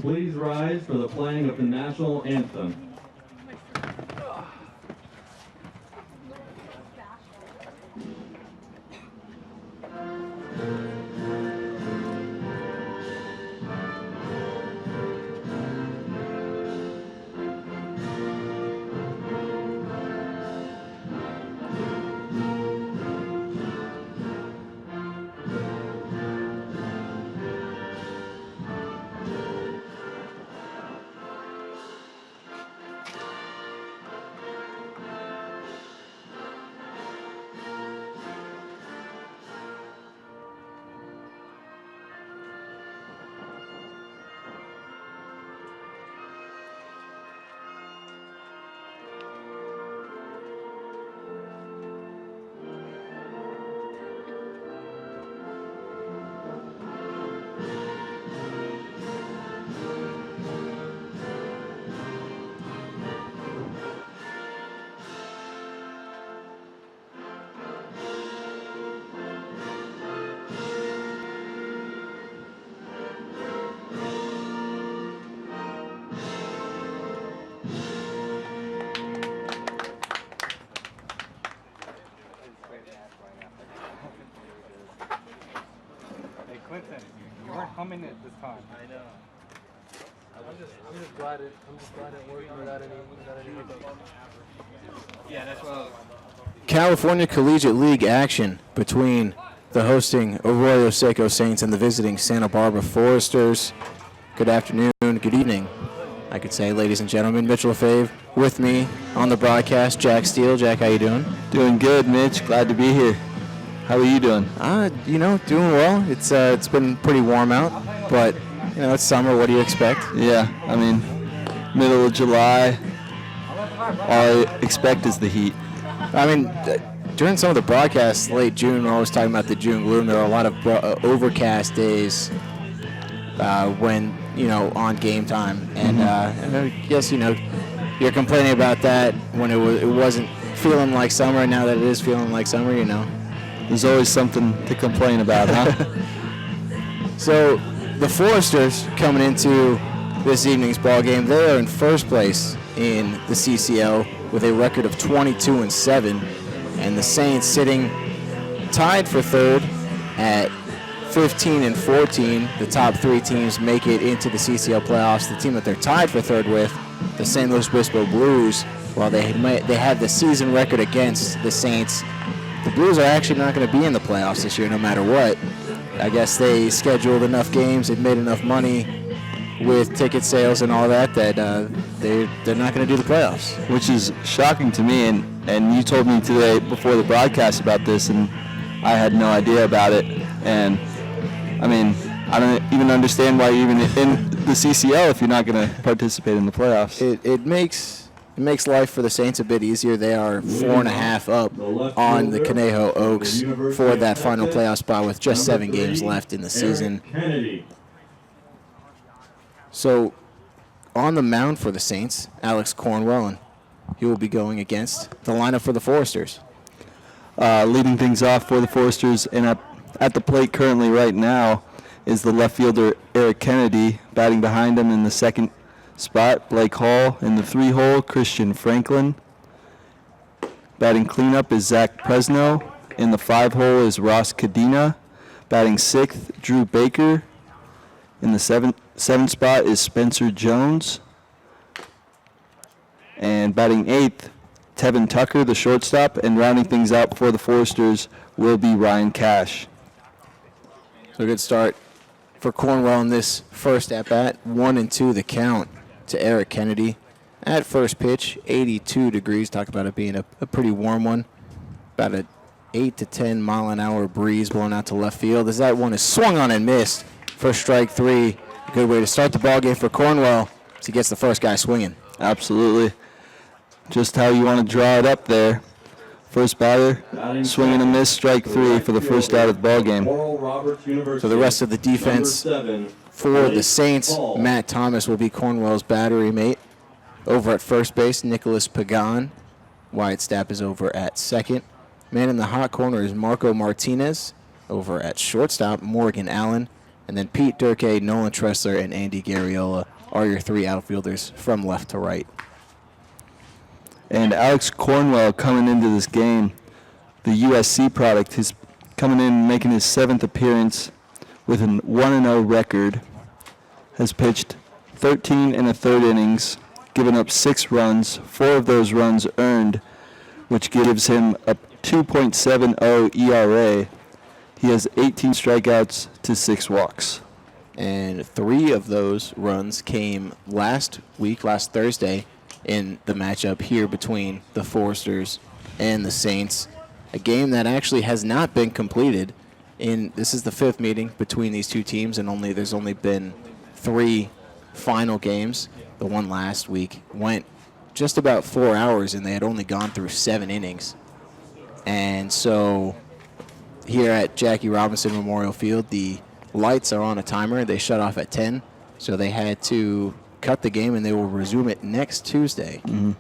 Please rise for the playing of the national anthem. Clinton, you weren't humming it this time. I know. I'm just glad it worked without any hiccups. Yeah, that's what. California Collegiate League action between the hosting Arroyo Seco Saints and the visiting Santa Barbara Foresters. Good afternoon, good evening, I could say, ladies and gentlemen. Mitch LaFave with me on the broadcast. Jack Steele. Jack, how you doing? Doing good, Mitch. Glad to be here. How are you doing? Doing well. It's been pretty warm out, but it's summer. What do you expect? Yeah, I mean, middle of July. All I expect is the heat. I mean, during some of the broadcasts late June, when I was talking about the June gloom, there were a lot of overcast days when on game time, and I guess you're complaining about that when it wasn't feeling like summer, and now that it is feeling like summer, There's always something to complain about, huh? So the Foresters coming into this evening's ball game, they are in first place in the CCL with a record of 22-7, and the Saints sitting tied for third at 15-14. The top three teams make it into the CCL playoffs. The team that they're tied for third with, the St. Louis Obispo Blues, while they have the season record against the Saints, the Blues are actually not going to be in the playoffs this year no matter what. I guess they scheduled enough games, they've made enough money with ticket sales and all that they're not going to do the playoffs. Which is shocking to me, and you told me today before the broadcast about this, and I had no idea about it. And, I mean, I don't even understand why you're even in the CCL if you're not going to participate in the playoffs. It makes life for the Saints a bit easier. They are 4.5 up on the Conejo Oaks for that final playoff spot with just 7 games left in the season. So on the mound for the Saints, Alex Cornwell, and he will be going against the lineup for the Foresters. Leading things off for the Foresters and at the plate currently right now is the left fielder Eric Kennedy. Batting behind him in the second spot, Blake Hall. In the 3-hole, Christian Franklin. Batting cleanup is Zach Presno. In the 5-hole is Ross Cadena. Batting 6th, Drew Baker. In the 7th spot is Spencer Jones. And batting 8th, Tevin Tucker, the shortstop. And rounding things out for the Foresters will be Ryan Cash. So a good start for Cornwell in this first at-bat. 1-2 the count to Eric Kennedy. At first pitch, 82 degrees. Talk about it being a pretty warm one. About an 8 to 10 mile an hour breeze blowing out to left field as that one is swung on and missed for strike 3. A good way to start the ball game for Cornwell as he gets the first guy swinging. Absolutely. Just how you want to draw it up there. First batter, swing and a miss, strike 3 for the first out of the ball game. So the rest of the defense for the Saints, Matt Thomas will be Cornwell's battery mate. Over at first base, Nicholas Pagan. Wyatt Stapp is over at second. Man in the hot corner is Marco Martinez. Over at shortstop, Morgan Allen. And then Pete Durkay, Nolan Tressler, and Andy Garriola are your 3 outfielders from left to right. And Alex Cornwell coming into this game, the USC product, is coming in making his 7th appearance with an 1-0 record, has pitched 13 and a third innings, given up 6 runs, 4 of those runs earned, which gives him a 2.70 ERA. He has 18 strikeouts to 6 walks. And 3 of those runs came last Thursday, in the matchup here between the Foresters and the Saints. A game that actually has not been completed. This is the 5th meeting between these two teams, and there's only been 3 final games. The one last week went just about 4 hours, and they had only gone through 7 innings. And so here at Jackie Robinson Memorial Field, the lights are on a timer. They shut off at 10, so they had to cut the game, and they will resume it next Tuesday. Mm-hmm.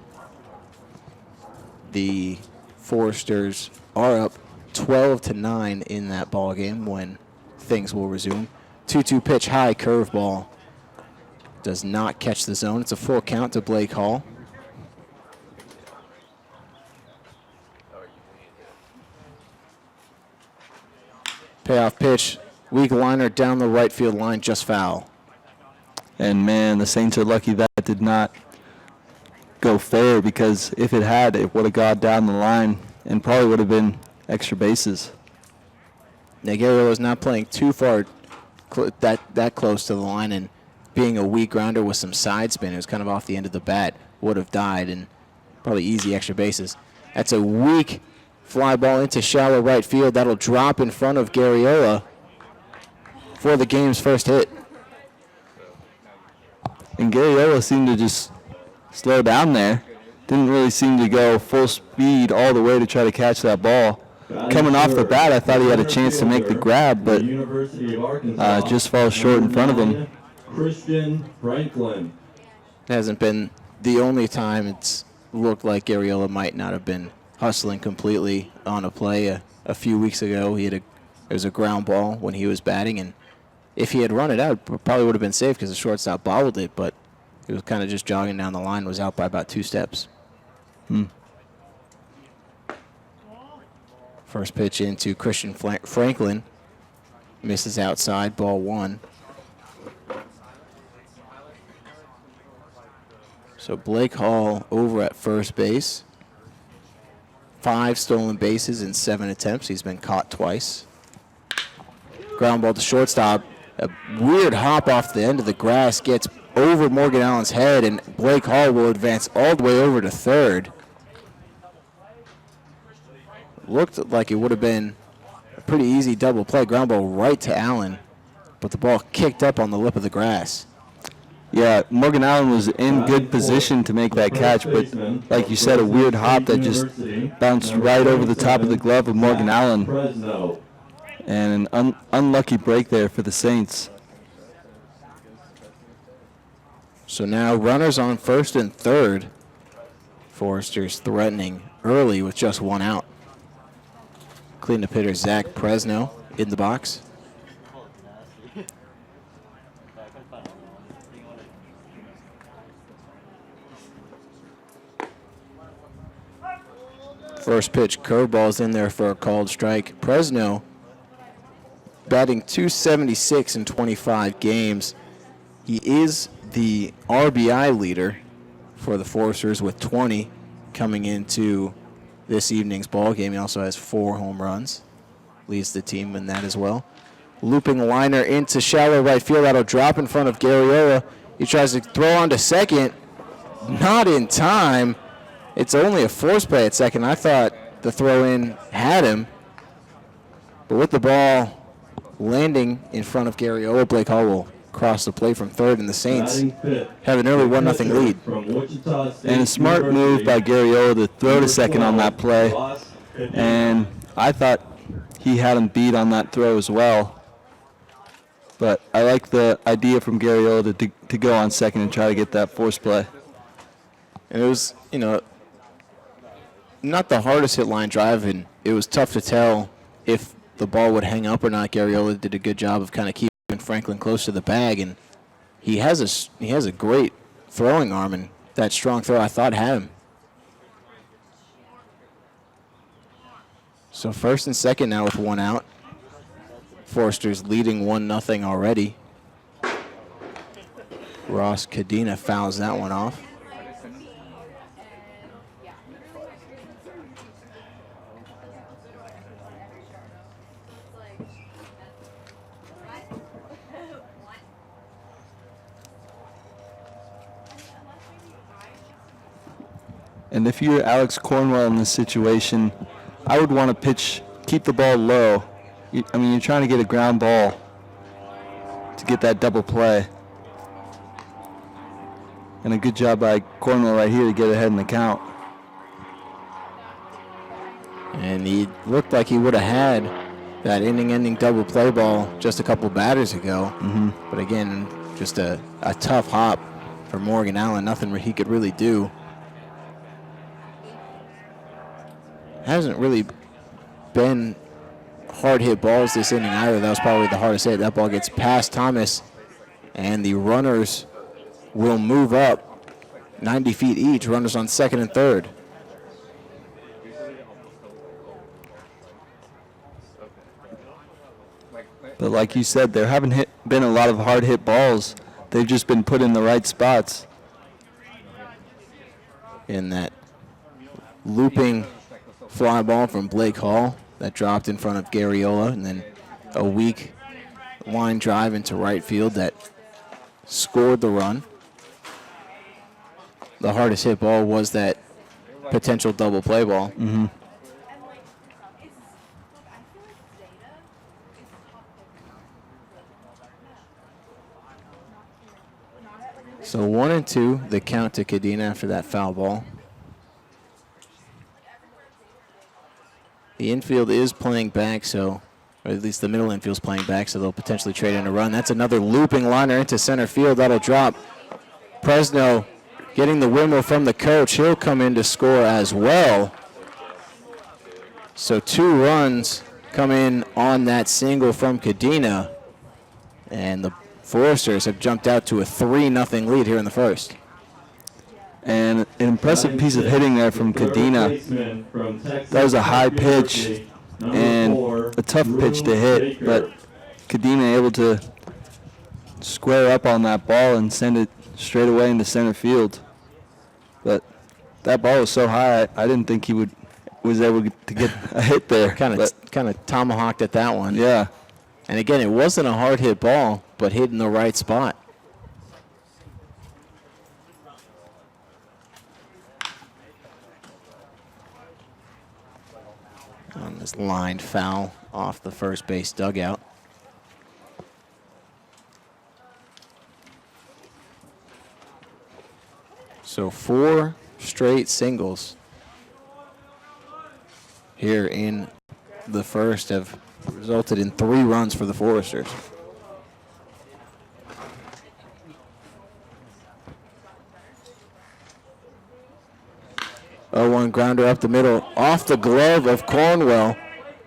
The Foresters are up 12-9 in that ball game when things will resume. 2-2 pitch, high curveball. Does not catch the zone. It's a full count to Blake Hall. Payoff pitch, weak liner down the right field line, just foul. And man, the Saints are lucky that did not go fair, because if it had, it would have gone down the line and probably would have been extra bases. Garriola is not playing too far that close to the line, and being a weak grounder with some side spin, it was kind of off the end of the bat, would have died, and probably easy extra bases. That's a weak fly ball into shallow right field. That'll drop in front of Garriola for the game's first hit. And Garriola seemed to just slow down there. Didn't really seem to go full speed all the way to try to catch that ball. Coming off the bat, I thought he had a chance to make the grab, but just falls short in front of him. Christian Franklin. It hasn't been the only time it's looked like Garriola might not have been hustling completely on a play. A few weeks ago, there was a ground ball when he was batting, and if he had run it out, it probably would have been safe because the shortstop bobbled it, but he was kind of just jogging down the line, was out by about 2 steps. First pitch into Christian Franklin. Misses outside, ball 1. So Blake Hall over at first base. 5 stolen bases in 7 attempts. He's been caught twice. Ground ball to shortstop. A weird hop off the end of the grass gets over Morgan Allen's head, and Blake Hall will advance all the way over to third. Looked like it would have been a pretty easy double play. Ground ball right to Allen, but the ball kicked up on the lip of the grass. Yeah, Morgan Allen was in good position to make that catch, but like you said, a weird hop that just bounced right over the top of the glove of Morgan Allen. And an unlucky break there for the Saints. So now runners on first and third. Foresters threatening early with just 1 out. Cleanup hitter Zach Presno in the box. First pitch, curveball's in there for a called strike. Presno batting .276 in 25 games. He is the RBI leader for the Foresters with 20 coming into this evening's ball game. He also has 4 home runs. Leads the team in that as well. Looping liner into shallow right field. That'll drop in front of Garriola. He tries to throw on to second. Not in time. It's only a force play at second. I thought the throw-in had him. But with the ball landing in front of Garriola, Blake Hall will cross the plate from third, and the Saints have an early 1-0 lead. And a smart move by Garriola to throw to second on that play. And I thought he had him beat on that throw as well. But I like the idea from Garriola to go on second and try to get that force play. And it was, not the hardest hit line drive, and it was tough to tell if the ball would hang up or not. Garriola did a good job of kind of keeping Franklin close to the bag, and he has a great throwing arm, and that strong throw I thought had him. So first and second now with one out. Foresters leading 1-0 already. Ross Cadena fouls that one off. And if you're Alex Cornwell in this situation, I would want to keep the ball low. I mean, you're trying to get a ground ball to get that double play. And a good job by Cornwell right here to get ahead in the count. And he looked like he would have had that inning-ending double play ball just a couple batters ago. But again, just a tough hop for Morgan Allen. Nothing he could really do. Hasn't really been hard hit balls this inning either. That was probably the hardest hit. That ball gets past Thomas, and the runners will move up 90 feet each. Runners on second and third. But like you said, there haven't been a lot of hard hit balls. They've just been put in the right spots. In that looping fly ball from Blake Hall that dropped in front of Garriola, and then a weak line drive into right field that scored the run. The hardest hit ball was that potential double play ball. So 1-2, the count to Cadena after that foul ball. The infield is playing back, or at least the middle infield's playing back, so they'll potentially trade in a run. That's another looping liner into center field. That'll drop. Presno getting the windmill from the coach. He'll come in to score as well. So 2 runs come in on that single from Cadena, and the Foresters have jumped out to a 3-0 lead here in the first. And an impressive piece of hitting there from Cadena. That was a high pitch and a tough pitch to hit, but Cadena able to square up on that ball and send it straight away into center field. But that ball was so high, I didn't think he was able to get a hit there. Kind of tomahawked at that one. Yeah. And again, it wasn't a hard hit ball, but hit in the right spot. On this lined foul off the first base dugout. So 4 straight singles here in the first have resulted in 3 runs for the Foresters. One grounder up the middle off the glove of Cornwell,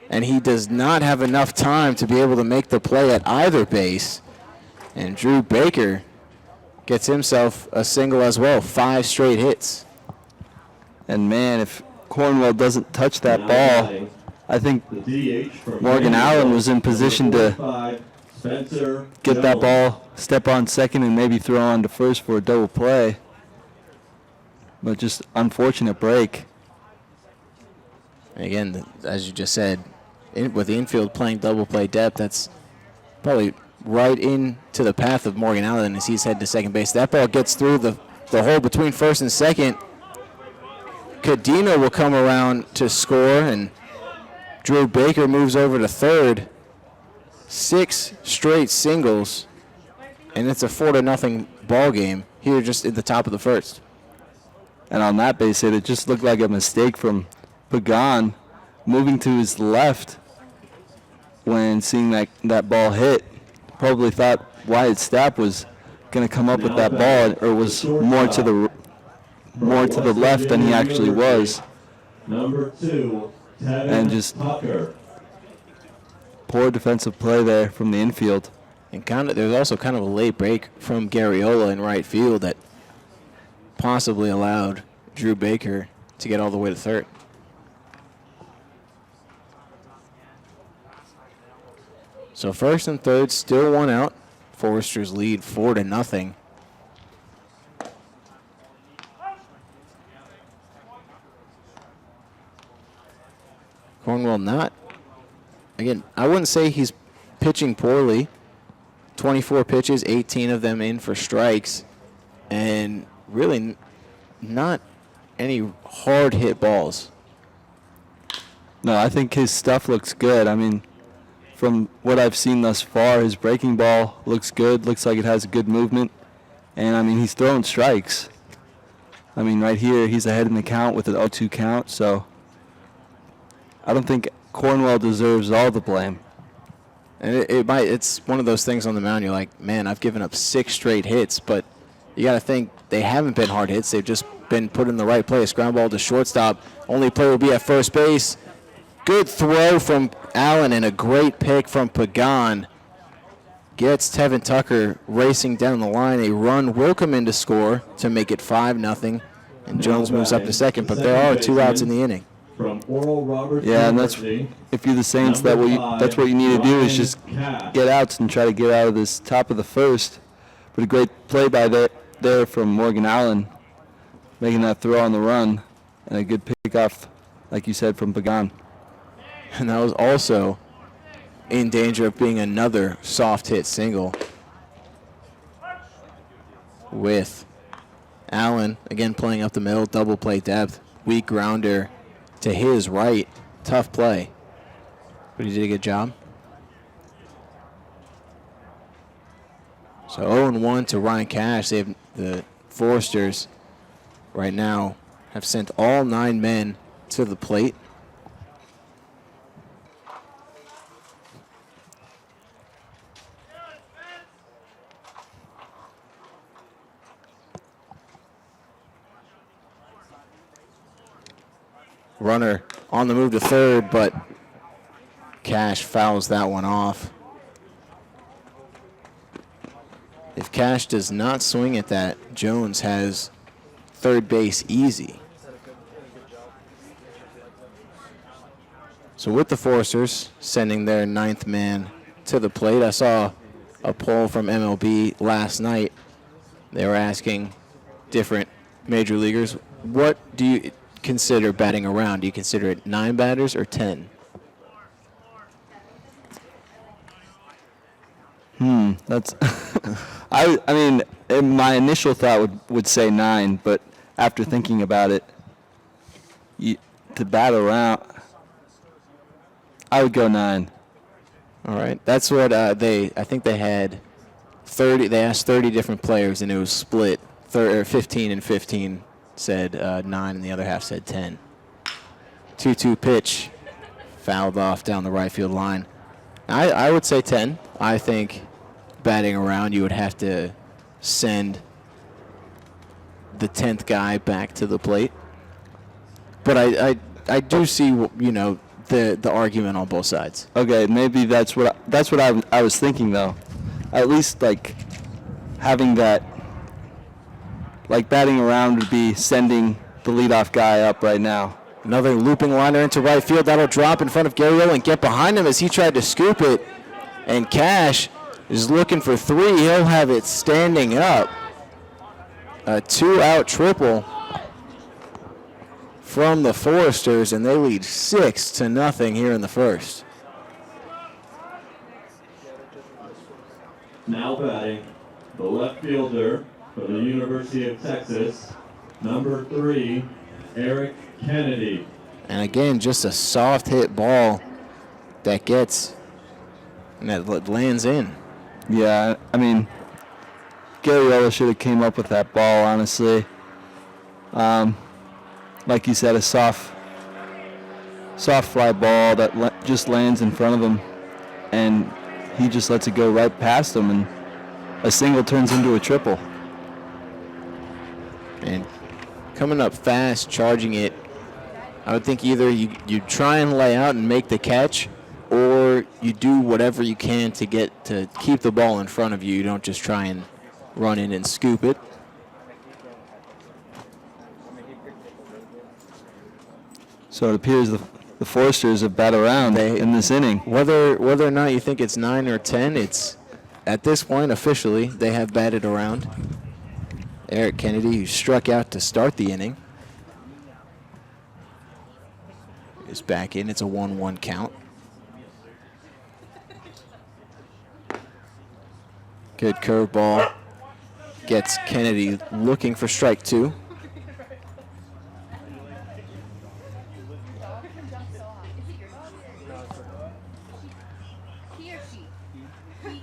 and he does not have enough time to be able to make the play at either base. And Drew Baker gets himself a single as well, 5 straight hits. And man, if Cornwell doesn't touch that ball, I think Morgan Allen was in position to get that ball, step on second, and maybe throw on to first for a double play. But just unfortunate break. Again, as you just said, with the infield playing double play depth, that's probably right into the path of Morgan Allen as he's heading to second base. That ball gets through the hole between first and second. Cadena will come around to score, and Drew Baker moves over to third. 6 straight singles, and it's a 4-0 ball game here just at the top of the first. And on that base hit, it just looked like a mistake from Pagan moving to his left when seeing that ball hit. Probably thought Wyatt Stapp was going to come up with that ball, or was more to the left than he actually was. Number 2, And just Tucker. poor defensive play there from the infield. And there's also kind of a late break from Garriola in right field that possibly allowed Drew Baker to get all the way to third. So first and third, still one out. Foresters lead 4-0. Cornwell not, again, I wouldn't say he's pitching poorly. 24 pitches, 18 of them in for strikes, and really not any hard hit balls. No, I think his stuff looks good. I mean, from what I've seen thus far, his breaking ball looks good. Looks like it has good movement. And, I mean, he's throwing strikes. I mean, right here, he's ahead in the count with an 0-2 count. So I don't think Cornwell deserves all the blame. And it's one of those things on the mound. You're like, man, I've given up 6 straight hits. But you got to think they haven't been hard hits. They've just been put in the right place. Ground ball to shortstop. Only play will be at first base. Good throw from Allen and a great pick from Pagan. Gets Tevin Tucker racing down the line. A run will come in to score to make it 5-0. And Jones moves up to second, but there are 2 outs in the inning. From Oral Roberts Yeah, and that's if you're the Saints, that's what you need to do is just get outs and try to get out of this top of the first. But a great play by there from Morgan Allen, making that throw on the run, and a good pickoff, like you said, from Pagan. And that was also in danger of being another soft hit single with Allen, again playing up the middle, double play depth, weak grounder to his right. Tough play, but he did a good job. So 0-1 to Ryan Cash. The Foresters right now have sent all 9 men to the plate. Runner on the move to third, but Cash fouls that one off. If Cash does not swing at that, Jones has third base easy. So with the Foresters sending their 9th man to the plate, I saw a poll from MLB last night. They were asking different major leaguers, what do you consider batting around? Do you consider it 9 batters or 10? That's I mean, my initial thought would say 9, but after thinking about it, to bat around, I would go 9. All right, that's what I think they had 30. They asked 30 different players, and it was split. 15 and 15 said 9, and the other half said 10. 2-2 pitch, fouled off down the right field line. I would say 10. I think batting around, you would have to send the 10th guy back to the plate. But I do see, the argument on both sides. Okay, maybe that's what I was thinking though. At least like having that, like batting around would be sending the leadoff guy up right now. Another looping liner into right field. That'll drop in front of Garriola and get behind him as he tried to scoop it. And Cash is looking for 3. He'll have it standing up. A 2-out triple from the Foresters, and they lead 6-0 here in the first. Now batting, the left fielder for the University of Texas, number 3, Eric Kennedy. And again, just a soft hit ball that gets and that lands in. Yeah, I mean, Garriola should have came up with that ball, honestly. Like you said, a soft fly ball that just lands in front of him, and he just lets it go right past him, and a single turns into a triple. And coming up fast, charging it, I would think either you try and lay out and make the catch, or you do whatever you can to keep the ball in front of you. You don't just try and run in and scoop it. So it appears the Foresters have batted around in this inning. Whether or not you think it's 9 or 10, it's at this point officially they have batted around. Eric Kennedy, who struck out to start the inning, is back in. It's a 1-1 count. Good curveball. Gets Kennedy looking for strike 2.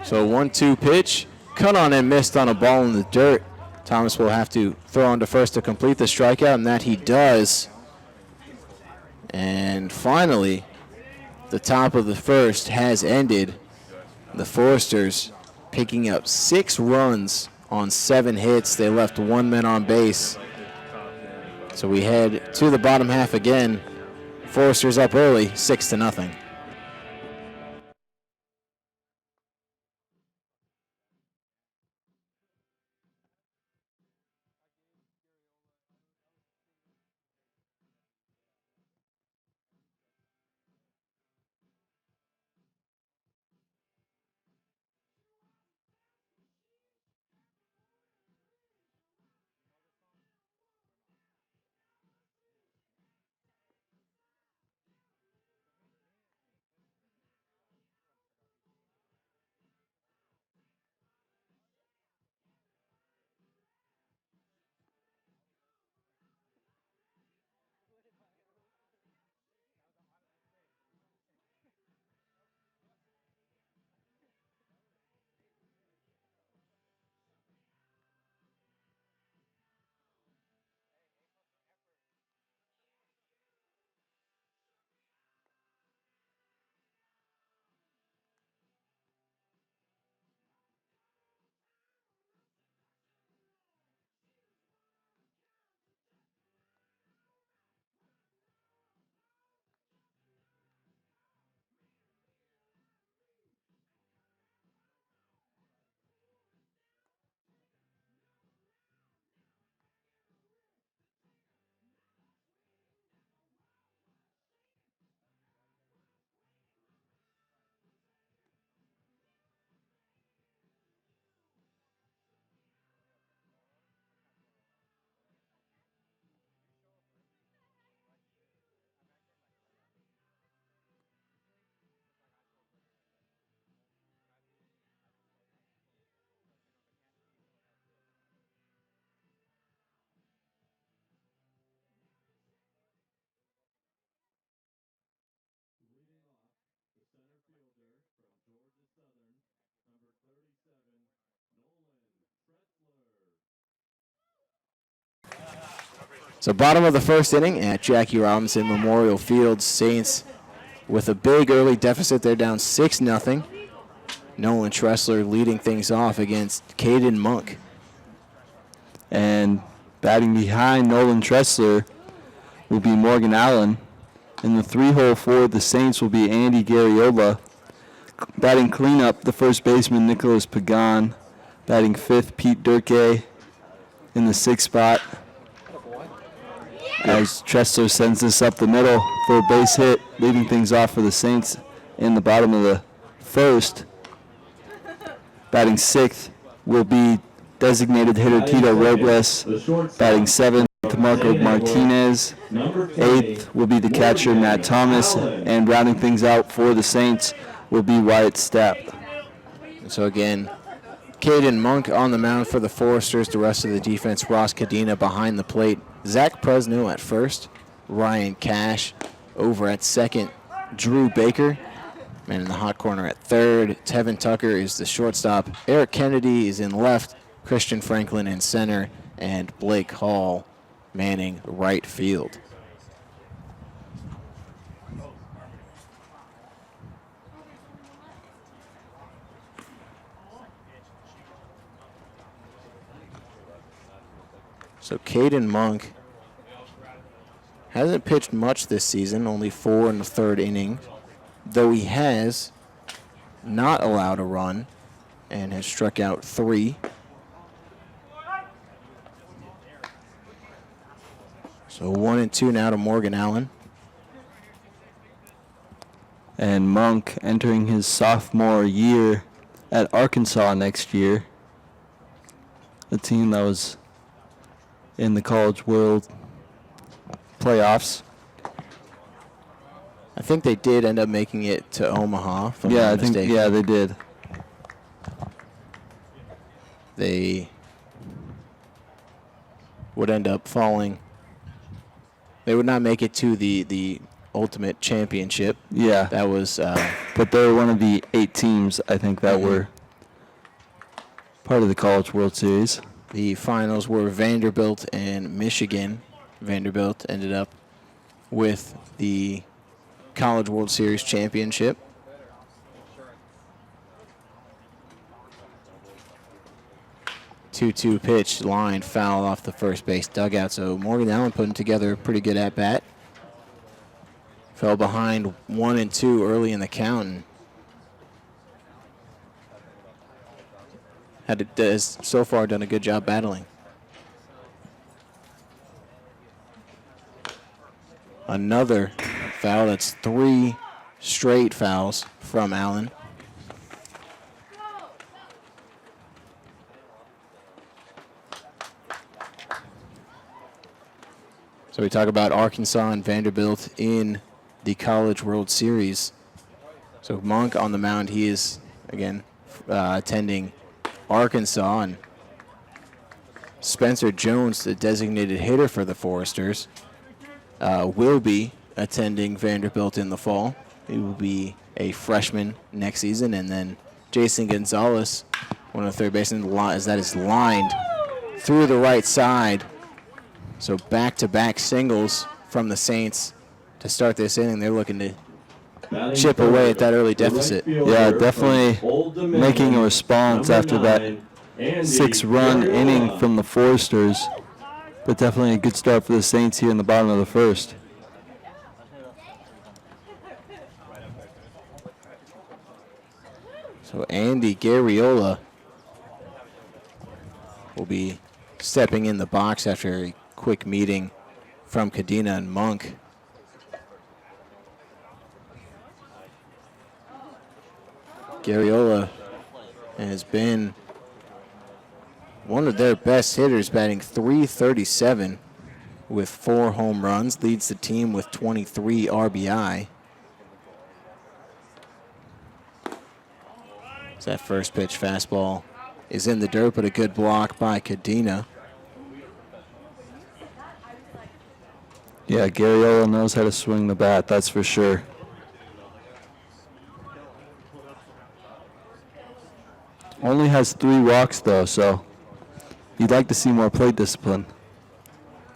So 1-2 pitch. Cut on and missed on a ball in the dirt. Thomas will have to throw on to first to complete the strikeout, and that he does. And finally, the top of the first has ended. The Foresters picking up 6 runs on 7 hits. They left 1 man on base. So we head to the bottom half again. Foresters up early, 6-0. So bottom of the first inning at Jackie Robinson Memorial Field. Saints with a big early deficit. They're down 6-0. Nolan Tressler leading things off against Caden Monk. And batting behind Nolan Tressler will be Morgan Allen. In the 3-hole for the Saints will be Andy Garriola. Batting cleanup, the first baseman Nicholas Pagan. Batting fifth, Pete Durkee. In the 6th spot, as Tressler sends this up the middle for a base hit, leading things off for the Saints in the bottom of the first. Batting 6th will be designated hitter Tito Robles. Batting 7th, Marco Martinez. 8th will be the catcher Matt Thomas. And rounding things out for the Saints will be Wyatt Stapp. So again, Caden Monk on the mound for the Foresters. The rest of the defense, Ross Cadena behind the plate. Zach Presno at first. Ryan Cash over at second. Drew Baker, man in the hot corner at third. Tevin Tucker is the shortstop. Eric Kennedy is in left. Christian Franklin in center. And Blake Hall manning right field. So Caden Monk hasn't pitched much this season, only 4 in the 3rd inning. though he has not allowed a run and has struck out 3. So 1-2 now to Morgan Allen. And Monk entering his sophomore year at Arkansas next year. A team that was in the College World playoffs. I think they did end up making it to Omaha, if I'm Yeah, not I think mistaken. yeah they did. They would end up falling. They would not make it to the ultimate championship. Yeah, That was but they were one of the 8 teams I think that were part of the College World Series. the finals were Vanderbilt and Michigan. Vanderbilt ended up with the College World Series championship. Two-two pitch, line foul off the first base dugout. So Morgan Allen putting together a pretty good at-bat. Fell behind 1-2 early in the count and has so far done a good job battling. Another foul. That's 3 straight fouls from Allen. So we talk about Arkansas and Vanderbilt in the College World Series. So Monk on the mound, he is, again, attending Arkansas. And Spencer Jones, the designated hitter for the Foresters, will be attending Vanderbilt in the fall. He will be a freshman next season. And then Jason Gonzalez, one of the third basemen, that is lined through the right side. So back-to-back singles from the Saints to start this inning. They're looking to chip away at that early deficit. Yeah, definitely making a response after that 6-run inning from the Foresters. But definitely a good start for the Saints here in the bottom of the first. So Andy Garriola will be stepping in the box after a quick meeting from Cadena and Monk. Garriola has been one of their best hitters, batting .337 with 4 home runs, leads the team with 23 RBI. So that first pitch fastball is in the dirt, but a good block by Cadena. Yeah, Garriola knows how to swing the bat, that's for sure. Only has 3 walks, though, so you'd like to see more plate discipline.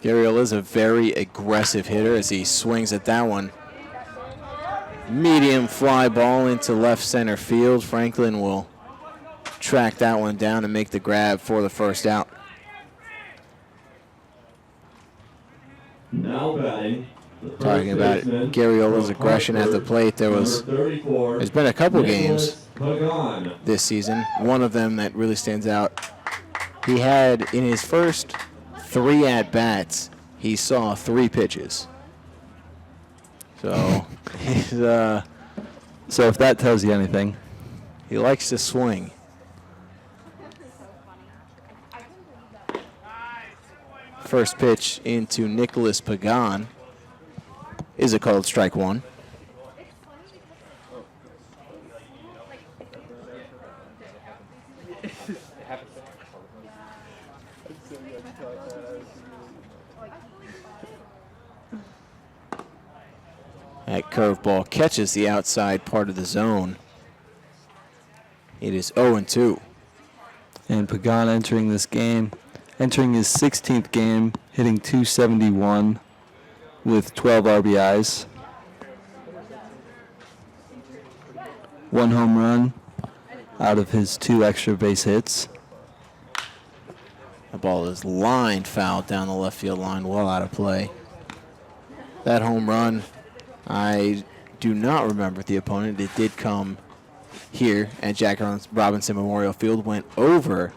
Garriola is a very aggressive hitter as he swings at that one. Medium fly ball into left center field. Franklin will track that one down and make the grab for the first out. Now batting. Talking about Garriola's aggression at the plate, there's been a couple games this season. One of them that really stands out. He had, in his first 3 at-bats, he saw 3 pitches. So, So if that tells you anything. he likes to swing. First pitch into Nicholas Pagan is a called strike 1. That curveball catches the outside part of the zone. It is 0-2. And Pagan entering this game, entering his 16th game, hitting .271 with 12 RBIs. 1 home run out of his 2 extra base hits. The ball is lined foul down the left field line, well out of play. That home run, I do not remember the opponent. It did come here at Jack Robinson Memorial Field, went over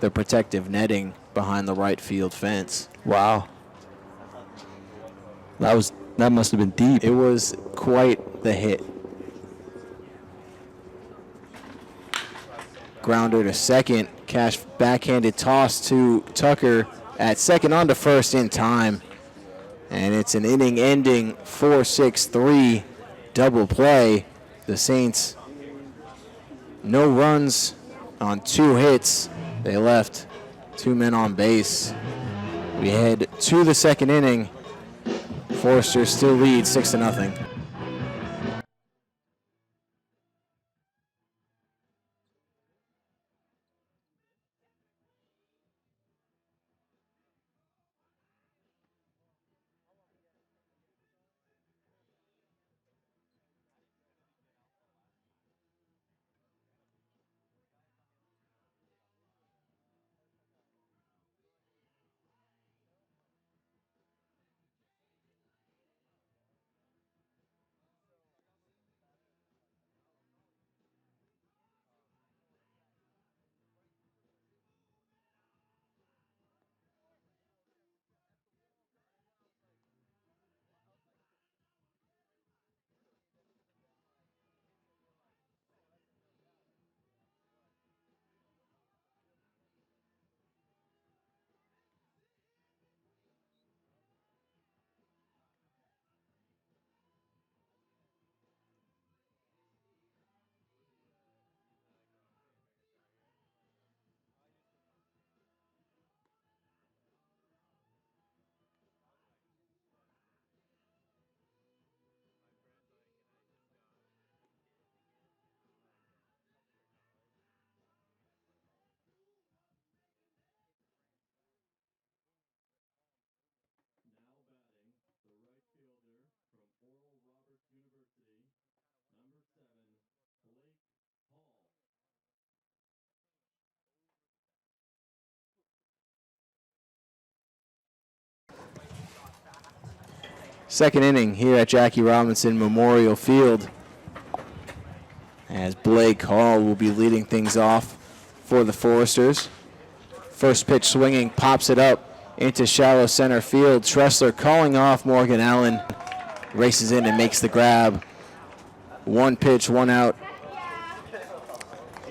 the protective netting behind the right field fence. Wow. That must have been deep. It was quite the hit. Grounder to second. Cash backhanded toss to Tucker at second on to first in time. And it's an inning-ending 4-6-3 double play. The Saints, no runs on 2 hits. They left 2 men on base. We head to the second inning. Foresters still lead 6-0. Second inning here at Jackie Robinson Memorial Field, as Blake Hall will be leading things off for the Foresters. First pitch swinging, pops it up into shallow center field. Tressler calling off Morgan Allen, races in and makes the grab. 1 pitch, 1 out.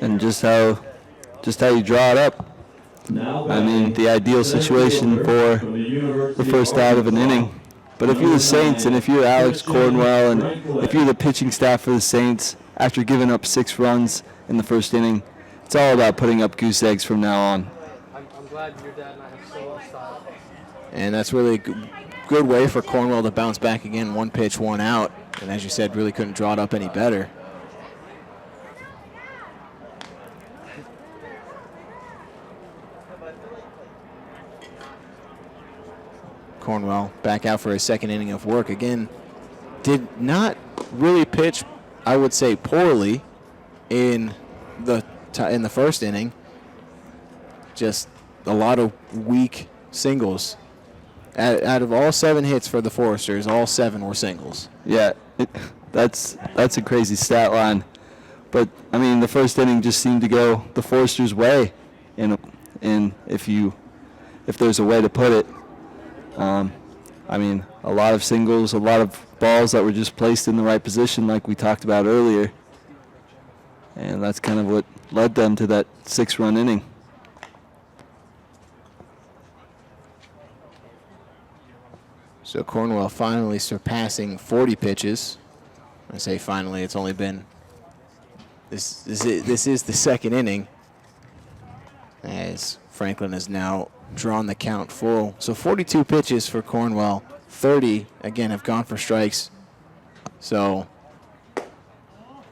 And just how you draw it up. I mean, the ideal situation for the first out of an inning. But if you're the Saints and if you're Alex Cornwell and if you're the pitching staff for the Saints, after giving up 6 runs in the first inning, it's all about putting up goose eggs from now on. I'm glad your dad and I have so much style. And that's really a good way for Cornwell to bounce back again. 1 pitch, 1 out. And as you said, really couldn't draw it up any better. Cornwell back out for his second inning of work again. Did not really pitch, I would say, poorly in the first inning. Just a lot of weak singles. Out of all 7 hits for the Foresters, all 7 were singles. Yeah, that's a crazy stat line. But, I mean, the first inning just seemed to go the Foresters' way, and if there's a way to put it. I mean, a lot of singles, a lot of balls that were just placed in the right position like we talked about earlier. And that's kind of what led them to that 6-run inning. So Cornwell finally surpassing 40 pitches. I say finally, it's only been, this is the second inning, as Franklin has now drawn the count full. So 42 pitches for Cornwell. 30, again, have gone for strikes. So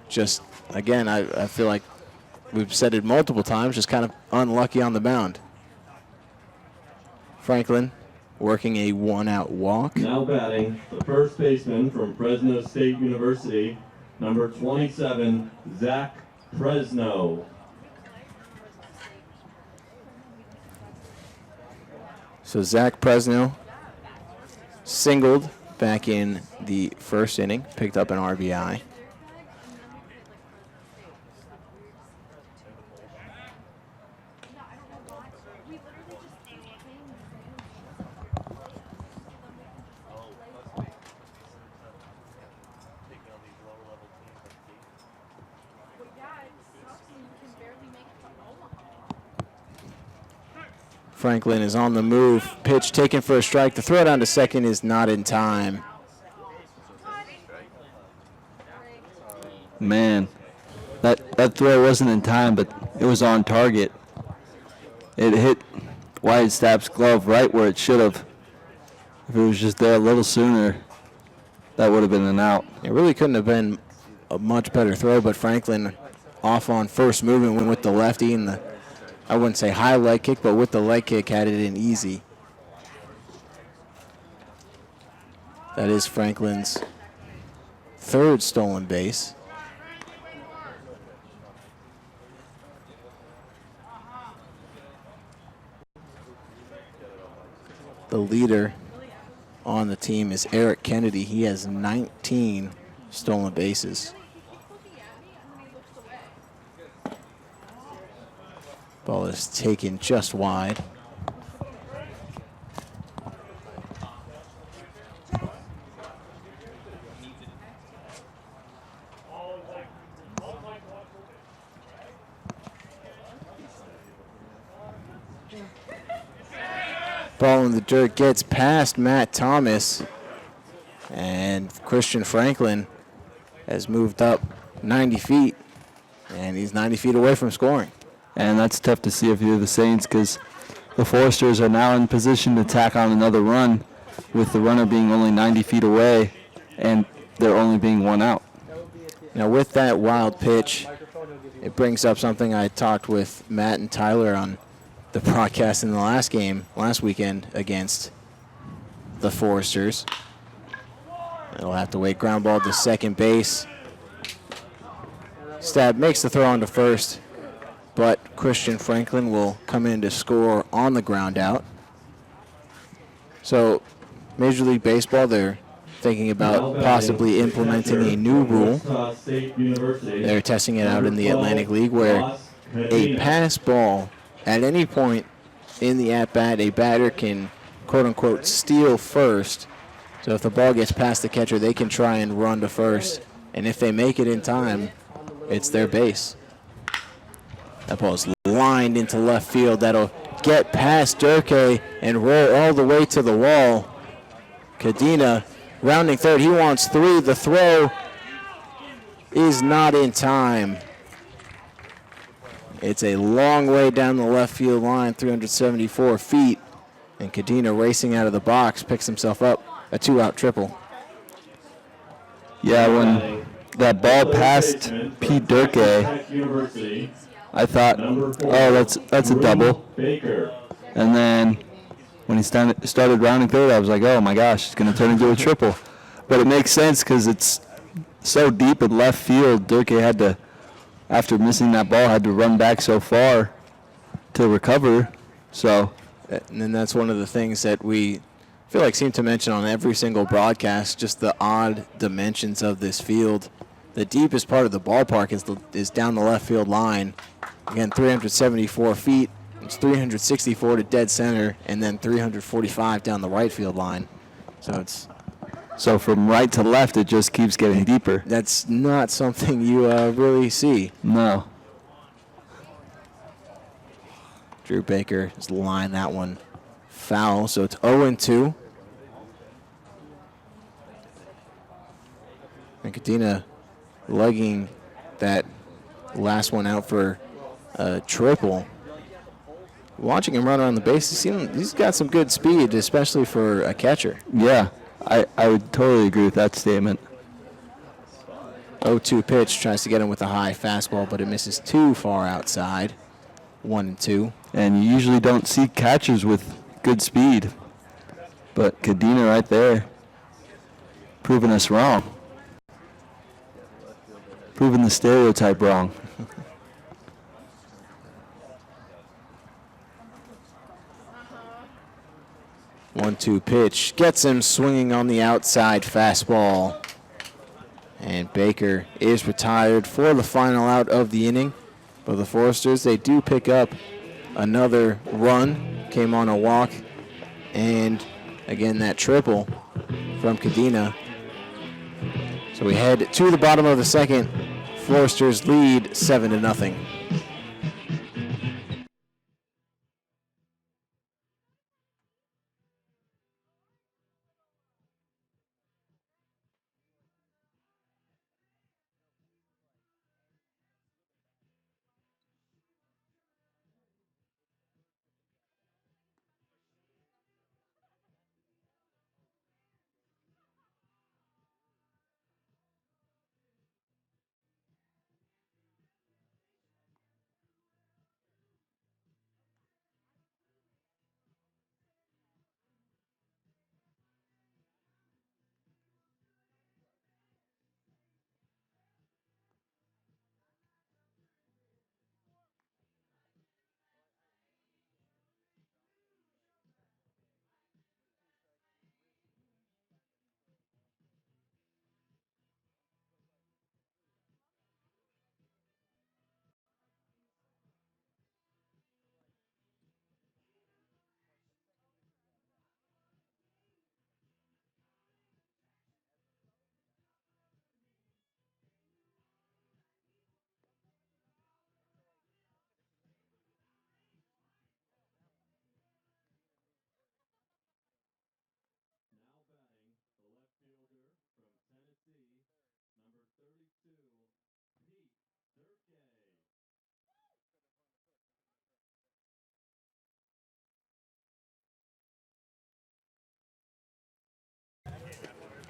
just, again, I feel like we've said it multiple times, just kind of unlucky on the mound. Franklin working a 1-out walk. Now batting, the first baseman from Fresno State University, number 27, Zach Fresno. So Zach Fresno singled back in the first inning, picked up an RBI. Franklin is on the move. Pitch taken for a strike. The throw down to second is not in time. Man, that throw wasn't in time, but it was on target. It hit Wyatt Stapp's glove right where it should have. If it was just there a little sooner, that would have been an out. It really couldn't have been a much better throw, but Franklin off on first movement went with the lefty and I wouldn't say high leg kick, but with the leg kick had it in easy. That is Franklin's third stolen base. The leader on the team is Eric Kennedy. He has 19 stolen bases. Ball is taken just wide. Ball in the dirt gets past Matt Thomas, and Christian Franklin has moved up 90 feet, and he's 90 feet away from scoring. And that's tough to see if you're the Saints because the Foresters are now in position to tack on another run with the runner being only 90 feet away and there only being one out. Now with that wild pitch, it brings up something I talked with Matt and Tyler on the broadcast in the last weekend against the Foresters. They'll have to wait. Ground ball to second base. Stab makes the throw on to first, but Christian Franklin will come in to score on the ground out. So Major League Baseball, they're thinking about possibly implementing a new rule. They're testing it out in the Atlantic League where a pass ball at any point in the at-bat, a batter can, quote-unquote, steal first. So if the ball gets past the catcher, they can try and run to first. And if they make it in time, it's their base. That ball is lined into left field. That'll get past Durkee and roll all the way to the wall. Cadena rounding third. He wants three. The throw is not in time. It's a long way down the left field line, 374 feet. And Cadena racing out of the box picks himself up a two-out triple. Yeah, when that ball passed Pete Durkee, I thought, oh, that's a double. And then when he started rounding third, I was like, oh my gosh, it's going to turn into a triple. But it makes sense because it's so deep in left field. Durkee had to, after missing that ball, had to run back so far to recover. So, and then that's one of the things that we feel like seem to mention on every single broadcast, just the odd dimensions of this field. The deepest part of the ballpark is down the left field line. Again, 374 feet. It's 364 to dead center, and then 345 down the right field line. So from right to left, it just keeps getting deeper. That's not something you really see. No. Drew Baker has lined that one foul, so it's 0-2. And Cadena lugging that last one out for a triple. Watching him run around the base, he's got some good speed, especially for a catcher. Yeah, I would totally agree with that statement. 0-2 pitch, tries to get him with a high fastball, but it misses too far outside. 1-2. And you usually don't see catchers with good speed. But Cadena right there, proving us wrong. Proving the stereotype wrong. 1-2 pitch gets him swinging on the outside fastball. And Baker is retired for the final out of the inning. But the Foresters, they do pick up another run. Came on a walk. And again, that triple from Cadena. So we head to the bottom of the second. Foresters lead 7-0.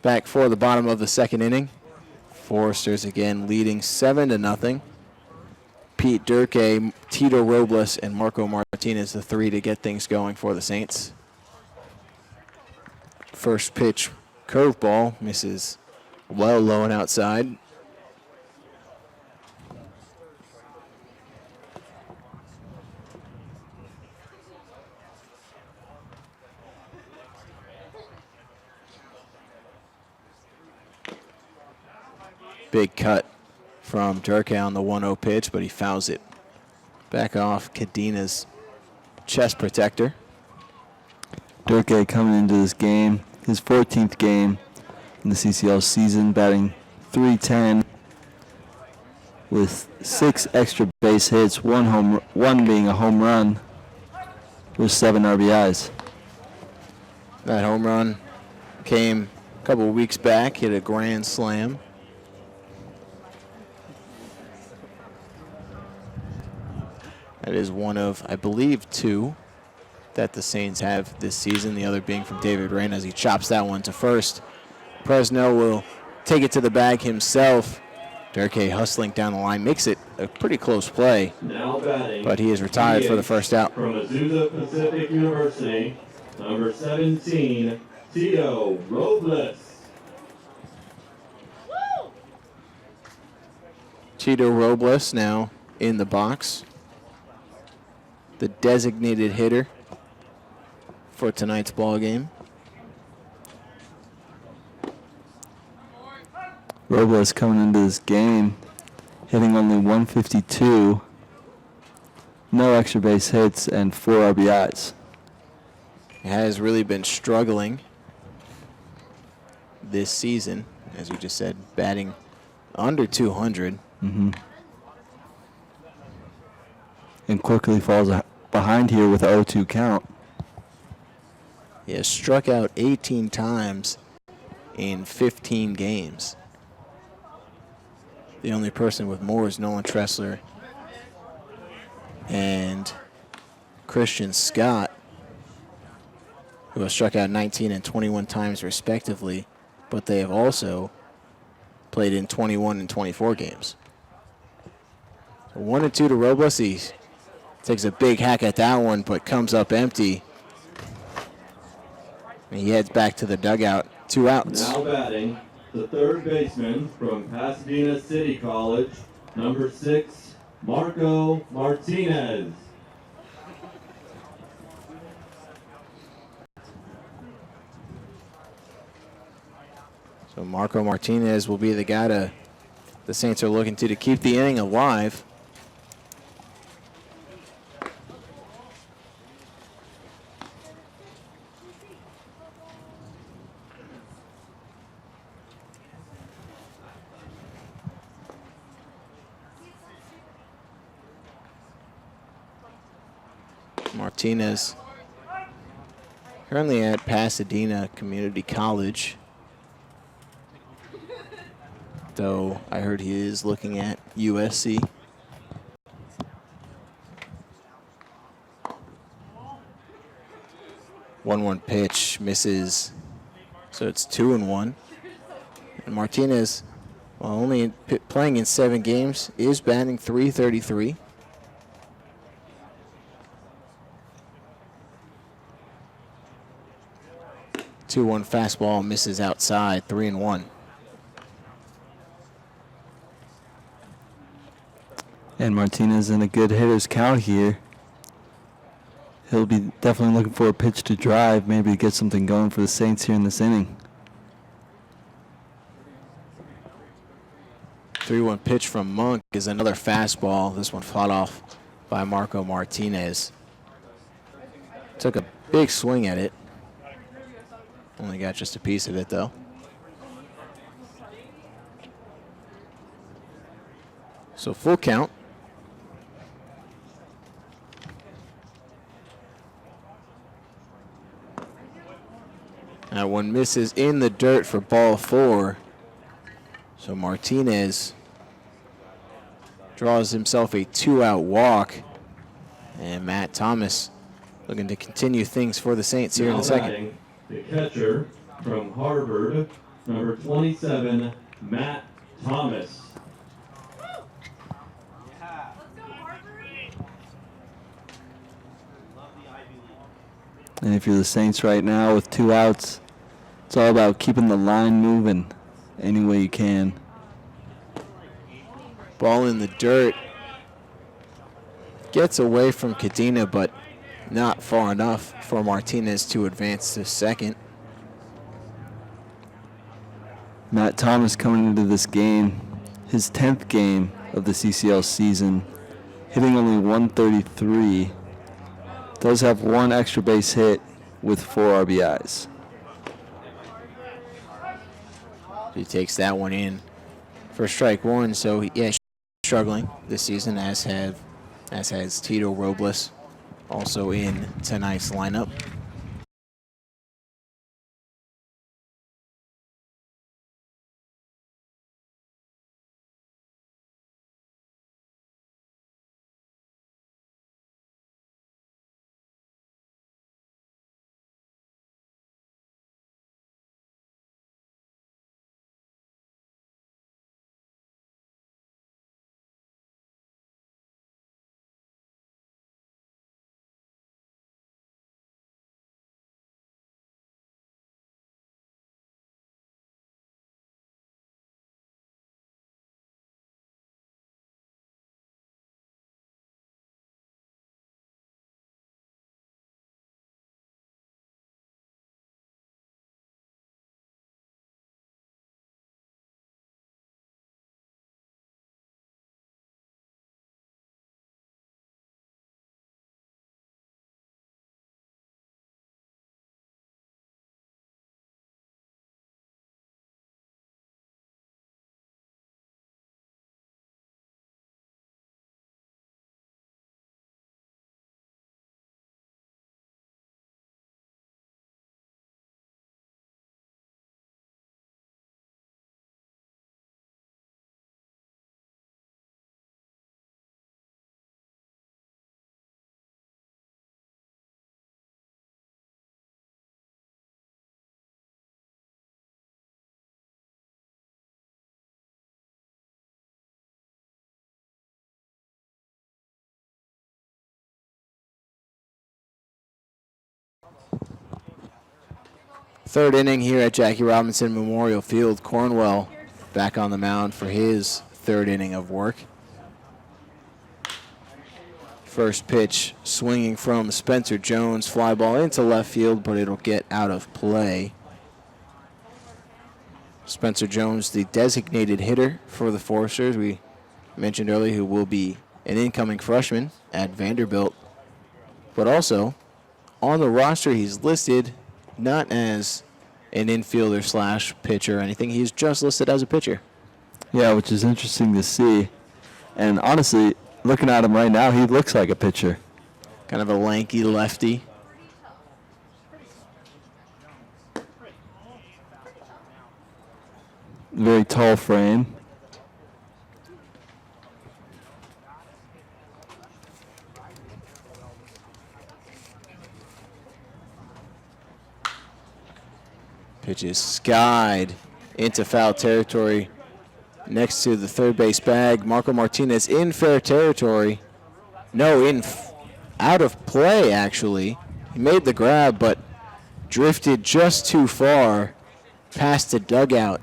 Back for the bottom of the second inning. Foresters again leading 7-0. Pete Durkee, Tito Robles, and Marco Martinez, the three to get things going for the Saints. First pitch, curveball, misses well low and outside. Big cut from Durkee on the 1-0 pitch, but he fouls it back off Cadena's chest protector. Durkee coming into this game, his 14th game in the CCL season, batting .310 with 6 extra base hits, one being a home run with 7 RBIs. That home run came a couple of weeks back, hit a grand slam. That is one of, I believe, 2 that the Saints have this season, the other being from David Rain as he chops that one to first. Presnell will take it to the bag himself. Durkee hustling down the line, makes it a pretty close play, Now batting, but he is retired for the first out. From Azusa Pacific University, number 17, Tito Robles. Tito Robles now in the box, the designated hitter for tonight's ball game. Robles coming into this game, hitting only .152, no extra base hits, and 4 RBIs. He has really been struggling this season, as we just said, batting under 200. And quickly falls behind here with a 0-2 count. He has struck out 18 times in 15 games. The only person with more is Nolan Tressler and Christian Scott, who have struck out 19 and 21 times respectively, but they have also played in 21 and 24 games. So 1-2 to Robles. He takes a big hack at that one, but comes up empty. And he heads back to the dugout. 2 outs. Now batting, the third baseman from Pasadena City College, number 6, Marco Martinez. So Marco Martinez will be the guy the Saints are looking to keep the inning alive. Martinez currently at Pasadena Community College, though I heard he is looking at USC. One pitch misses, so it's 2-1. And Martinez, while only playing in 7 games, is batting .333. Two-one fastball misses outside, 3-1. And Martinez in a good hitter's count here. He'll be definitely looking for a pitch to drive, maybe to get something going for the Saints here in this inning. 3-1 pitch from Monk is another fastball. This one fought off by Marco Martinez. Took a big swing at it. Only got just a piece of it, though. So full count. That one misses in the dirt for ball 4. So Martinez draws himself a 2-out walk. And Matt Thomas looking to continue things for the Saints here in the second. Batting, the catcher from Harvard, number 27, Matt Thomas. And if you're the Saints right now with 2 outs, it's all about keeping the line moving any way you can. Ball in the dirt. Gets away from Cadena, but not far enough for Martinez to advance to second. Matt Thomas coming into this game, his 10th game of the CCL season, hitting only .133. Does have 1 extra base hit with 4 RBIs. He takes that one in for strike 1. So yeah, struggling this season, as has Tito Robles, also in tonight's lineup. Third inning here at Jackie Robinson Memorial Field. Cornwell back on the mound for his third inning of work. First pitch swinging from Spencer Jones. Fly ball into left field, but it'll get out of play. Spencer Jones, the designated hitter for the Foresters, we mentioned earlier, who will be an incoming freshman at Vanderbilt. But also, on the roster, he's listed not as an infielder slash pitcher or anything. He's just listed as a pitcher. Yeah, which is interesting to see. And honestly, looking at him right now, he looks like a pitcher. Kind of a lanky lefty. Very tall frame. Pitch is skied into foul territory next to the third base bag. Marco Martinez in fair territory. No, out of play, actually. He made the grab, but drifted just too far past the dugout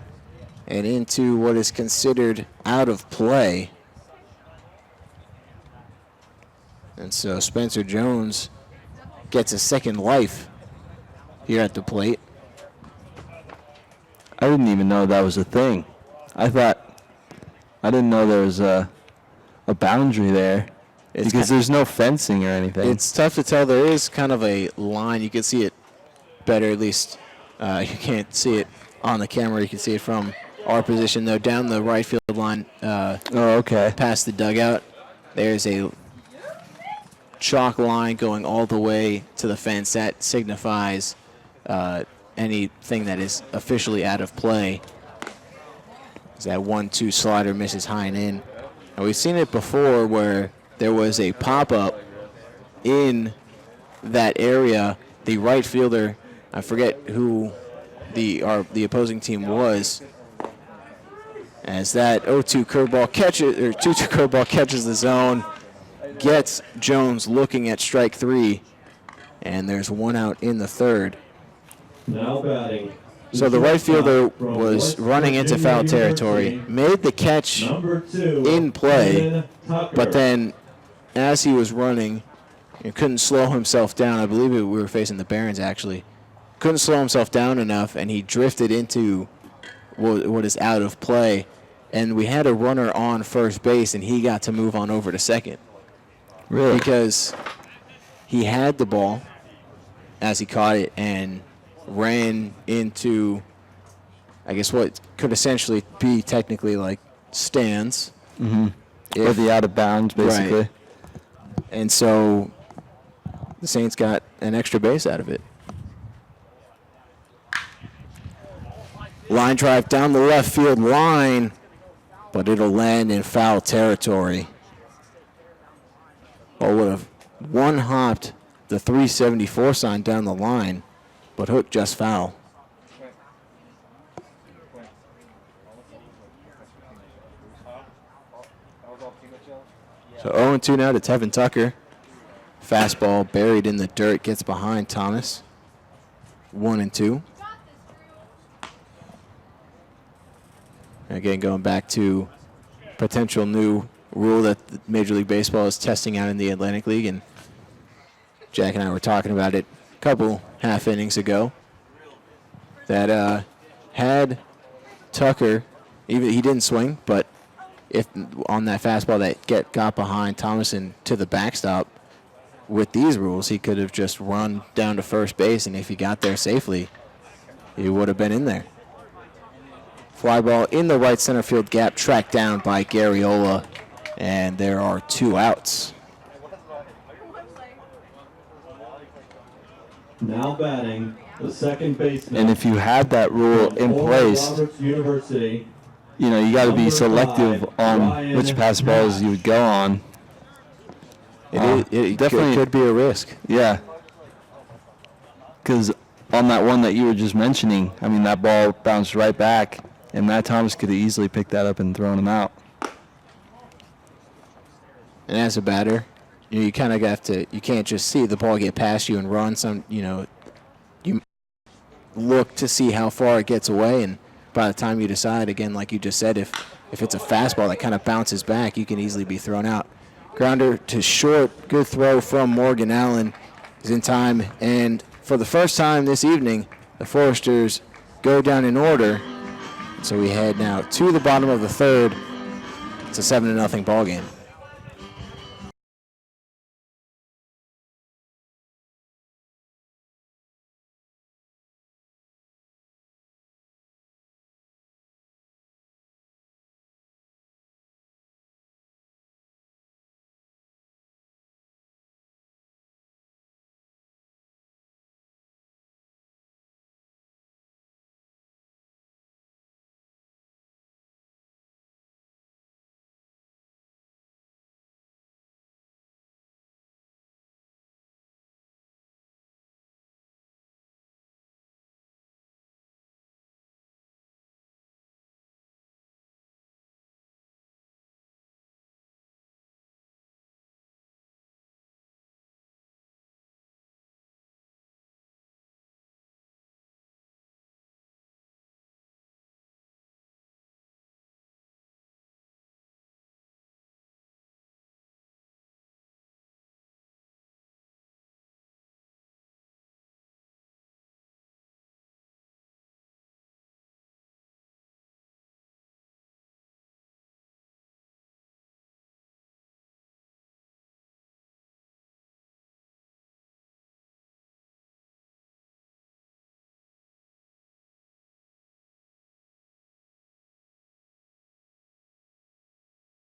and into what is considered out of play. And so Spencer Jones gets a second life here at the plate. I didn't even know that was a thing. I didn't know there was a boundary there because there's no fencing or anything. It's tough to tell. There is kind of a line. You can see it better, at least. You can't see it on the camera. You can see it from our position, though, down the right field line. Okay. Past the dugout. There's a chalk line going all the way to the fence. That signifies anything that is officially out of play. That 1-2 slider misses high and in. And we've seen it before where there was a pop-up in that area. The right fielder, I forget who the opposing team was, as that 0-2 curveball catches, or 2-2 curveball catches the zone, gets Jones looking at strike three, and there's one out in the third. Now batting. So the right fielder was running into foul territory, made the catch in play, but then as he was running, he couldn't slow himself down. I believe we were facing the Barons, actually. Couldn't slow himself down enough, and he drifted into what is out of play. And we had a runner on first base, and he got to move on over to second. Really? Because he had the ball as he caught it and ran into, I guess, what could essentially be technically like stands. Mm-hmm. Or the out of bounds, basically. Right. And so the Saints got an extra base out of it. Line drive down the left field line, but it'll land in foul territory. Oh, would have one-hopped the 374 sign down the line, but hooked just foul. So 0-2 now to Tevin Tucker. Fastball buried in the dirt, gets behind Thomas. 1-2. Again, going back to potential new rule that Major League Baseball is testing out in the Atlantic League, and Jack and I were talking about it a couple half innings ago, that had Tucker, even he didn't swing, but if on that fastball that got behind Thomason to the backstop, with these rules, he could have just run down to first base, and if he got there safely, he would have been in there. Fly ball in the right center field gap, tracked down by Garriola, and there are 2 outs. Now batting, the second baseman. And if you had that rule in place, University, you got to be selective on which pass balls you would go on. It definitely could be a risk. Yeah. Because on that one that you were just mentioning, I mean, that ball bounced right back, and Matt Thomas could have easily picked that up and thrown him out. And as a batter, you kind of have to, you can't just see the ball get past you and run. You look to see how far it gets away, and by the time you decide, again, like you just said, if it's a fastball that kind of bounces back, you can easily be thrown out. Grounder to short, good throw from Morgan Allen is in time, and for the first time this evening, the Foresters go down in order So we head now to the bottom of the third. It's a 7-0 ball game.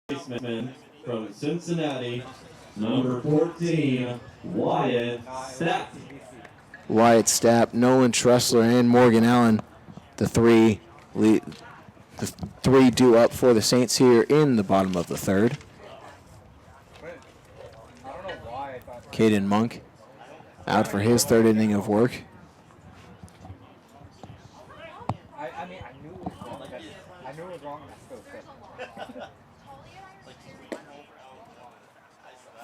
Baseman from Cincinnati, number 14, Wyatt Stapp. Wyatt Stapp, Nolan Tressler, and Morgan Allen, the three due up for the Saints here in the bottom of the third. Caden Monk out for his third inning of work. I mean, I knew it was wrong. I knew it was wrong. And I still said it.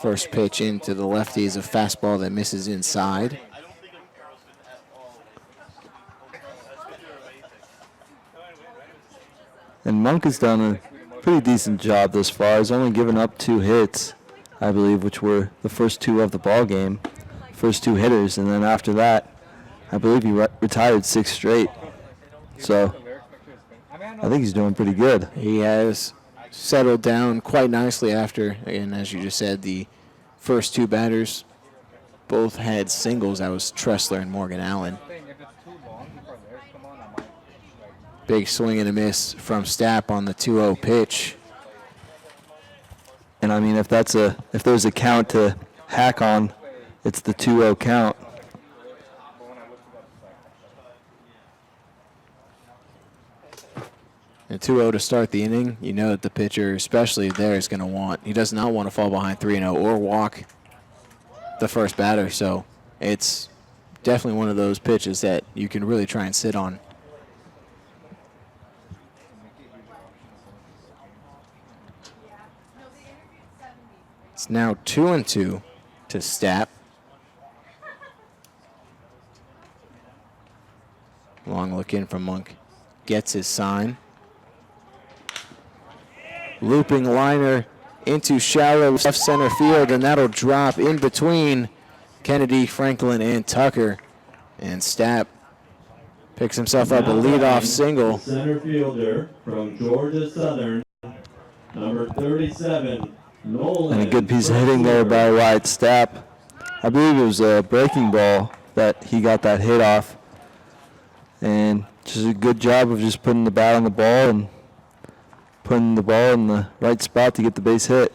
First pitch into the lefty is a fastball that misses inside. And Monk has done a pretty decent job thus far. He's only given up 2 hits, I believe, which were the first 2 of the ball game, first 2 hitters, and then after that, I believe he retired 6 straight. So I think he's doing pretty good. He has settled down quite nicely after, and as you just said, the first 2 batters both had singles. That was Tressler and Morgan Allen. Big swing and a miss from Stapp on the 2-0 pitch. And I mean, if there's a count to hack on, it's the 2-0 count. And 2-0 to start the inning. You know that the pitcher, especially there, is going to want, he does not want to fall behind 3-0 or walk the first batter. So it's definitely one of those pitches that you can really try and sit on. It's now 2-2 to Stapp. Long look in from Monk. Gets his sign. Looping liner into shallow left center field, and that'll drop in between Kennedy, Franklin, and Tucker. And Stapp picks himself up a leadoff single. Center fielder from Georgia Southern, number 37, Nolan. And a good piece of hitting there by Wyatt Stapp. I believe it was a breaking ball that he got that hit off. And just a good job of just putting the bat on the ball and putting the ball in the right spot to get the base hit.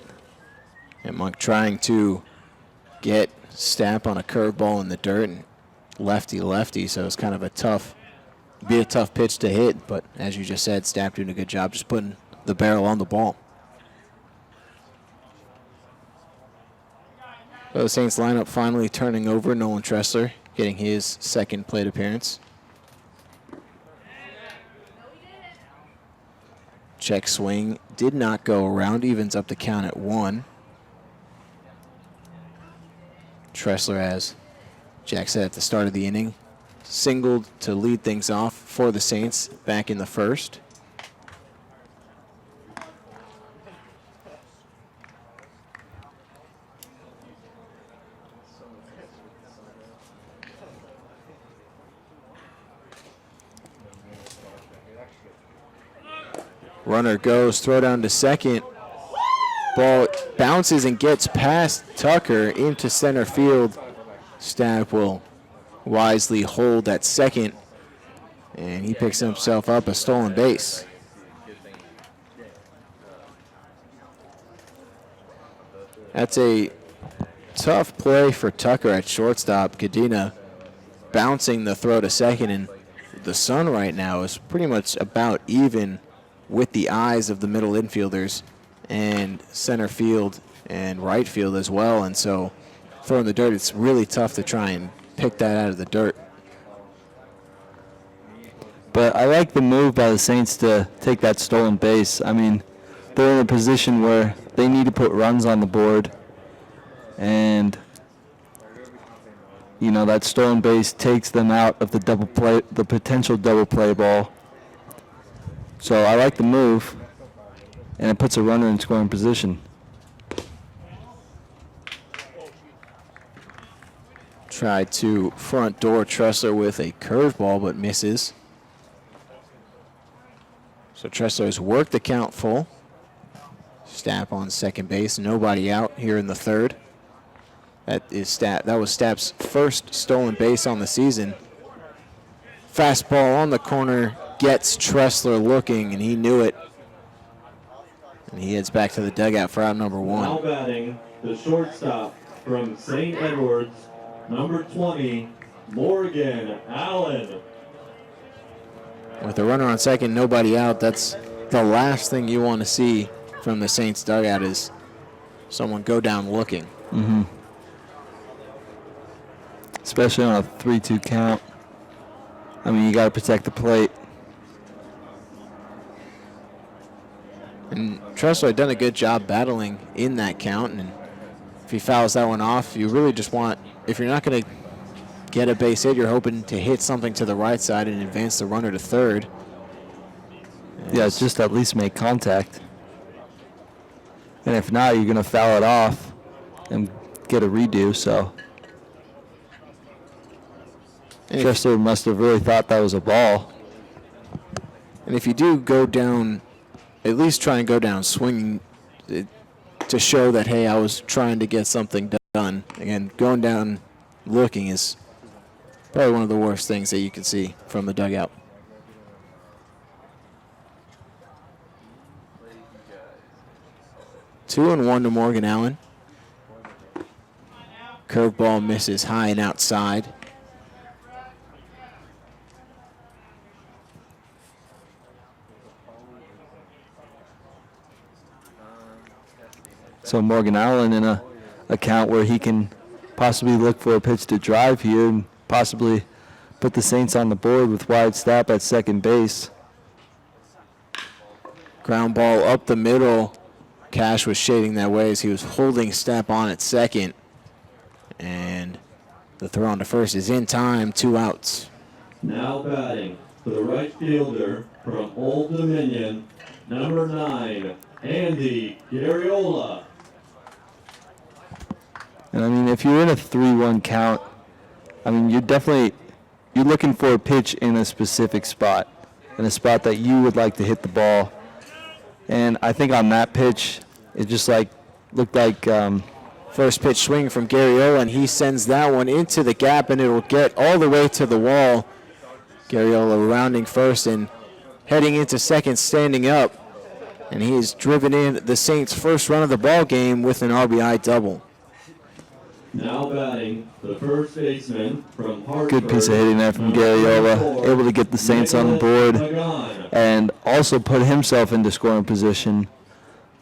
And Monk trying to get Stapp on a curveball in the dirt, and lefty, so it's kind of a tough pitch to hit. But as you just said, Stapp doing a good job just putting the barrel on the ball. So the Saints lineup finally turning over. Nolan Tressler getting his second plate appearance. Check swing did not go around, evens up the count at 1. Tressler, as Jack said at the start of the inning, singled to lead things off for the Saints back in the first. Runner goes, throw down to second. Ball bounces and gets past Tucker into center field. Stapp will wisely hold at second, and he picks himself up a stolen base. That's a tough play for Tucker at shortstop. Cadena bouncing the throw to second, and the sun right now is pretty much about even with the eyes of the middle infielders and center field and right field as well. And so throwing the dirt, it's really tough to try and pick that out of the dirt. But I like the move by the Saints to take that stolen base. I mean, they're in a position where they need to put runs on the board, and you know that stolen base takes them out of the double play, the potential double play ball. So I like the move, and it puts a runner in scoring position. Tried to front door Tressler with a curveball, but misses. So Tressler has worked the count full. Stapp on second base, nobody out here in the third. That was Stapp's first stolen base on the season. Fastball on the corner gets Tressler looking, and he knew it. And he heads back to the dugout for out number one. Now batting, the shortstop from St. Edwards, number 20, Morgan Allen. With a runner on second, nobody out, that's the last thing you want to see from the Saints dugout is someone go down looking. Mm-hmm. Especially on a 3-2 count. I mean, you got to protect the plate. And Tressler had done a good job battling in that count, and if he fouls that one off, you really just want, if you're not going to get a base hit, you're hoping to hit something to the right side and advance the runner to third. Yeah, just at least make contact. And if not, you're going to foul it off and get a redo, so. Tressler must have really thought that was a ball. And if you do go down, at least try and go down swinging to show that, hey, I was trying to get something done. Again, going down looking is probably one of the worst things that you can see from the dugout. Two and one to Morgan Allen. Curveball misses high and outside. So Morgan Allen in a count where he can possibly look for a pitch to drive here and possibly put the Saints on the board with wide Stapp at second base. Ground ball up the middle. Cash was shading that way as he was holding Stapp on at second. And the throw on to first is in time, 2 outs. Now batting for the right fielder from Old Dominion, number 9, Andy Garriola. And I mean, if you're in a 3-1 count, I mean, you're looking for a pitch in a specific spot, in a spot that you would like to hit the ball. And I think on that pitch, it just looked like first pitch swing from Garriola, and he sends that one into the gap, and it'll get all the way to the wall. Garriola rounding first and heading into second, standing up. And he has driven in the Saints' first run of the ball game with an RBI double. Now batting the first baseman from Hartford. good piece of hitting there from Garriola, able to get the Saints on the board and also put himself into scoring position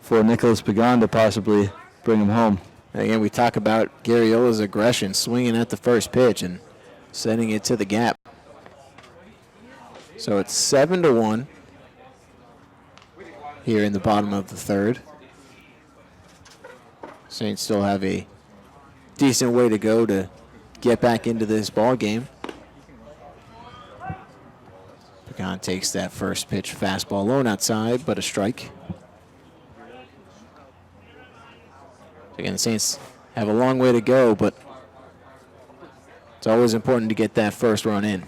for Nicholas Pagan to possibly bring him home. Again, we talk about Garriola's aggression, swinging at the first pitch and sending it to the gap. So it's 7-1 here in the bottom of the third. Saints still have a decent way to go to get back into this ball game. Pagan takes that first pitch fastball low and outside, but a strike. Again, the Saints have a long way to go, but it's always important to get that first run in.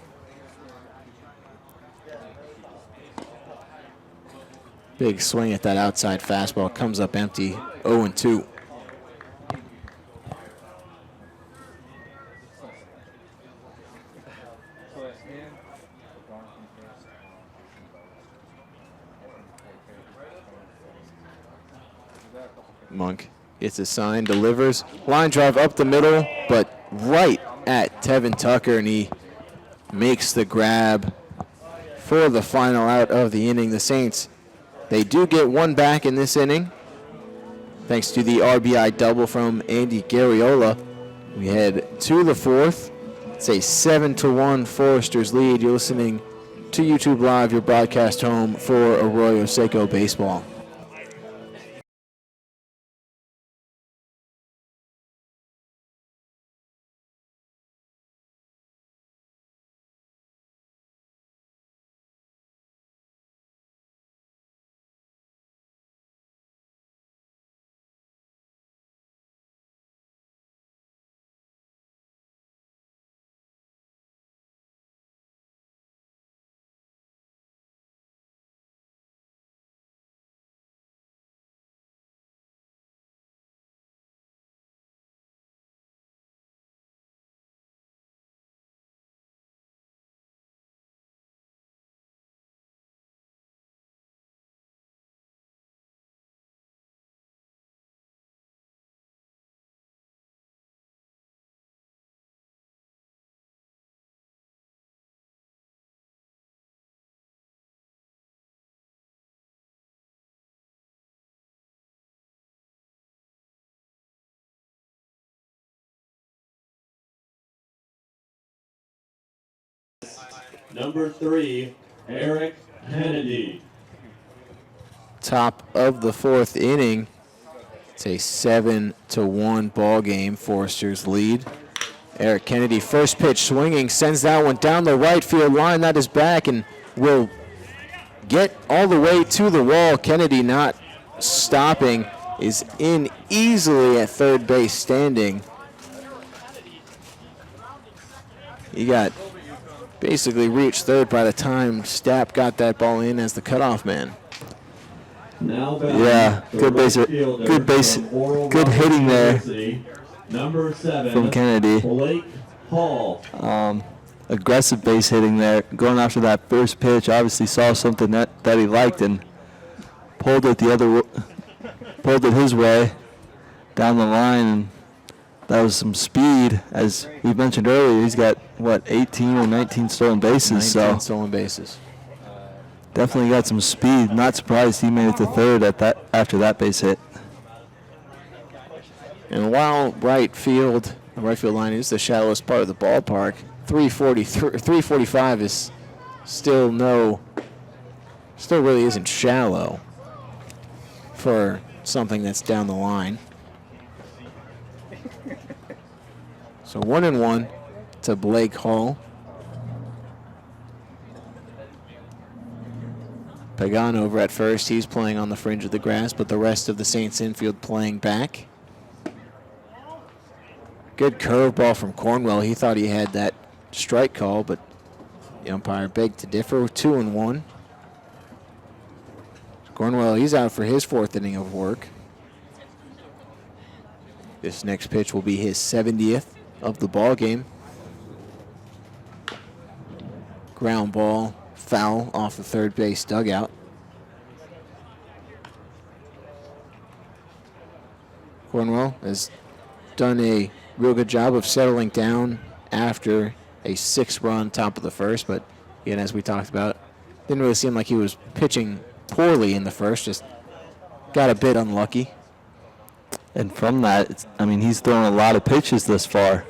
Big swing at that outside fastball. Comes up empty. 0-2. Monk gets a sign, delivers. Line drive up the middle, but right at Tevin Tucker, and he makes the grab for the final out of the inning. The Saints, they do get one back in this inning, thanks to the RBI double from Andy Garriola. We head to the fourth. It's a 7-1 Foresters lead. You're listening to YouTube Live, your broadcast home for Arroyo Seco baseball. Number 3, Eric Kennedy. Top of the fourth inning. It's a 7-1 ball game. Foresters lead. Eric Kennedy, first pitch swinging, sends that one down the right field line. That is back and will get all the way to the wall. Kennedy not stopping, is in easily at third base standing. He got basically reached third by the time Stapp got that ball in as the cutoff man. Yeah, good hitting there Number 7 from Kennedy. Blake Hall. Aggressive base hitting there, going after that first pitch. Obviously saw something that he liked and pulled it his way down the line, and that was some speed. As we mentioned earlier, he's got 18 or 19 stolen bases. 19 stolen bases. Definitely got some speed. Not surprised he made it to third after that base hit. And while the right field line is the shallowest part of the ballpark, 345 is still really isn't shallow for something that's down the line. So 1-1 to Blake Hall. Pagan over at first. He's playing on the fringe of the grass, but the rest of the Saints infield playing back. Good curveball from Cornwell. He thought he had that strike call, but the umpire begged to differ. 2-1. Cornwell, he's out for his fourth inning of work. This next pitch will be his 70th of the ball game. Ground ball, foul off the third base dugout. Cornwell has done a real good job of settling down after a 6-run top of the first, but again, as we talked about, didn't really seem like he was pitching poorly in the first, just got a bit unlucky. And from that, he's thrown a lot of pitches this far.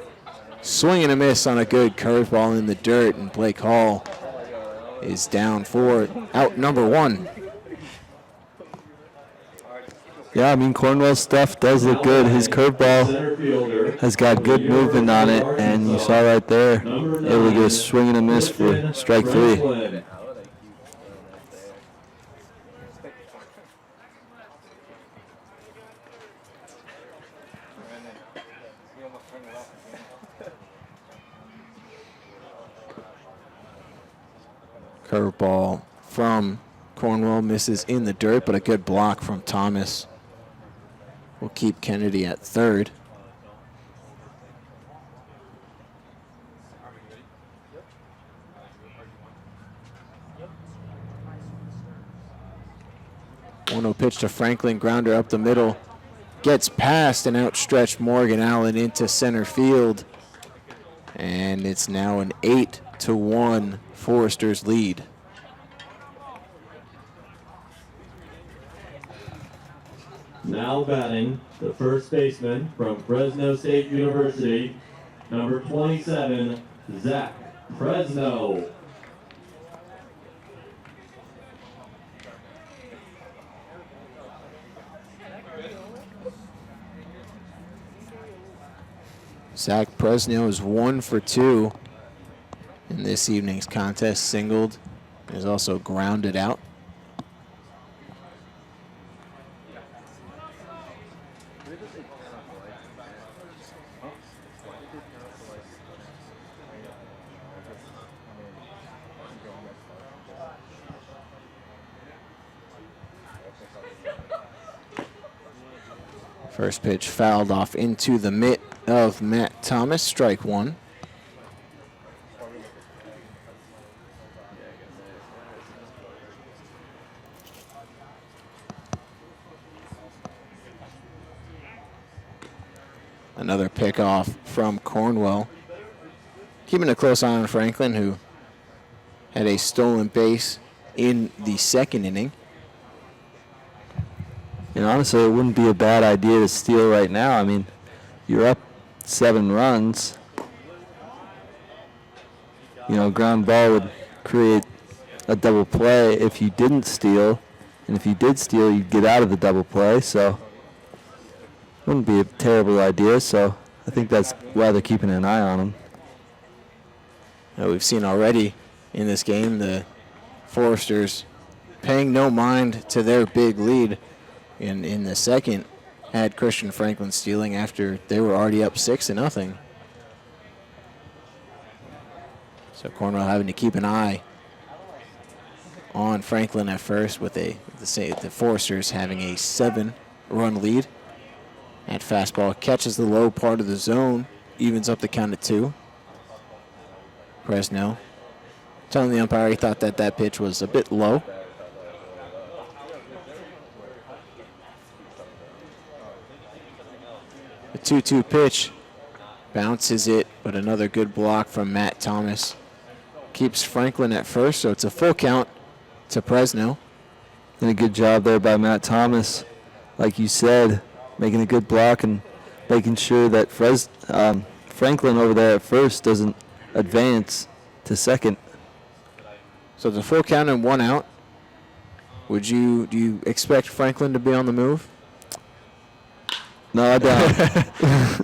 Swing and a miss on a good curveball in the dirt, and Blake Hall is down for out number 1. Yeah, Cornwell's stuff does look good. His curveball has got good movement on it, and you saw right there, it was a swing and a miss for strike 3. Curveball from Cornwell misses in the dirt, but a good block from Thomas will keep Kennedy at third. One-0 pitch to Franklin, grounder up the middle. Gets past an outstretched Morgan Allen into center field. And it's now an 8-1 Foresters lead. Now batting, the first baseman from Fresno State University, number 27, Zach Fresno. Zach Fresno is 1 for 2 in this evening's contest. Singled, is also grounded out. First pitch fouled off into the mitt of Matt Thomas, strike one. Another pickoff from Cornwell. Keeping a close eye on Franklin, who had a stolen base in the second inning. And honestly, it wouldn't be a bad idea to steal right now. I mean, you're up 7 runs. You know, ground ball would create a double play if you didn't steal. And if you did steal, you'd get out of the double play. So wouldn't be a terrible idea. So I think that's why they're keeping an eye on him. We've seen already in this game the Foresters paying no mind to their big lead in the second, had Christian Franklin stealing after they were already up 6-0. So Cornwell having to keep an eye on Franklin at first, with the Foresters having a 7-run lead. That fastball catches the low part of the zone, evens up the count at 2. Fresno telling the umpire he thought that pitch was a bit low. The 2-2 pitch bounces it, but another good block from Matt Thomas keeps Franklin at first, so it's a full count to Fresno. And a good job there by Matt Thomas, like you said, making a good block and making sure that Franklin over there at first doesn't advance to second. So the full count and 1 out. Do you expect Franklin to be on the move? No, I don't.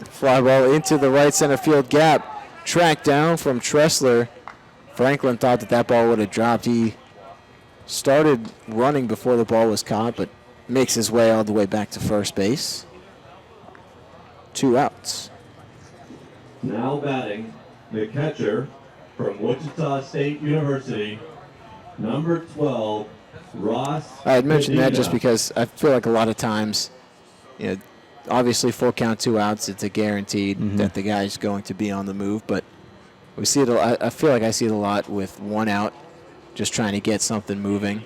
Fly ball into the right center field gap. Tracked down from Tressler. Franklin thought that ball would have dropped. He started running before the ball was caught, but makes his way all the way back to first base. 2 outs. Now batting, the catcher from Wichita State University, number 12, Ross. I had mentioned that Medina. just because I feel like a lot of times, obviously full count, 2 outs, it's a guaranteed that the guy's going to be on the move, but we see it. I feel like I see it a lot with 1 out, just trying to get something moving.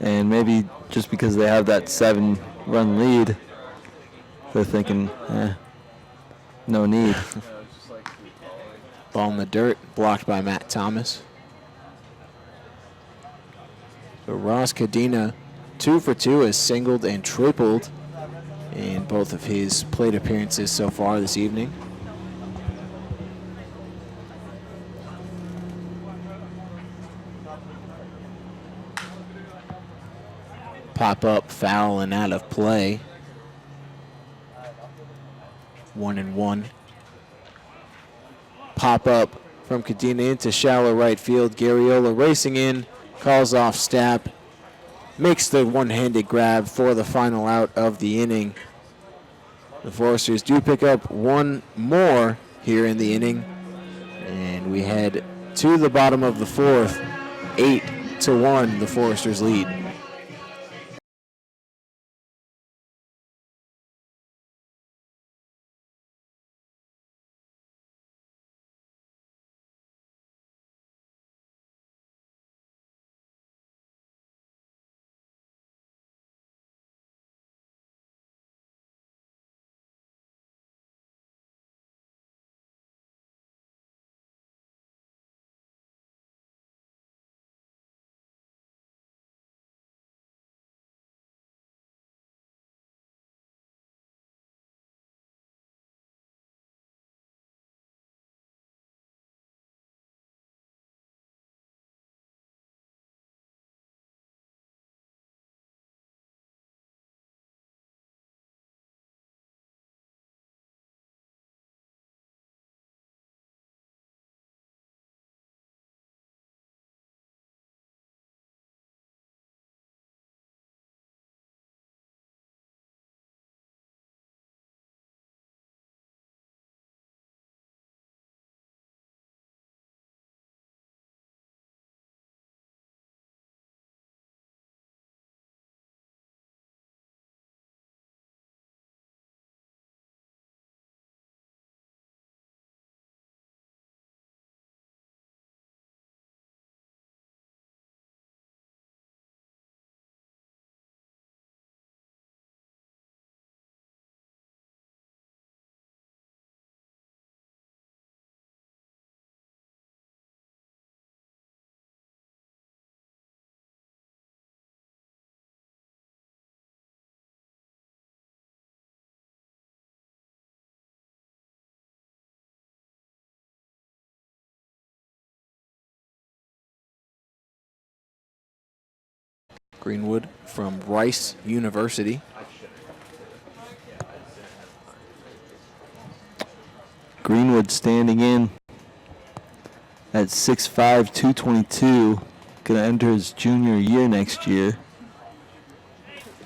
And maybe just because they have that 7-run lead, they're thinking, no need. Ball in the dirt, blocked by Matt Thomas. So Ross Cadena, 2 for 2, has singled and tripled in both of his plate appearances so far this evening. Pop up, foul, and out of play. 1-1. Pop up from Cadena into shallow right field. Garriola racing in, calls off Stapp, makes the one-handed grab for the final out of the inning. The Foresters do pick up 1 more here in the inning And we head to the bottom of the fourth, 8-1, the Foresters lead. Greenwood from Rice University. Greenwood standing in at 6'5", 222. Going to enter his junior year next year.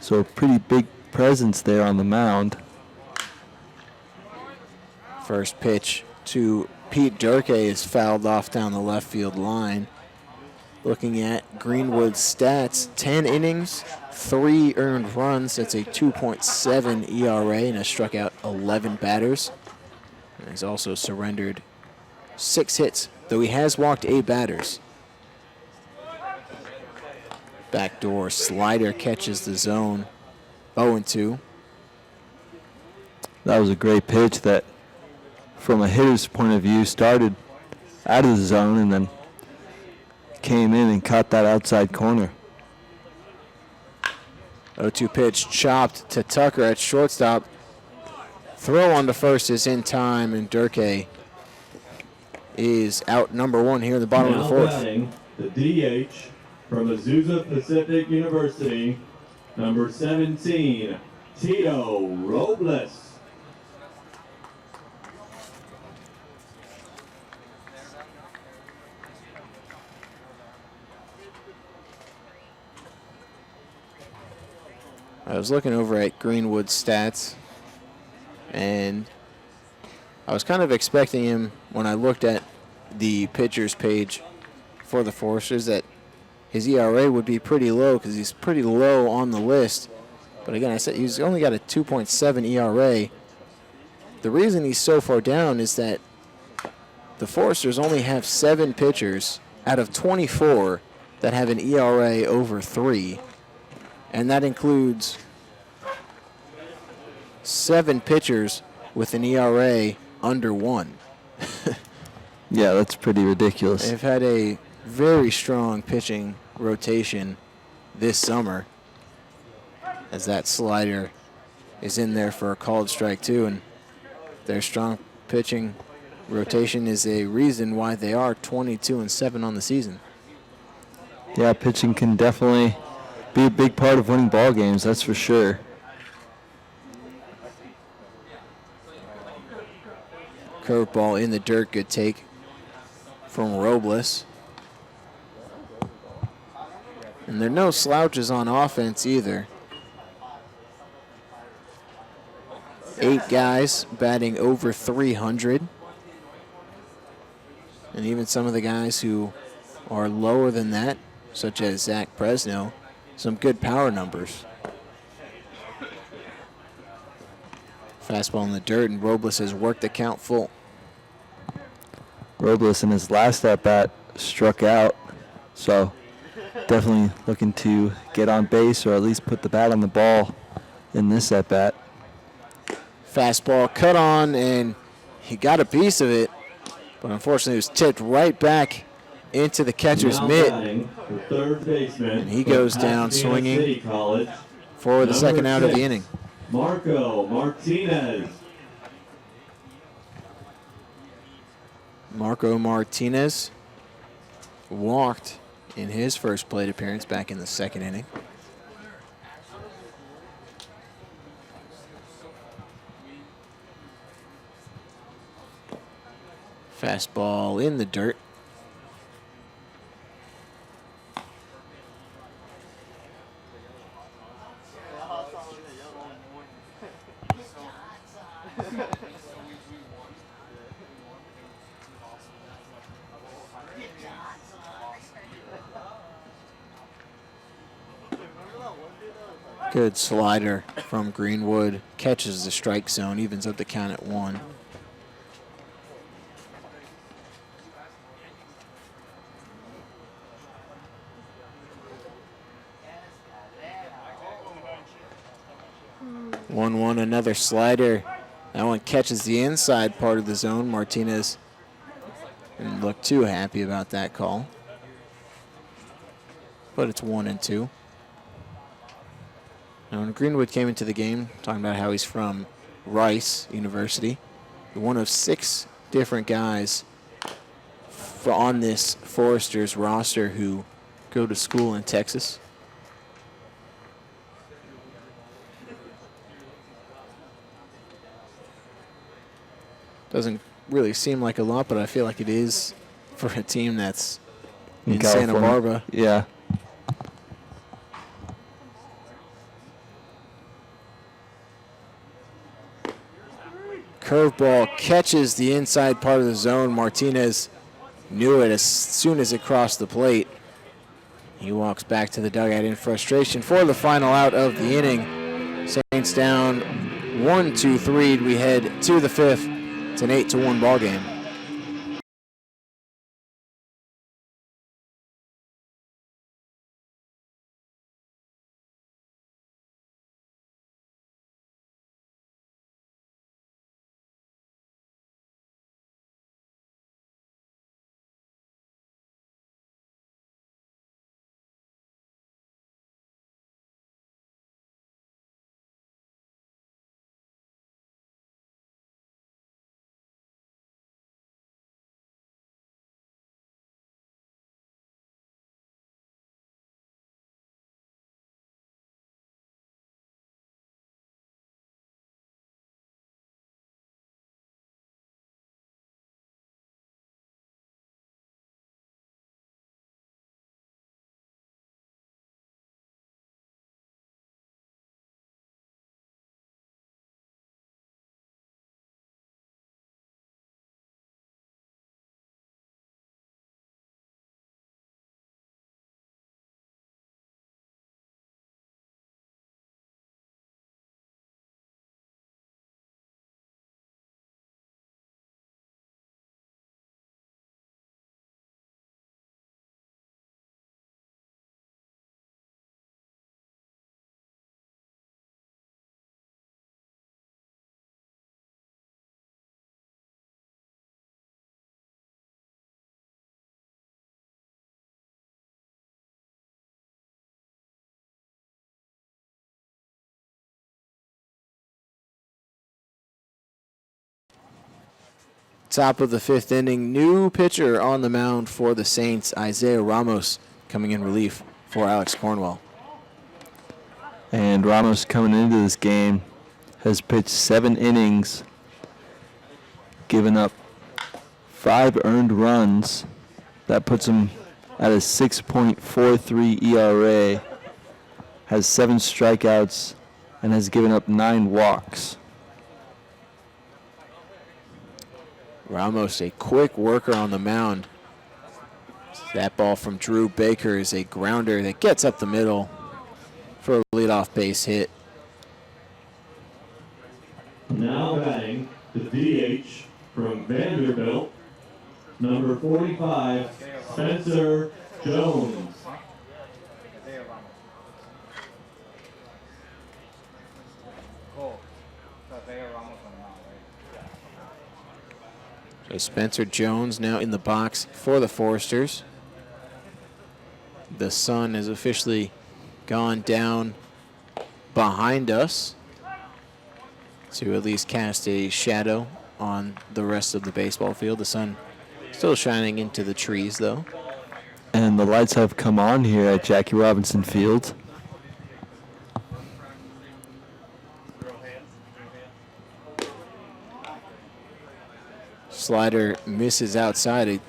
So a pretty big presence there on the mound. First pitch to Pete Durkee is fouled off down the left field line. Looking at Greenwood's stats, 10 innings, 3 earned runs. That's a 2.7 ERA and has struck out 11 batters. And he's also surrendered 6 hits, though he has walked 8 batters. Backdoor slider catches the zone. 0-2. That was a great pitch that, from a hitter's point of view, started out of the zone and then came in and caught that outside corner. 0-2 pitch chopped to Tucker at shortstop. Throw on to first is in time, and Durkee is out number 1 here in the bottom of the fourth. Batting, the DH from Azusa Pacific University, number 17, Tito Robles. I was looking over at Greenwood's stats, and I was kind of expecting him when I looked at the pitchers page for the Foresters that his ERA would be pretty low because he's pretty low on the list. But again, I said he's only got a 2.7 ERA. The reason he's so far down is that the Foresters only have 7 pitchers out of 24 that have an ERA over 3. And that includes 7 pitchers with an ERA under 1. Yeah, that's pretty ridiculous. They've had a very strong pitching rotation this summer, as that slider is in there for a called strike too, and their strong pitching rotation is a reason why they are 22-7 on the season. Yeah, pitching can definitely be a big part of winning ball games, that's for sure. Curveball in the dirt, good take from Robles. And there are no slouches on offense either. 8 guys batting over 300. And even some of the guys who are lower than that, such as Zach Presno, some good power numbers. Fastball in the dirt, and Robles has worked the count full. Robles in his last at-bat struck out, so definitely looking to get on base or at least put the bat on the ball in this at-bat. Fastball cut on, and he got a piece of it, but unfortunately it was tipped right back into the catcher's Now mitt, batting for third baseman and he from goes down Pasadena swinging City College, for the number second out of the 6, inning. Marco Martinez. Marco Martinez walked in his first plate appearance back in the second inning. Fastball in the dirt. Good slider from Greenwood. Catches the strike zone, evens up the count at 1. One, another slider. That one catches the inside part of the zone. Martinez didn't look too happy about that call. But it's 1-2. Now, when Greenwood came into the game, talking about how he's from Rice University, one of 6 different guys on this Foresters roster who go to school in Texas. Doesn't really seem like a lot, but I feel like it is for a team that's in Santa California. Barbara. Yeah. Curveball catches the inside part of the zone. Martinez knew it as soon as it crossed the plate. He walks back to the dugout in frustration for the final out of the inning. Saints down 1-2-3. We head to the 5th. It's an 8-1 ball game. Top of the 5th inning, new pitcher on the mound for the Saints, Isaiah Ramos, coming in relief for Alex Cornwell. And Ramos coming into this game has pitched 7 innings, given up 5 earned runs. That puts him at a 6.43 ERA, has 7 strikeouts, and has given up 9 walks. Ramos, a quick worker on the mound. That ball from Drew Baker is a grounder that gets up the middle for a leadoff base hit. Now batting the DH from Vanderbilt, number 45, Spencer Jones. So Spencer Jones now in the box for the Foresters. The sun has officially gone down behind us to at least cast a shadow on the rest of the baseball field. The sun still shining into the trees, though. And the lights have come on here at Jackie Robinson Field. Slider misses outside. A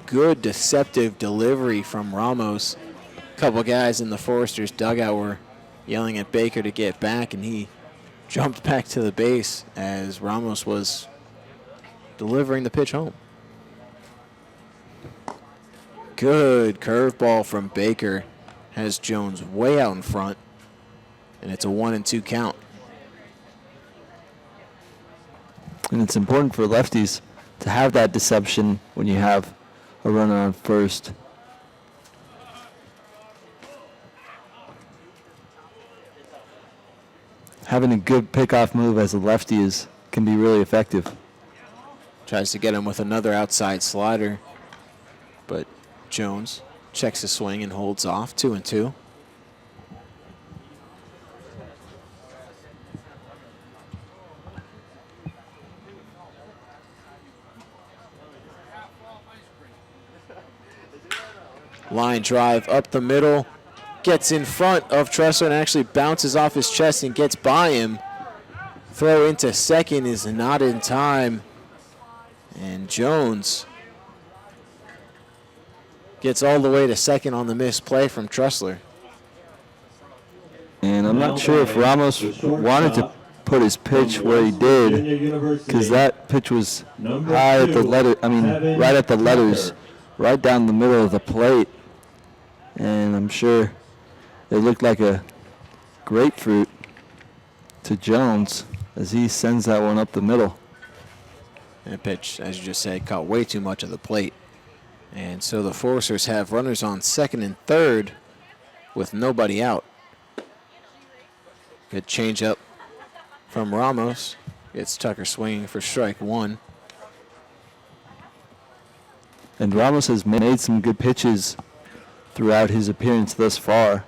good deceptive delivery from Ramos. A couple guys in the Foresters dugout were yelling at Baker to get back, and he jumped back to the base as Ramos was delivering the pitch home. Good curveball from Baker has Jones way out in front, and it's a 1-2 count. And it's important for lefties to have that deception when you have a runner on first. Having a good pickoff move as a lefty can be really effective. Tries to get him with another outside slider, but Jones checks his swing and holds off. 2-2. Line drive up the middle, gets in front of Tressler and actually bounces off his chest and gets by him. Throw into second is not in time. And Jones gets all the way to second on the missed play from Tressler. And I'm not sure if Ramos wanted to put his pitch where he did, because that pitch was high at the letter. I mean, right at the letters, right down the middle of the plate. And I'm sure it looked like a grapefruit to Jones as he sends that one up the middle. And the pitch, as you just said, caught way too much of the plate. And so the Foresters have runners on second and third with nobody out. Good changeup from Ramos. Gets Tucker swinging for strike one. And Ramos has made some good pitches throughout his appearance thus far.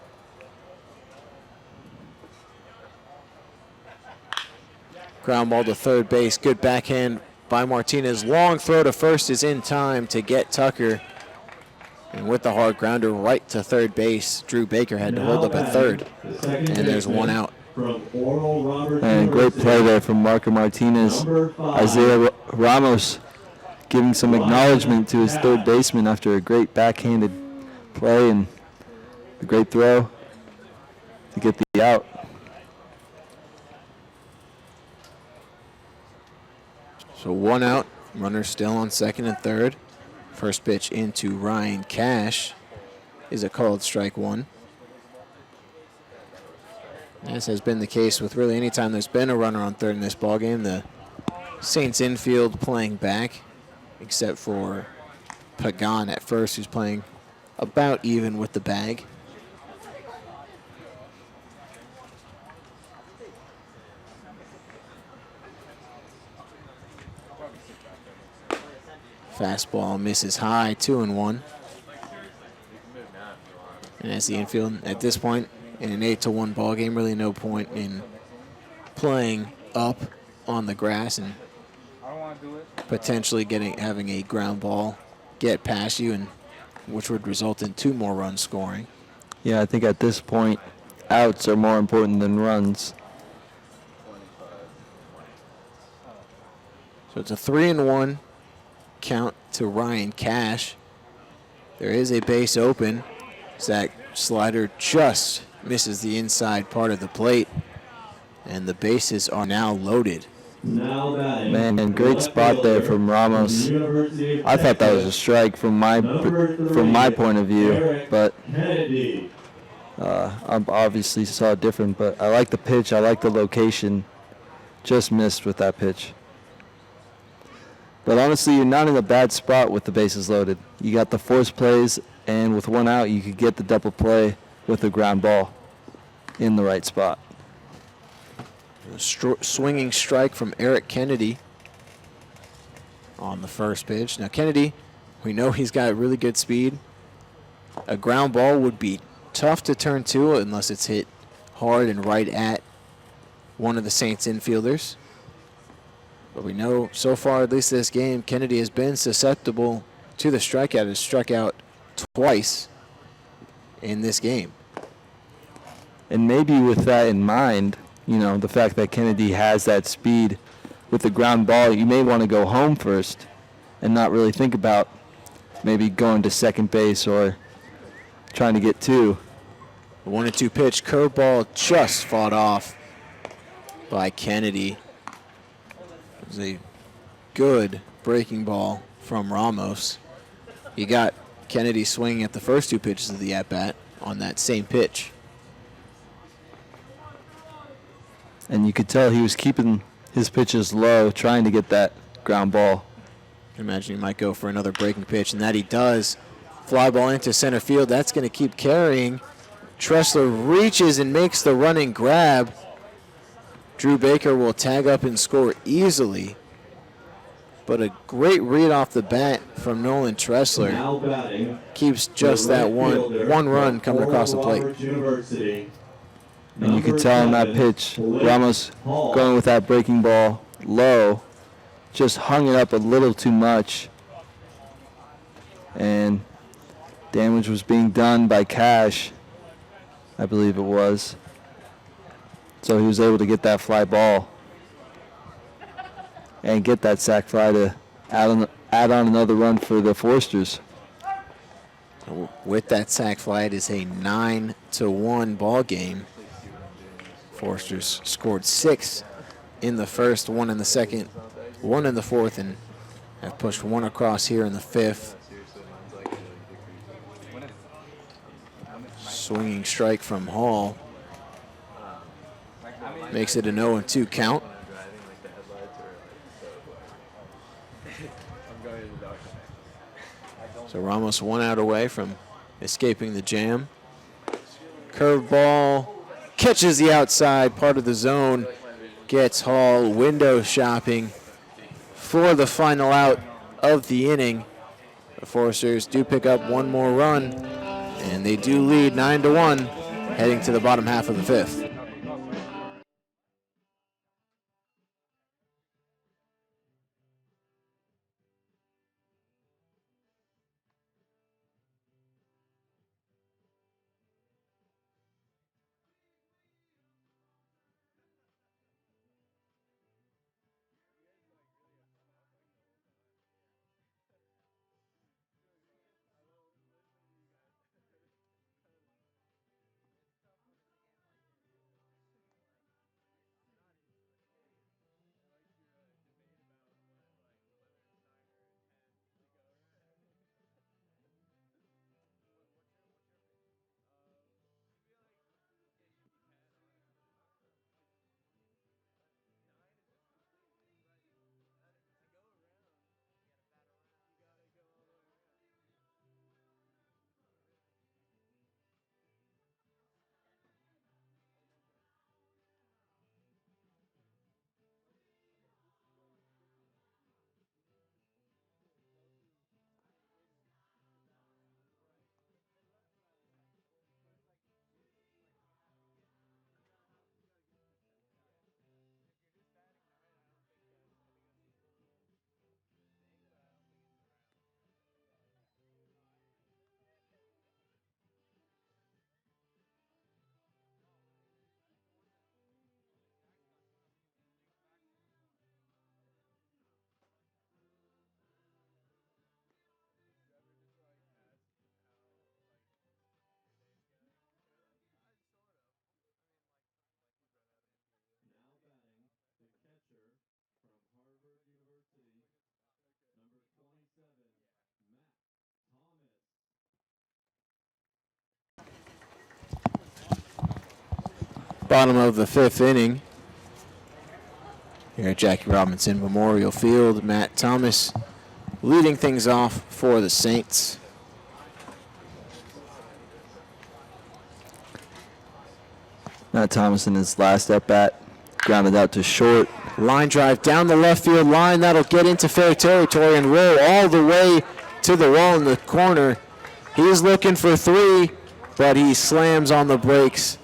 Ground ball to third base. Good backhand by Martinez. Long throw to first is in time to get Tucker. And with the hard grounder right to third base, Drew Baker had to hold up at third. And there's one out. And great play there from Marco Martinez. Isaiah Ramos giving some acknowledgement to his third baseman after a great backhanded play and a great throw to get the out. So one out, runner still on second and third. First pitch into Ryan Cash is a called strike one. This has been the case with really any time there's been a runner on third in this ballgame. The Saints infield playing back, except for Pagan at first, who's playing about even with the bag. Fastball misses high, 2-1. And as the infield at this point in an 8-1 ball game, really no point in playing up on the grass and potentially having a ground ball get past you, and which would result in 2 more runs scoring. Yeah, I think at this point, outs are more important than runs. So it's a 3-1 count to Ryan Cash. There is a base open. Zach Slider just misses the inside part of the plate, and the bases are now loaded. Now batting. Man, great spot there from Ramos. I thought that was a strike from my point of view, but Kennedy. I obviously saw it different. But I like the pitch. I like the location. Just missed with that pitch. But honestly, you're not in a bad spot with the bases loaded. You got the force plays, and with one out, you could get the double play with a ground ball in the right spot. Swinging strike from Eric Kennedy on the first pitch. Now Kennedy, we know he's got really good speed. A ground ball would be tough to turn to unless it's hit hard and right at one of the Saints infielders. But we know so far, at least this game, Kennedy has been susceptible to the strikeout. Has struck out twice in this game. And maybe with that in mind, you know, the fact that Kennedy has that speed with the ground ball, you may want to go home first and not really think about maybe going to second base or trying to get two. The 1-2 pitch, curveball just fought off by Kennedy. It was a good breaking ball from Ramos. You got Kennedy swinging at the first two pitches of the at-bat on that same pitch. And you could tell he was keeping his pitches low, trying to get that ground ball. I can imagine he might go for another breaking pitch, and that he does. Fly ball into center field. That's going to keep carrying. Tressler reaches and makes the running grab. Drew Baker will tag up and score easily. But a great read off the bat from Nolan Tressler. Now batting. Keeps just that one run coming across the plate. University. And you could tell in that pitch, Ramos going with that breaking ball low, just hung it up a little too much. And damage was being done by Cash, I believe it was. So he was able to get that fly ball and get that sac fly to add on another run for the Foresters. With that sac fly, it is a 9-1 ball game. Foresters scored 6 in the first, 1 in the second, 1 in the fourth, and have pushed 1 across here in the fifth. Swinging strike from Hall. Makes it a 0-2 count. So Ramos 1 out away from escaping the jam. Curveball catches the outside part of the zone. Gets Hall window shopping for the final out of the inning. The Foresters do pick up 1 more run, and they do lead 9-1 heading to the bottom half of the fifth. Bottom of the 5th inning. Here at Jackie Robinson Memorial Field, Matt Thomas leading things off for the Saints. Matt Thomas in his last at-bat, grounded out to short. Line drive down the left field line. That'll get into fair territory and roll all the way to the wall in the corner. He's looking for 3, but he slams on the brakes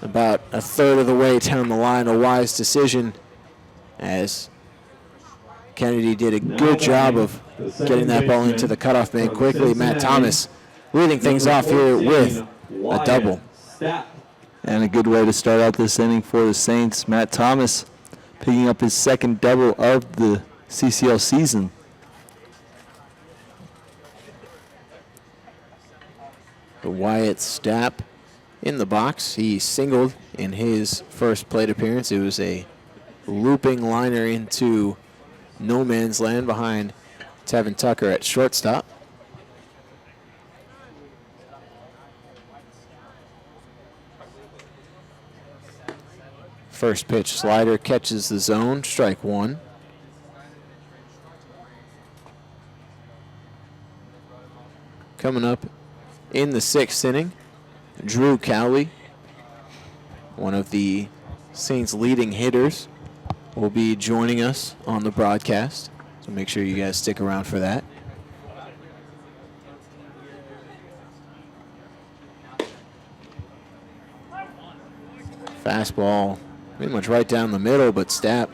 about a third of the way down the line. A wise decision, as Kennedy did a good job of getting that ball into the cutoff man quickly. Matt Thomas leading things off here with a double. And a good way to start out this inning for the Saints. Matt Thomas picking up his second double of the CCL season. Wyatt Stapp in the box. He singled in his first plate appearance. It was a looping liner into no man's land behind Tevin Tucker at shortstop. First pitch slider catches the zone, strike 1. Coming up in the 6th inning, Drew Cowley, one of the Saints' leading hitters, will be joining us on the broadcast. So make sure you guys stick around for that. Fastball pretty much right down the middle, but Stapp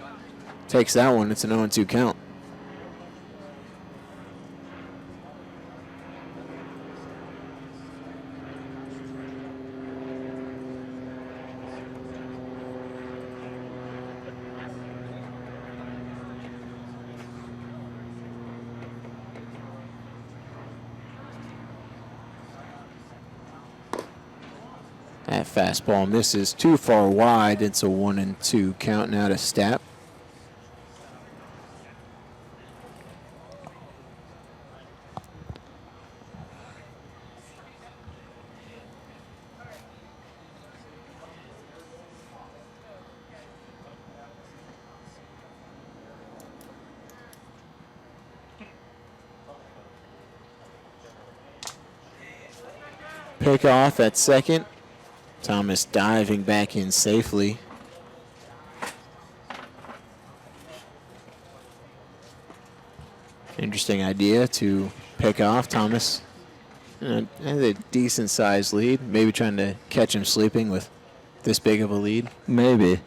takes that one. It's an 0-2 count. That fastball misses too far wide. It's a 1-2 count now to Stapp. Pick off at second. Thomas diving back in safely. Interesting idea to pick off. Thomas has a decent sized lead. Maybe trying to catch him sleeping with this big of a lead. Maybe.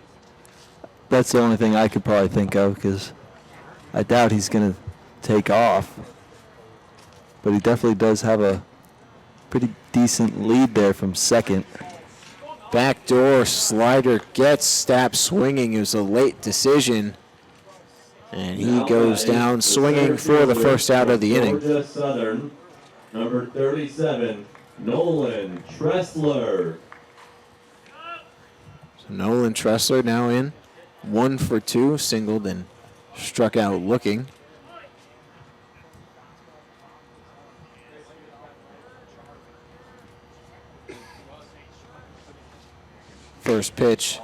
That's the only thing I could probably think of, because I doubt he's going to take off. But he definitely does have a pretty decent lead there from second. Backdoor slider gets Stapp swinging. It was a late decision. And he goes down swinging for the first out of the inning. Georgia Southern, number 37, Nolan Tressler. So Nolan Tressler now in. 1 for 2, singled and struck out looking. First pitch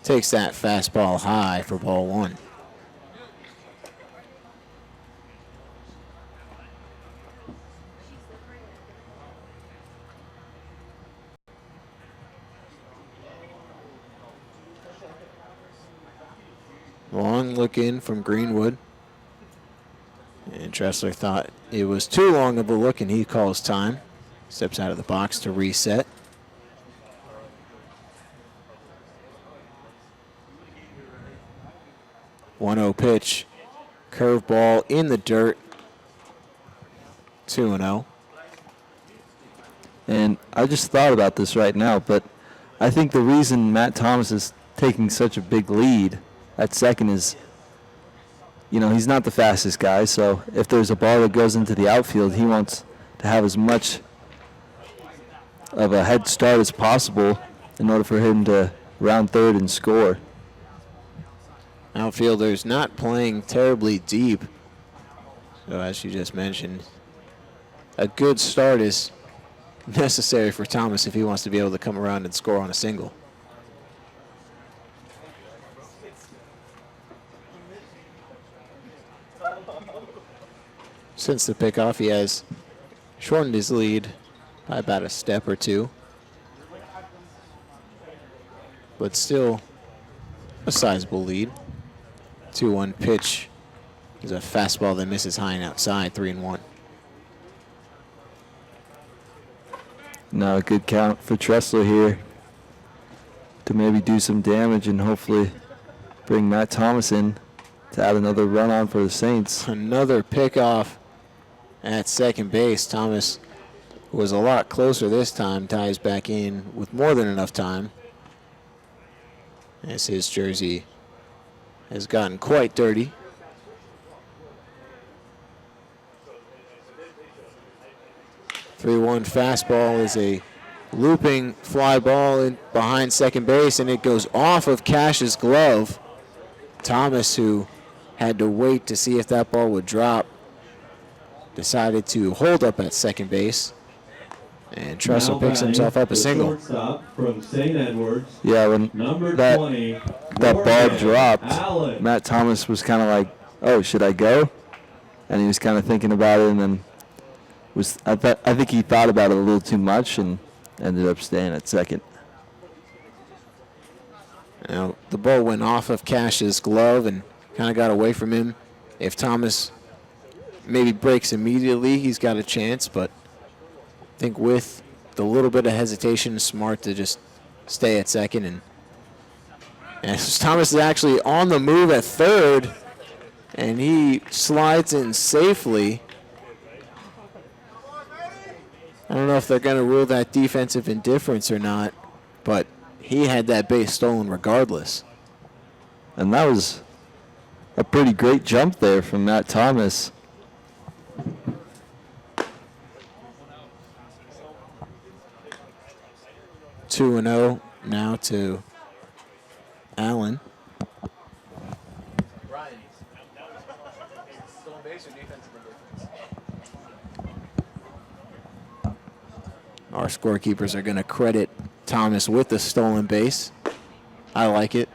takes that fastball high for ball 1. Long look in from Greenwood. And Tressler thought it was too long of a look, and he calls time. Steps out of the box to reset. 1-0 pitch. Curveball in the dirt. 2-0. And I just thought about this right now, but I think the reason Matt Thomas is taking such a big lead at second is, you know, he's not the fastest guy, so if there's a ball that goes into the outfield, he wants to have as much of a head start as possible in order for him to round third and score. Outfielders not playing terribly deep. So as you just mentioned, a good start is necessary for Thomas if he wants to be able to come around and score on a single. Since the pickoff, he has shortened his lead by about a step or two. But still a sizable lead. 2-1 pitch is a fastball that misses high and outside, 3-1. Now a good count for Tressler here to maybe do some damage and hopefully bring Matt Thomas in to add another run on for the Saints. Another pickoff at second base. Thomas was a lot closer this time, ties back in with more than enough time, as his jersey has gotten quite dirty. (3-1) fastball is a looping fly ball in behind second base, and it goes off of Cash's glove. Thomas, who had to wait to see if that ball would drop, decided to hold up at second base. And Tressler picks himself up a single. Shortstop from St. Edwards. Yeah, when Number that 20, ball Morgan dropped, Allen. Matt Thomas was kind of like, "Oh, should I go?" And he was kind of thinking about it, and then I think he thought about it a little too much and ended up staying at second. Now, the ball went off of Cash's glove and kind of got away from him. If Thomas maybe breaks immediately, he's got a chance, but I think with the little bit of hesitation, it's smart to just stay at second. And Thomas is actually on the move at third, and he slides in safely. I don't know if they're going to rule that defensive indifference or not, but he had that base stolen regardless. And that was a pretty great jump there from Matt Thomas. Two and 0 now to Allen. Ryan, stolen base or defensive indifference? Our scorekeepers are going to credit Thomas with the stolen base. I like it.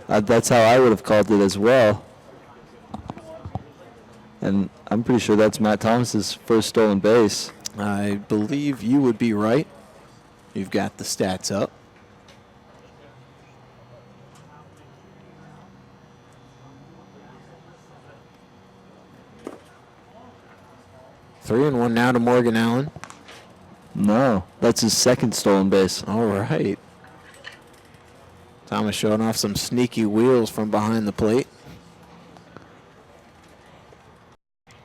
That's how I would have called it as well. And I'm pretty sure that's Matt Thomas's first stolen base. I believe you would be right. You've got the stats up. Three and 1 now to Morgan Allen. No, that's his second stolen base. All right. Thomas showing off some sneaky wheels from behind the plate.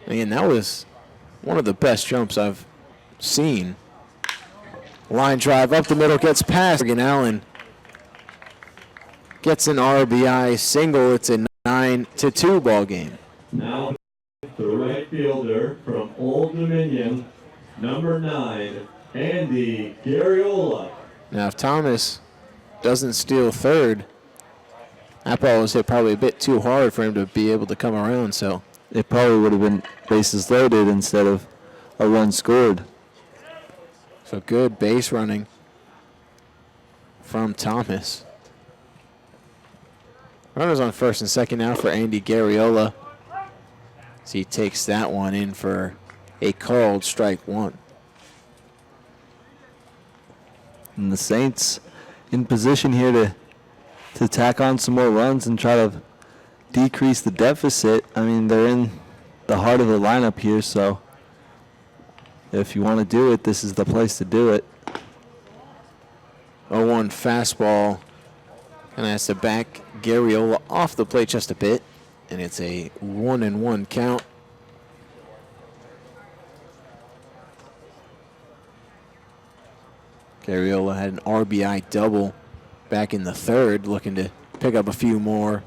Again, that was one of the best jumps I've seen. Line drive up the middle, gets past. Morgan Allen gets an RBI single. It's a 9-2 ball game. Now the right fielder from Old Dominion, number 9, Andy Garriola. Now, if Thomas doesn't steal third, that ball was hit probably a bit too hard for him to be able to come around. So It probably would have been bases loaded instead of a run scored. So good base running from Thomas. Runners on first and second now for Andy Garriola. So he takes that one in for a called strike one. And the Saints in position here to tack on some more runs and try to decrease the deficit. I mean, they're in the heart of the lineup here, so if you want to do it, this is the place to do it. 0-1 fastball. And that's to back Garriola off the plate just a bit. And it's a 1-1 count. Garriola had an RBI double back in the third, looking to pick up a few more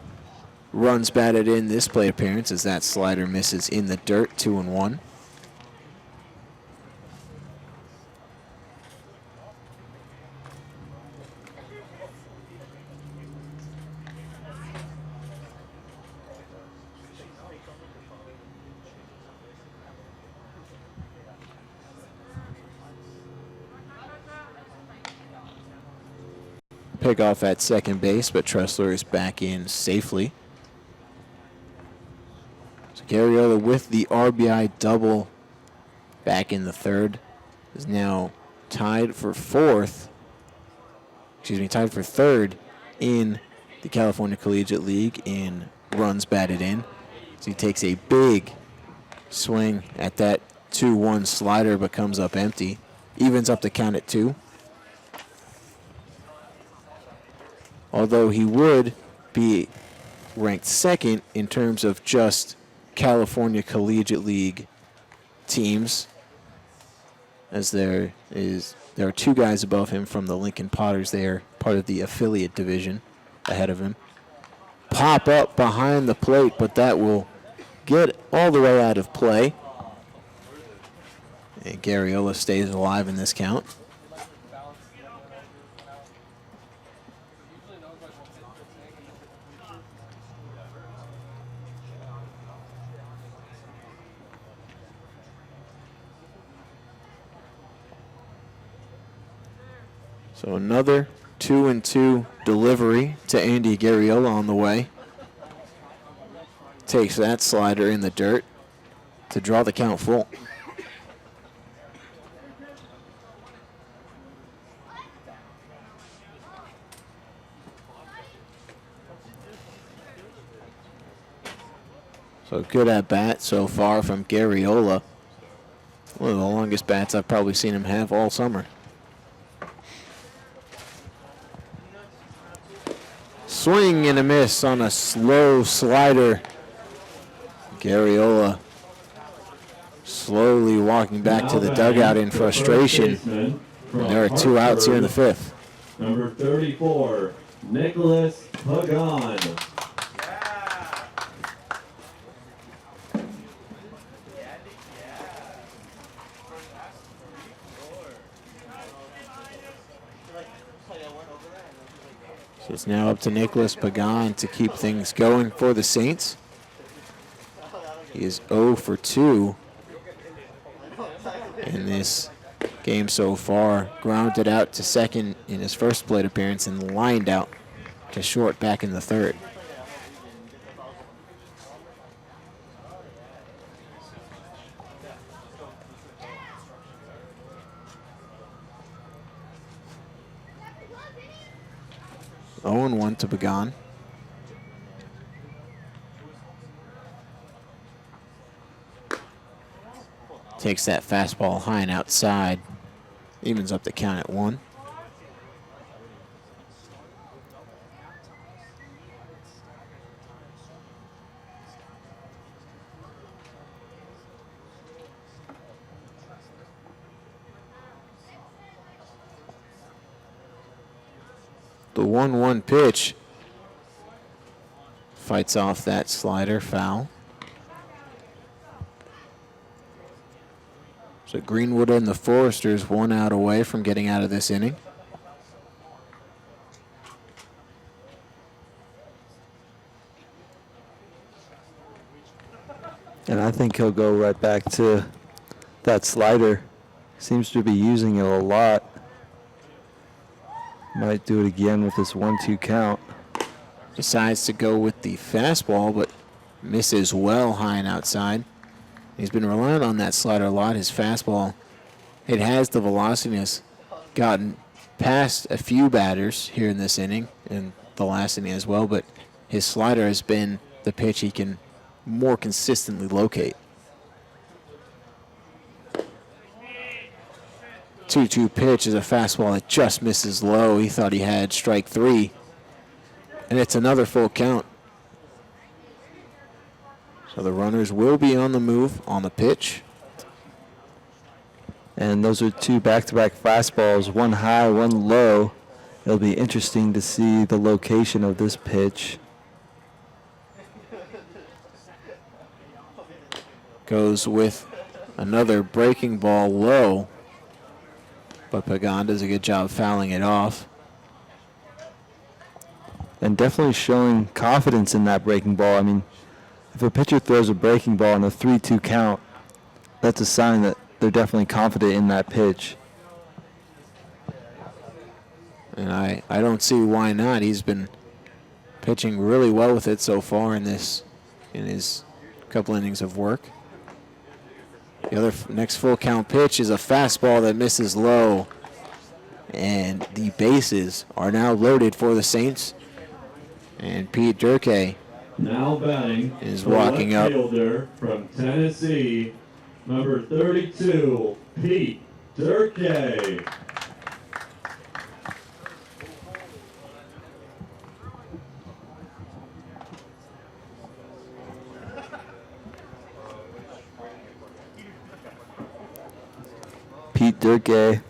runs batted in this plate appearance as that slider misses in the dirt, 2-1. Pick off at second base, but Tressler is back in safely. So Garriola with the RBI double back in the third is now tied for third in the California Collegiate League in runs batted in. So he takes a big swing at that 2-1 slider, but comes up empty. Evens up the count at 2. Although he would be ranked second in terms of just California Collegiate League teams, as there are 2 guys above him from the Lincoln Potters. They are part of the affiliate division ahead of him. Pop up behind the plate, but that will get all the way out of play. And Garriola stays alive in this count. So another 2-2 delivery to Andy Garriola on the way. Takes that slider in the dirt to draw the count full. So good at bat so far from Garriola. One of the longest bats I've probably seen him have all summer. Swing and a miss on a slow slider. Garriola slowly walking back to the dugout in frustration. There are 2 outs here in the 5th. Number 34, Nicholas Pagan. So it's now up to Nicholas Pagan to keep things going for the Saints. He is 0 for 2 in this game so far. Grounded out to second in his first plate appearance and lined out to short back in the third. Oh and 1 to Pagan. Takes that fastball high and outside. Evens up the count at 1. The 1-1 pitch fights off that slider, foul. So Greenwood and the Foresters 1 out away from getting out of this inning. And I think he'll go right back to that slider. Seems to be using it a lot. Might do it again with this 1-2 count. Decides to go with the fastball, but misses well high and outside. He's been relying on that slider a lot. His fastball, it has the velocity, has gotten past a few batters here in this inning and the last inning as well, but his slider has been the pitch he can more consistently locate. 2-2 pitch is a fastball that just misses low. He thought he had strike 3, and it's another full count. So the runners will be on the move on the pitch. And those are 2 back-to-back fastballs, 1 high, 1 low. It'll be interesting to see the location of this pitch. Goes with another breaking ball low, but Pagan does a good job fouling it off. And definitely showing confidence in that breaking ball. I mean, if a pitcher throws a breaking ball on a 3-2 count, that's a sign that they're definitely confident in that pitch. And I don't see why not. He's been pitching really well with it so far in his couple innings of work. The other next full count pitch is a fastball that misses low. And the bases are now loaded for the Saints. And Pete Durkee Now batting is the walking left up. fielder from Tennessee, number 32, Pete Durkee. Pete Durkee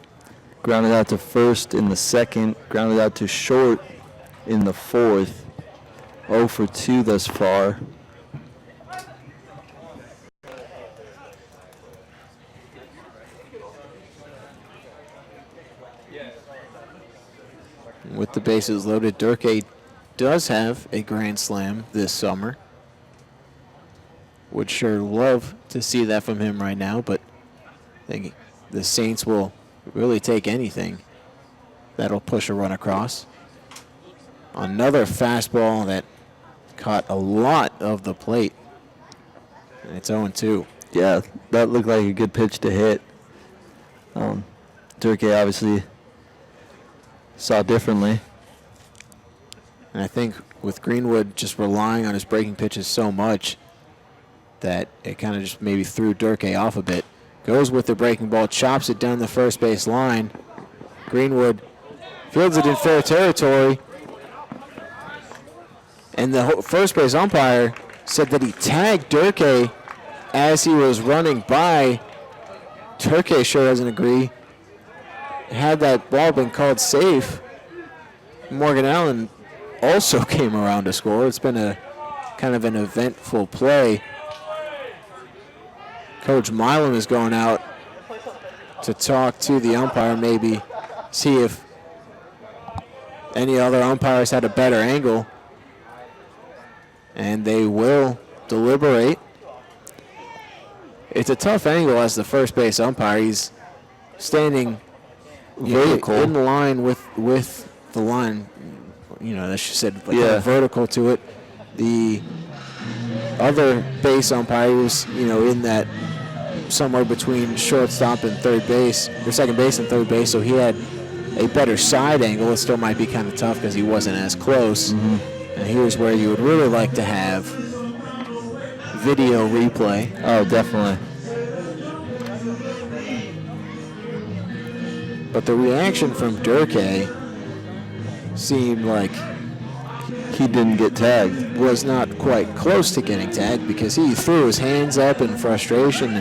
grounded out to first in the second, grounded out to short in the fourth. 0 for 2 thus far. With the bases loaded, Durkee does have a grand slam this summer. Would sure love to see that from him right now, but I think the Saints will really take anything that'll push a run across. Another fastball that caught a lot of the plate. And it's 0-2. Yeah, that looked like a good pitch to hit. Durkee obviously saw differently. And I think with Greenwood just relying on his breaking pitches so much that it kind of just maybe threw Durkee off a bit. Goes with the breaking ball, chops it down the first base line. Greenwood fields it in fair territory. And the first base umpire said that he tagged Durkee as he was running by. Durkee sure doesn't agree. Had that ball been called safe, Morgan Allen also came around to score. It's been a kind of an eventful play. Coach Milam is going out to talk to the umpire, maybe see if any other umpires had a better angle. And they will deliberate. It's a tough angle as the first base umpire. He's standing Vertical. in line with the line. You know, that's just said like Yeah. vertical to it. The other base umpire was, in that somewhere between shortstop and third base, or second base and third base, so he had a better side angle. It still might be kind of tough because he wasn't as close. And here's where you would really like to have video replay. Oh, definitely. But the reaction from Durkee seemed like He didn't get tagged. was not quite close to getting tagged because he threw his hands up in frustration.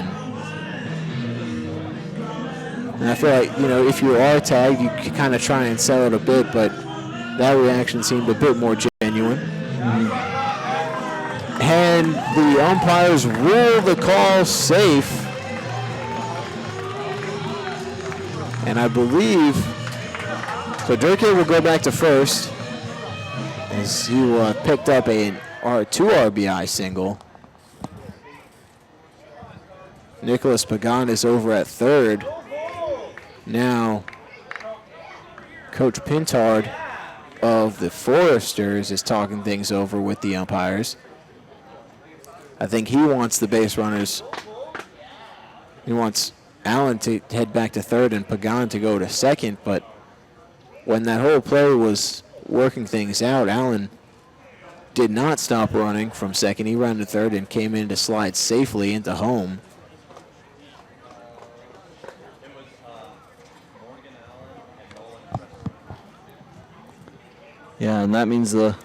And I feel like, if you are tagged, you can kind of try and sell it a bit, but that reaction seemed a bit more genuine. And the umpires rule the call safe. And I believe, so Durkee will go back to first as he picked up a 2 RBI single. Nicholas Pagan is over at third. Now, Coach Pintard of the Foresters is talking things over with the umpires. I think he wants the base runners. He wants Allen to head back to third and Pagan to go to second, but when that whole play was working things out, Allen did not stop running from second. He ran to third and came in to slide safely into home. Yeah, and that means the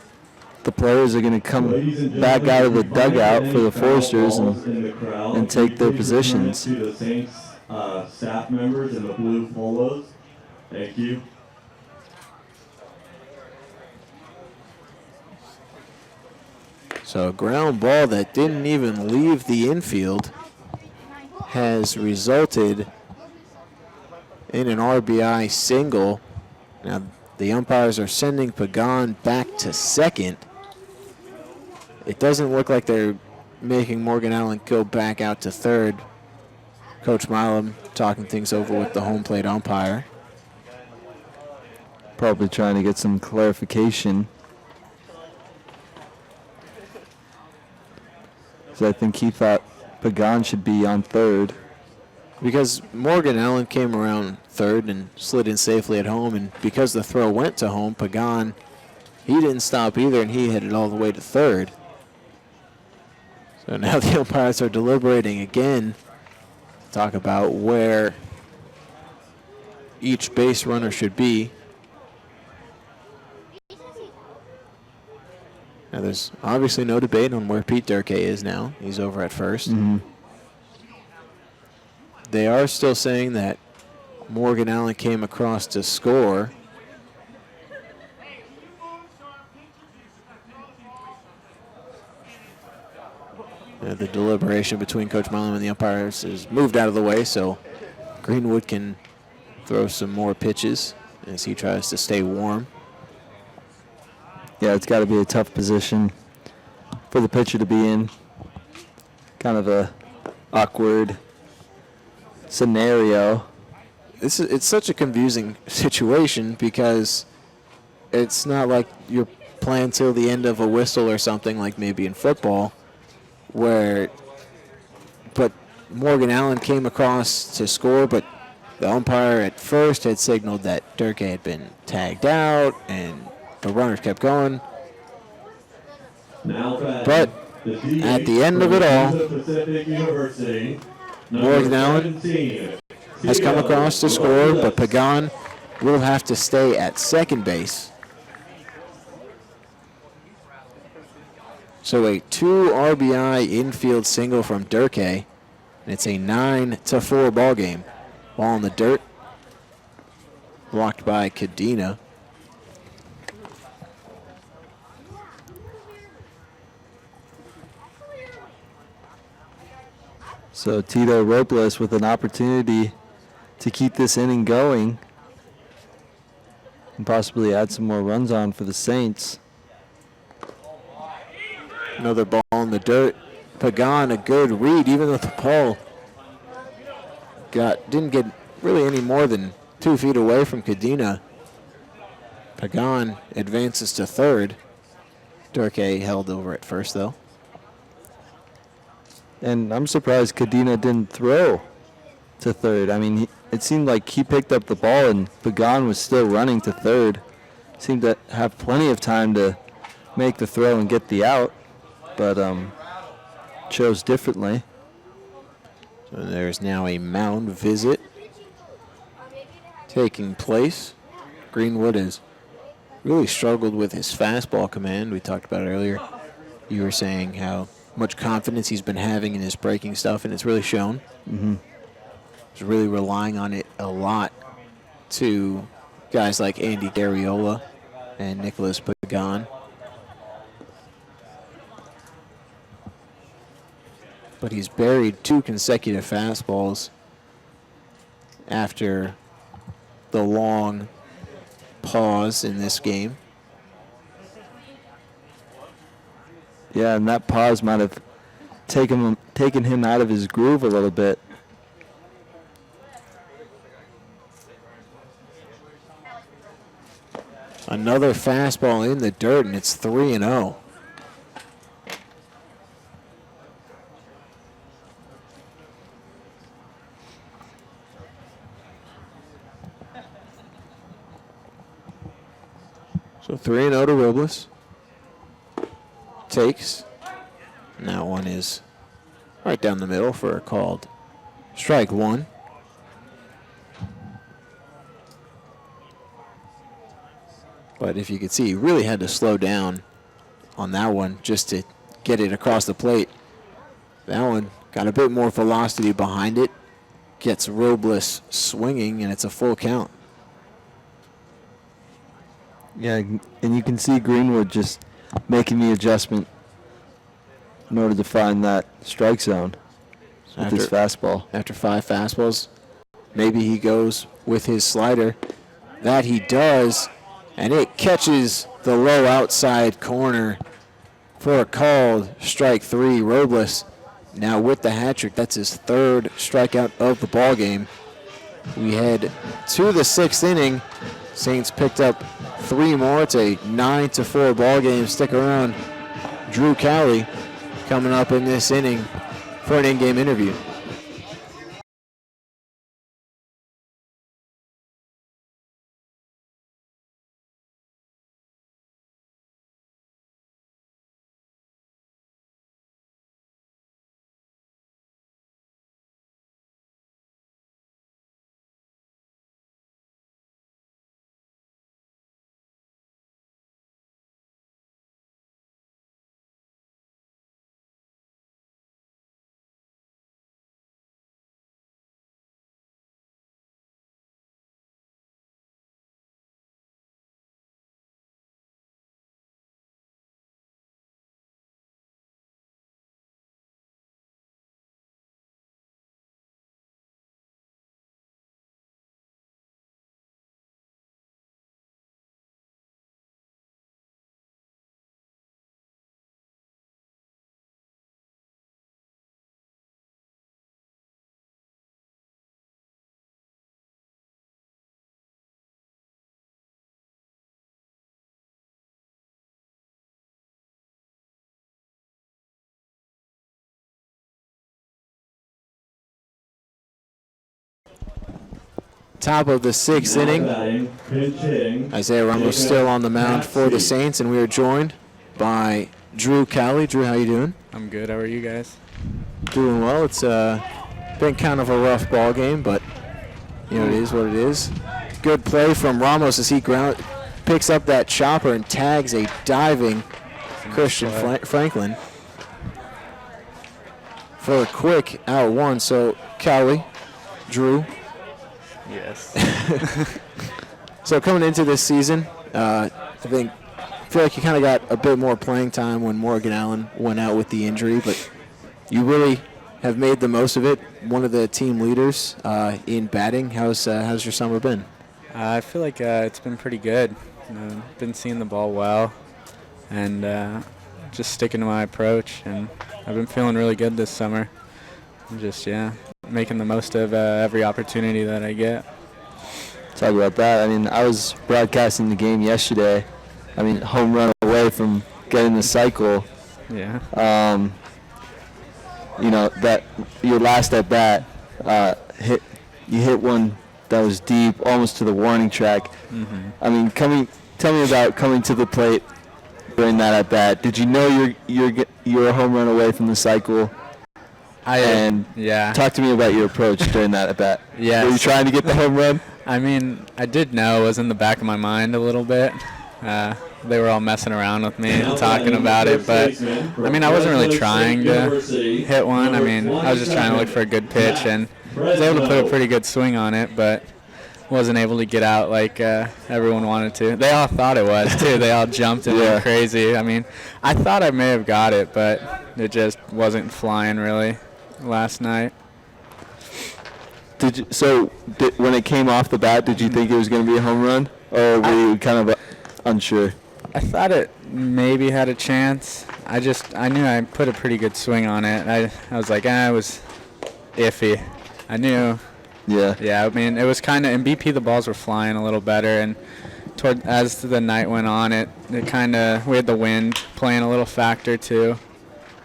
players are going to come back out of the dugout for the Foresters and take their positions. To the Saints staff members in the blue polos. Thank you. So a ground ball that didn't even leave the infield has resulted in an RBI single. Now the umpires are sending Pagan back to second. It doesn't look like they're making Morgan Allen go back out to third. Coach Milam talking things over with the home plate umpire. Probably trying to get some clarification. because I think he thought Pagan should be on third. Because Morgan Allen came around third and slid in safely at home, and because the throw went to home, Pagan, he didn't stop either, and he headed all the way to third. So now the umpires are deliberating again to talk about where each base runner should be. Now there's obviously no debate on where Pete Durkee is now. He's over at first. Mm-hmm. They are still saying that Morgan Allen came across to score. The deliberation between Coach Milam and the umpires is moved out of the way, so Greenwood can throw some more pitches as he tries to stay warm. Yeah, it's got to be a tough position for the pitcher to be in. Kind of a awkward scenario. It's such a confusing situation because it's not like you're playing till the end of a whistle or something like maybe in football, but Morgan Allen came across to score, but the umpire at first had signaled that Durkee had been tagged out, and the runners kept going. But at the end of it all, Morgan Allen has come across to score, but Pagan will have to stay at second base. So a 2 RBI infield single from Durkee, and it's a 9-4 ball game. Ball in the dirt, blocked by Cadena. So Tito Robles with an opportunity to keep this inning going and possibly add some more runs on for the Saints. Another ball in the dirt. Pagan, a good read, even though the ball didn't get really any more than 2 feet away from Cadena. Pagan advances to third. Durkee held over at first, though. And I'm surprised Cadena didn't throw to third. I mean, it seemed like he picked up the ball and Pagan was still running to third. Seemed to have plenty of time to make the throw and get the out, but chose differently. So there's now a mound visit taking place. Greenwood has really struggled with his fastball command. We talked about it earlier. You were saying how much confidence he's been having in his breaking stuff, and it's really shown. Mm-hmm. He's really relying on it a lot to guys like Andy Garriola and Nicholas Pagan. But he's buried 2 consecutive fastballs after the long pause in this game. Yeah, and that pause might have taken him out of his groove a little bit. Another fastball in the dirt, and it's 3-0. So 3-0 to Robles. Takes. And that one is right down the middle for a called strike 1. But if you could see, he really had to slow down on that one just to get it across the plate. That one got a bit more velocity behind it. Gets Robles swinging, and it's a full count. Yeah, and you can see Greenwood just making the adjustment in order to find that strike zone with his fastball. After 5 fastballs, maybe he goes with his slider. That he does, and it catches the low outside corner for a called strike 3. Robles now with the hat trick. That's his 3rd strikeout of the ball game. We head to the 6th inning. Saints picked up 3 more. It's a 9-4 ball game. Stick around. Drew Cowley coming up in this inning for an in-game interview. Top of the 6th inning. Pinch hitting. Isaiah Ramos still on the mound for the Saints, and we are joined by Drew Cowley. Drew, how you doing? I'm good. How are you guys? Doing well. It's been kind of a rough ball game, but you know it is what it is. Good play from Ramos as he picks up that chopper and tags a diving Christian Franklin for a quick out one. So Cowley, Drew. Yes. So coming into this season, I feel like you kind of got a bit more playing time when Morgan Allen went out with the injury, but you really have made the most of it. One of the team leaders in batting. How's your summer been? I feel like it's been pretty good. Been seeing the ball well, and just sticking to my approach. And I've been feeling really good this summer. Just making the most of every opportunity that I get. Talk about that. I mean, I was broadcasting the game yesterday. I mean, home run away from getting the cycle. Yeah. You know, that your last at bat, you hit one that was deep, almost to the warning track. Mm-hmm. I mean, tell me about coming to the plate during that at bat. Did you know you're a home run away from the cycle? Talk to me about your approach during that at bat. Yes. Were you trying to get the home run? I mean, I did know. It was in the back of my mind a little bit. They were all messing around with me and talking about it, but I mean, I wasn't really trying to hit one. I mean, I was just trying to look for a good pitch, and I was able to put a pretty good swing on it, but wasn't able to get out like everyone wanted to. They all thought it was, too. They all jumped and went crazy. I mean, I thought I may have got it, but it just wasn't flying really last night. When it came off the bat, did you think it was going to be a home run, or were you kind of unsure? I thought it maybe had a chance. I knew I put a pretty good swing on it. I was like, it was iffy. I knew. Yeah, I mean, it was kind of, in BP the balls were flying a little better, and as the night went on, it kind of, we had the wind playing a little factor too,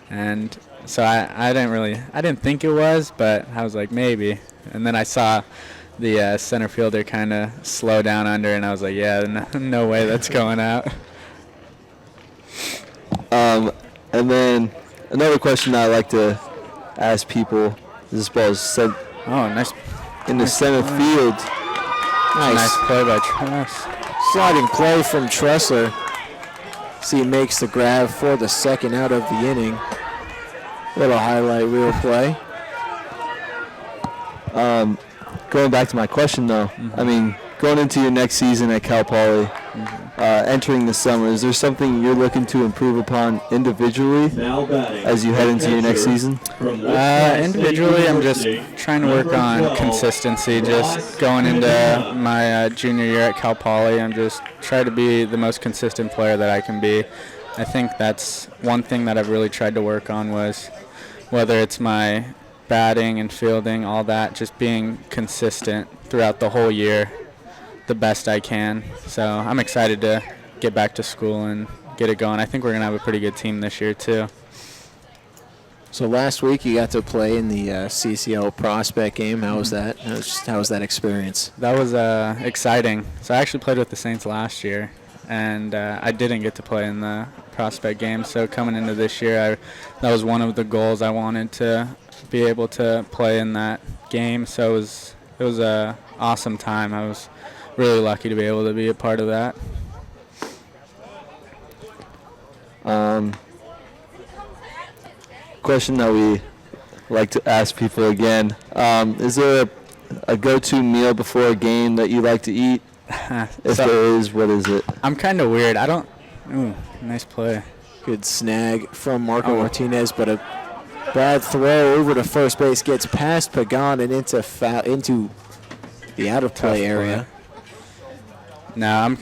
and so I didn't think it was, but I was like, maybe. And then I saw the center fielder kind of slow down under, and I was like, no way that's going out. And then another question I like to ask people, this ball is sent nice in the center field. Nice play by Tress. Sliding play from Tressler. See, he makes the grab for the second out of the inning. Little highlight reel play. Going back to my question, though, I mean, going into your next season at Cal Poly, entering the summer, is there something you're looking to improve upon individually as you head into your next season? Individually, I'm just trying to work on consistency. Just going into my junior year at Cal Poly, I'm just trying to be the most consistent player that I can be. I think that's one thing that I've really tried to work on, was whether it's my batting and fielding, all that, just being consistent throughout the whole year the best I can. So I'm excited to get back to school and get it going. I think we're going to have a pretty good team this year too. So last week you got to play in the CCL prospect game. How was that? How was that experience? That was exciting. So I actually played with the Saints last year, and I didn't get to play in the prospect game. So coming into this year, that was one of the goals. I wanted to be able to play in that game. So it was a awesome time. I was really lucky to be able to be a part of that. Question that we like to ask people again. Is there a go-to meal before a game that you like to eat? If So, there is, what is it? I'm kind of weird. I don't. Ooh, nice play. Good snag from Marco Martinez, but a bad throw over to first base gets past Pagan and into the out of play area. No,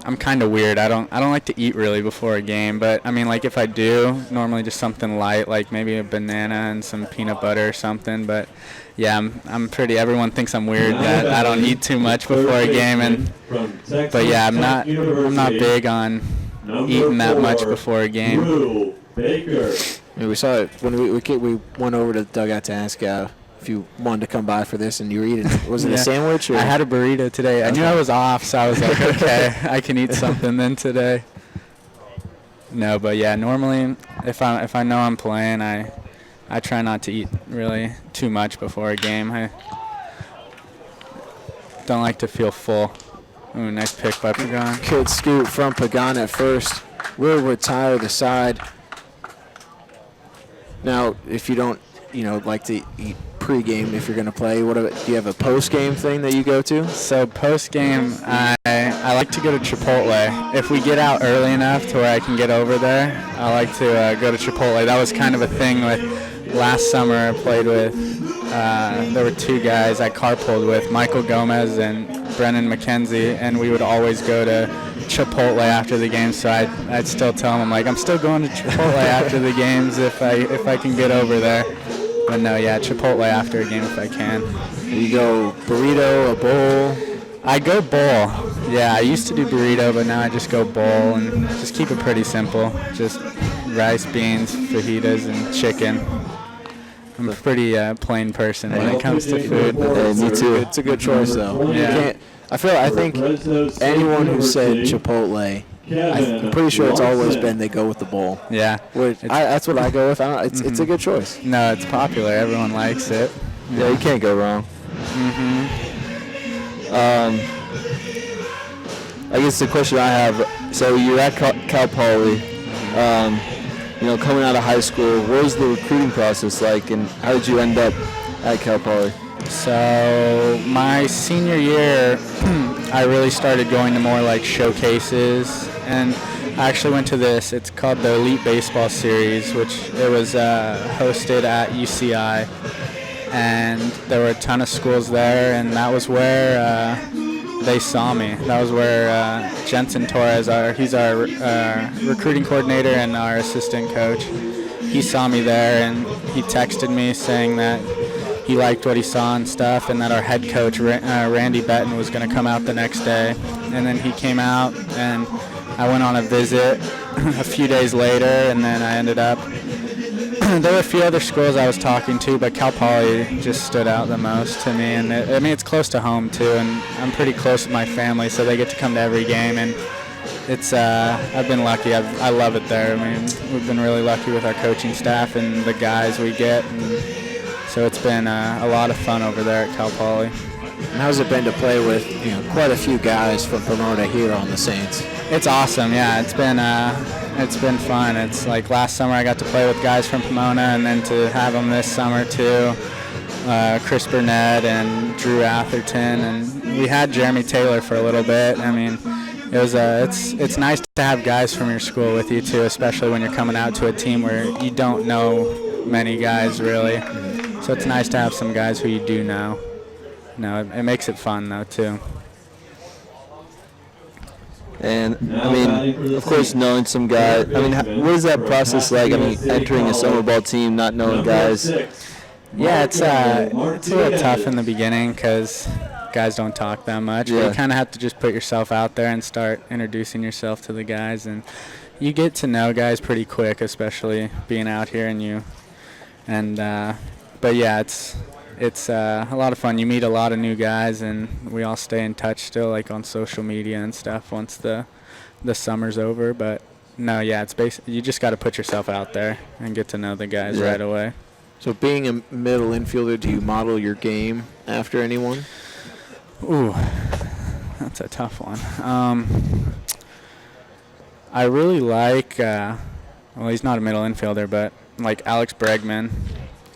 I'm kind of weird. I don't like to eat really before a game, but I mean, like if I do, normally just something light, like maybe a banana and some peanut butter or something. But yeah, I'm pretty. Everyone thinks I'm weird that I don't eat too much before a game, but yeah, I'm not big on eating that much before a game. We saw it when we went over to the dugout to ask if you wanted to come by for this, and you were eating. Was it a sandwich? Or? I had a burrito today. I knew I was off, so I was like, okay, I can eat something then today. No, but yeah, normally if I know I'm playing, I try not to eat really too much before a game. I don't like to feel full. Ooh, nice pick by Pagan. Good scoop from Pagan at first. Will retire the side. Now, if you don't, like to eat pre-game if you're going to play, do you have a post-game thing that you go to? So post-game, I like to go to Chipotle. If we get out early enough to where I can get over there, I like to go to Chipotle. That was kind of a thing with last summer. I played with, there were two guys I carpooled with, Michael Gomez and Brennan McKenzie, and we would always go to Chipotle after the game. So I'd still tell them, I'm still going to Chipotle after the games if I can get over there. But no, yeah, Chipotle after a game if I can. You go burrito, a bowl? I go bowl. Yeah, I used to do burrito, but now I just go bowl and just keep it pretty simple. Just rice, beans, fajitas, and chicken. I'm a pretty plain person when it comes to food. Me too. It's a good choice, though. Yeah. I think anyone who said Chipotle, I'm pretty sure it's always been they go with the bowl. Yeah. That's what I go with. It's a good choice. No, it's popular. Everyone likes it. Yeah, you can't go wrong. I guess the question I have, so you're at Cal Poly, coming out of high school, what was the recruiting process like, and how did you end up at Cal Poly? So my senior year, I really started going to more like showcases, and I actually went to this. It's called the Elite Baseball Series, which it was hosted at UCI, and there were a ton of schools there, and that was where they saw me. That was where Jensen Torres, he's our recruiting coordinator and our assistant coach. He saw me there, and he texted me saying that he liked what he saw and stuff, and that our head coach, Randy Betton, was going to come out the next day. And then he came out, and I went on a visit a few days later, and then I ended up, there were a few other schools I was talking to, but Cal Poly just stood out the most to me. And it's close to home, too, and I'm pretty close with my family, so they get to come to every game, and it's I've been lucky. I love it there. We've been really lucky with our coaching staff and the guys we get, and so it's been a lot of fun over there at Cal Poly. And how's it been to play with quite a few guys from Pomona here on the Saints? It's awesome. Yeah, it's been fun. It's like last summer I got to play with guys from Pomona, and then to have them this summer too. Chris Burnett and Drew Atherton, and we had Jeremy Taylor for a little bit. It was it's nice to have guys from your school with you too, especially when you're coming out to a team where you don't know many guys really. So it's nice to have some guys who you do know. It makes it fun though too. And of course, knowing some guys. What is that process like? Entering a summer ball team, not knowing guys. Yeah, it's a little tough in the beginning because guys don't talk that much. Yeah. But you kind of have to just put yourself out there and start introducing yourself to the guys, and you get to know guys pretty quick, especially being out here, and you And but yeah, it's a lot of fun. You meet a lot of new guys, and we all stay in touch still, like on social media and stuff once the summer's over. But no, yeah, it's you just got to put yourself out there and get to know the guys right away. So being a middle infielder, do you model your game after anyone? Ooh, that's a tough one. I really like, well, he's not a middle infielder, but like Alex Bregman.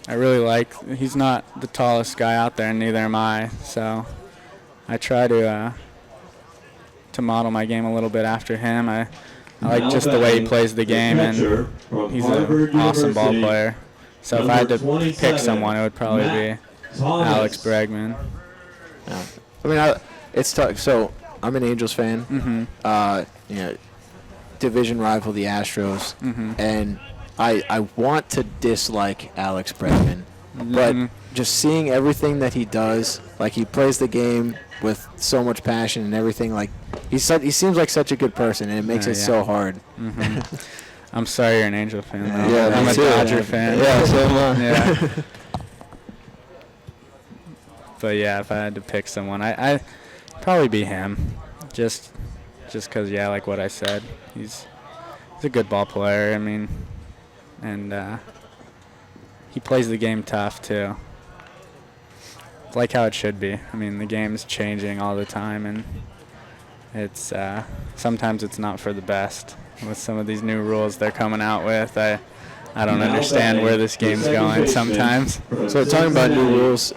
I really like, he's not the tallest guy out there, and neither am I. So I try to model my game a little bit after him. I like just the way he plays the game, and he's an awesome ball player. So if I had to pick someone, it would probably be Alex Bregman. Yeah. I mean, it's tough. So I'm an Angels fan. Mm-hmm. Division rival, the Astros, and I want to dislike Alex Bregman, but just seeing everything that he does, like he plays the game with so much passion and everything, like he seems like such a good person, and it makes it so hard. I'm sorry you're an Angel fan, though. Yeah, I'm a Dodger fan. Yeah, so am I. Yeah. But yeah, if I had to pick someone, I probably be him, just because, yeah, like what I said, he's a good ball player. I mean, and he plays the game tough too. It's like how it should be. I mean, the game's changing all the time, and it's sometimes it's not for the best with some of these new rules they're coming out with. I don't understand where this game's going sometimes. So talking about new rules,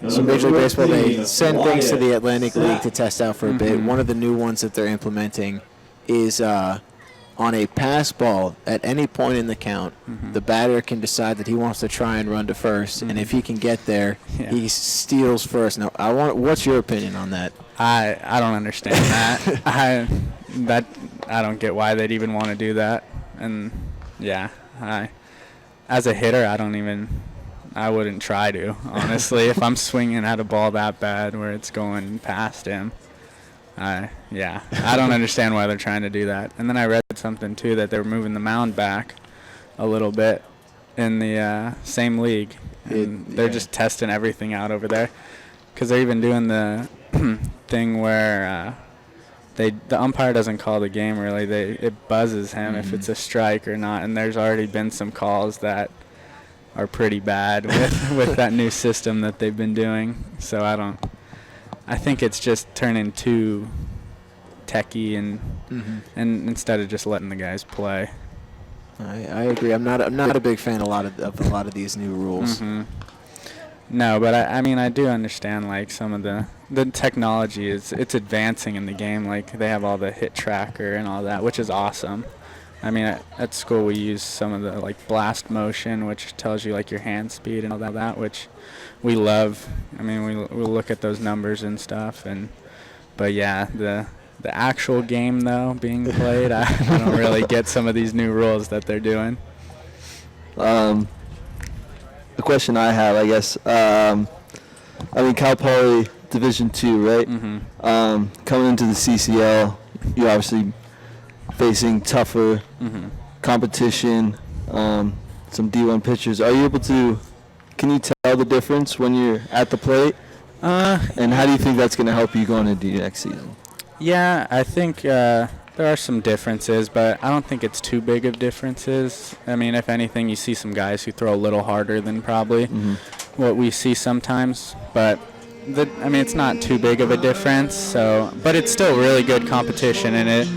so Major League Baseball, they send things to the Atlantic League to test out for a bit. One of the new ones that they're implementing is on a pass ball at any point in the count, the batter can decide that he wants to try and run to first, and if he can get there, he steals first. Now, what's your opinion on that? I don't understand that. I don't get why they'd even want to do that. And yeah, as a hitter, I wouldn't try to, honestly. If I'm swinging at a ball that bad where it's going past him, I don't understand why they're trying to do that. And then I read something too that they were moving the mound back a little bit in the same league, and they're just testing everything out over there, because they're even doing the thing where the umpire doesn't call the game really. It buzzes him if it's a strike or not, and there's already been some calls that are pretty bad with that new system that they've been doing. So I think it's just turning too techie, and instead of just letting the guys play. I agree. I'm not a big fan of a lot of these new rules. No, but I mean, I do understand, like, some of the technology it's advancing in the game. Like, they have all the hit tracker and all that, which is awesome. I mean, at school we use some of the, like, blast motion, which tells you, like, your hand speed and all that, which we love. I mean, we'll look at those numbers and stuff. But yeah, the actual game, though, being played, I don't really get some of these new rules that they're doing. The question I have, I guess, I mean, Cal Poly Division II, right? Coming into the CCL, you're obviously facing tougher competition, some D1 pitchers. Are you able to, can you tell the difference when you're at the plate? And how do you think that's going to help you going into the next season? Yeah, I think there are some differences, but I don't think it's too big of differences. I mean, if anything, you see some guys who throw a little harder than probably what we see sometimes. But I mean, it's not too big of a difference. So, but it's still really good competition in it,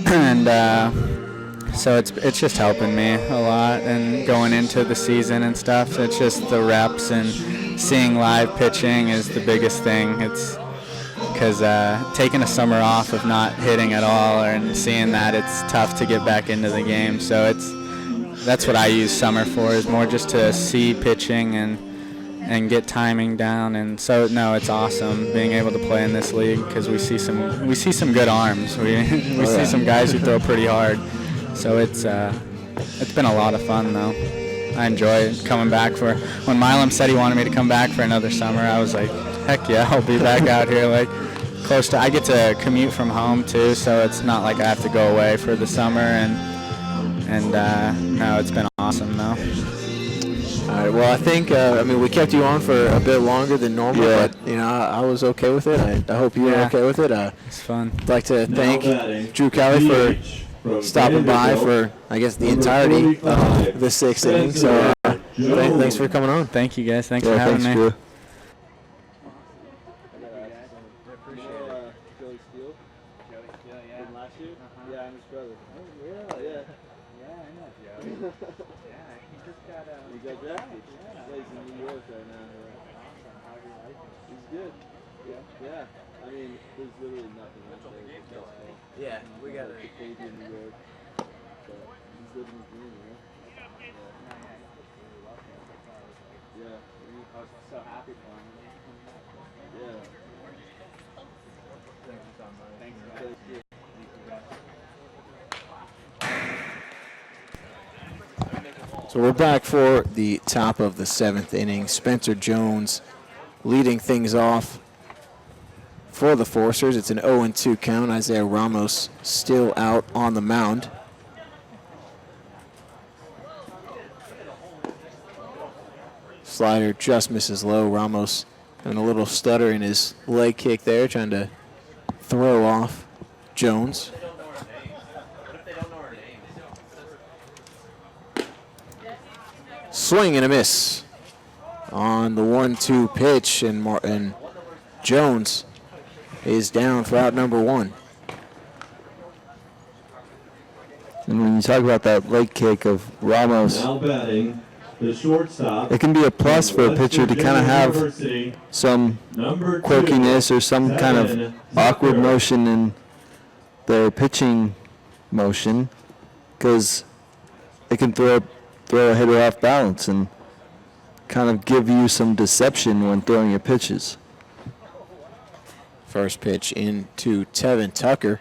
and so it's just helping me a lot. And going into the season and stuff, it's just the reps and seeing live pitching is the biggest thing. It's because taking a summer off of not hitting at all and seeing that, it's tough to get back into the game. So that's what I use summer for, is more just to see pitching and get timing down. And so no, it's awesome being able to play in this league, because we see some good arms. We see some guys who throw pretty hard. So it's been a lot of fun though. I enjoy coming back for. When Milam said he wanted me to come back for another summer, I was like, heck yeah, I'll be back out here. Like, close to. I get to commute from home too, so it's not like I have to go away for the summer. And no, it's been awesome though. All right. Well, I think we kept you on for a bit longer than normal, Yeah. but I was okay with it. I hope you were okay with it. It's fun. I'd like to thank batting, Drew Kelly for from stopping by Vanderbilt, for I guess the number entirety 45, of the 6th inning. So thanks for coming on. Thank you guys. Thanks Yeah, for having thanks, me. Drew. Yeah, we got it. So we're back for the top of the 7th inning. Spencer Jones leading things off for the Foresters. It's an 0-2 count. Isaiah Ramos still out on the mound. Slider just misses low. Ramos having a little stutter in his leg kick there, trying to throw off Jones. Swing and a miss on the 1-2 pitch, and Jones is down for out number 1. And when you talk about that leg kick of Ramos, Now batting, the shortstop. it can be a plus for a West pitcher to Virginia kind of have University, some number 2, quirkiness or some kind of Seven awkward Tucker. motion in their pitching motion, because it can throw a hitter off balance and kind of give you some deception when throwing your pitches. First pitch into Tevin Tucker.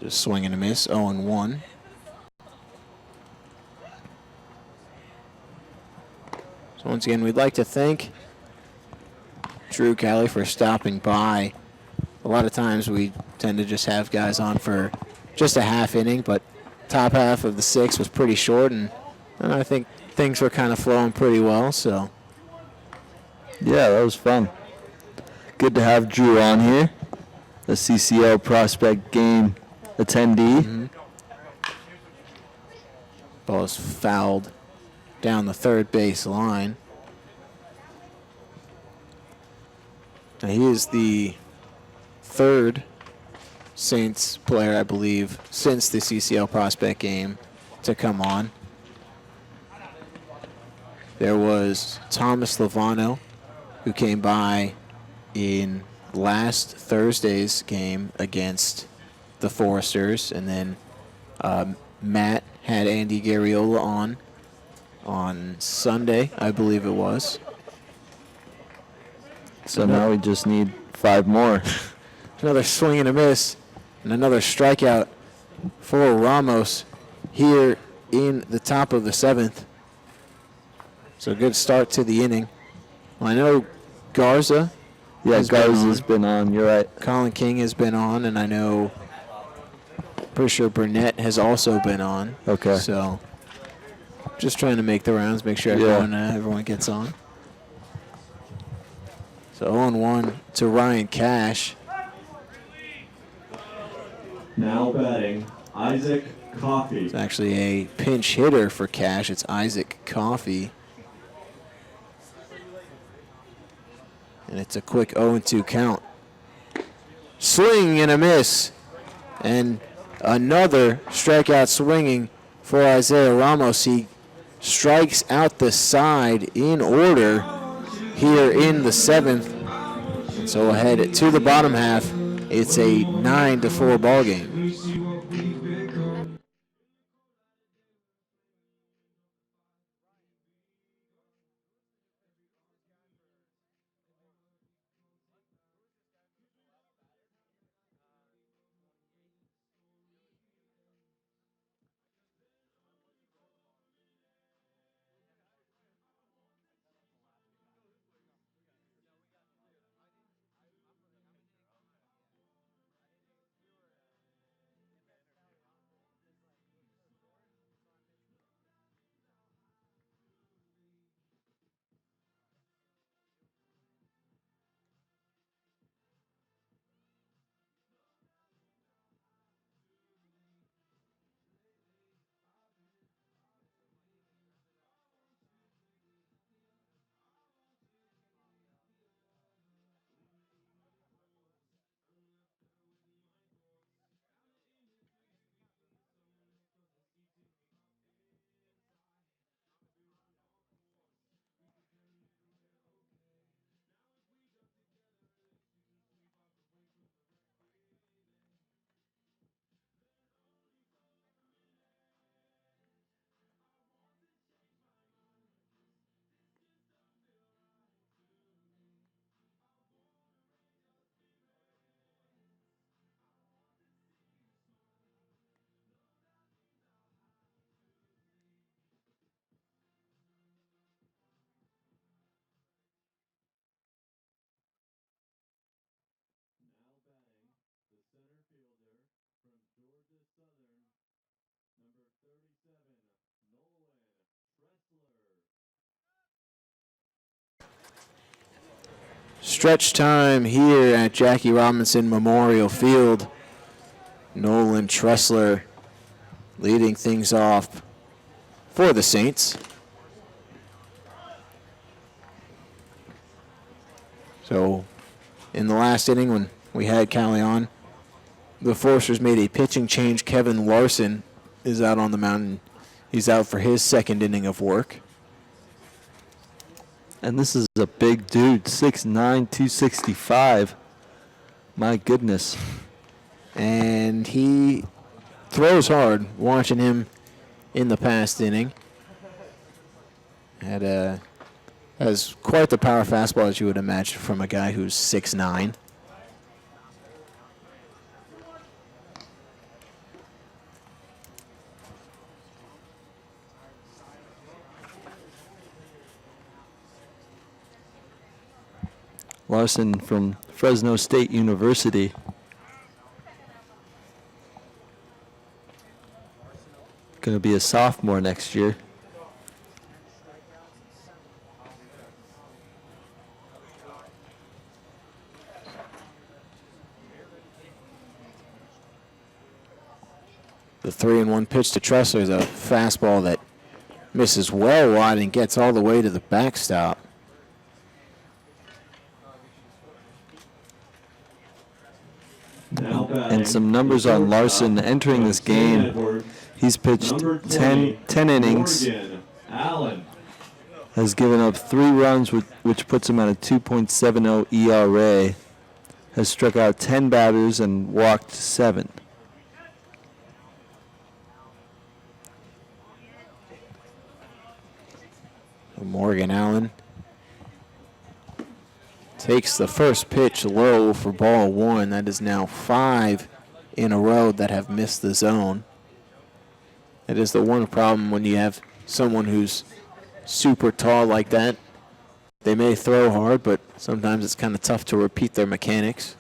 Just swing and a miss, 0-1. So once again, we'd like to thank Drew Kelly for stopping by. A lot of times we tend to just have guys on for just a half inning, but top half of the 6th was pretty short, and I think things were kind of flowing pretty well. So Yeah, that was fun. Good to have Drew on here, a CCL prospect game attendee. ball is fouled down the third base line. Now he is the third Saints player, I believe, since the CCL prospect game to come on. There was Thomas Lovano, who came by in last Thursday's game against the Foresters, and then Matt had Andy Garriola on Sunday, I believe it was. So now we just need 5 more. Another swing and a miss, and another strikeout for Ramos here in the top of the 7th. So good start to the inning. Well, I know Garza. Yeah, Garza's been on. You're right. Colin King has been on, and I know, pretty sure Burnett has also been on. Okay. So just trying to make the rounds, make sure everyone gets on. So 0-1 to Ryan Cash. Now batting, Isaac Coffey. It's actually a pinch hitter for Cash. It's Isaac Coffey. And it's a quick 0-2 count. Swing and a miss. And another strikeout swinging for Isaiah Ramos. He strikes out the side in order here in the 7th. And so ahead to the bottom half, it's a 9-4 ball game. Stretch time here at Jackie Robinson Memorial Field. Nolan Tressler leading things off for the Saints. So in the last inning when we had Callie on, the Foresters made a pitching change. Kevin Larson is out on the mound. He's out for his second inning of work. And this is a big dude, 6'9", 265. My goodness. And he throws hard, watching him in the past inning. Has quite the power fastball, as you would imagine, from a guy who's 6'9". Larson from Fresno State University. Going to be a sophomore next year. The 3-1 pitch to Tressler is a fastball that misses well wide and gets all the way to the backstop. And some numbers on Larson entering this game. He's pitched 10 innings, has given up 3 runs, which puts him at a 2.70 ERA, has struck out 10 batters and walked 7. Morgan Allen takes the first pitch low for ball 1. That is now 5 in a row that have missed the zone. That is the one problem when you have someone who's super tall like that. They may throw hard, but sometimes it's kind of tough to repeat their mechanics.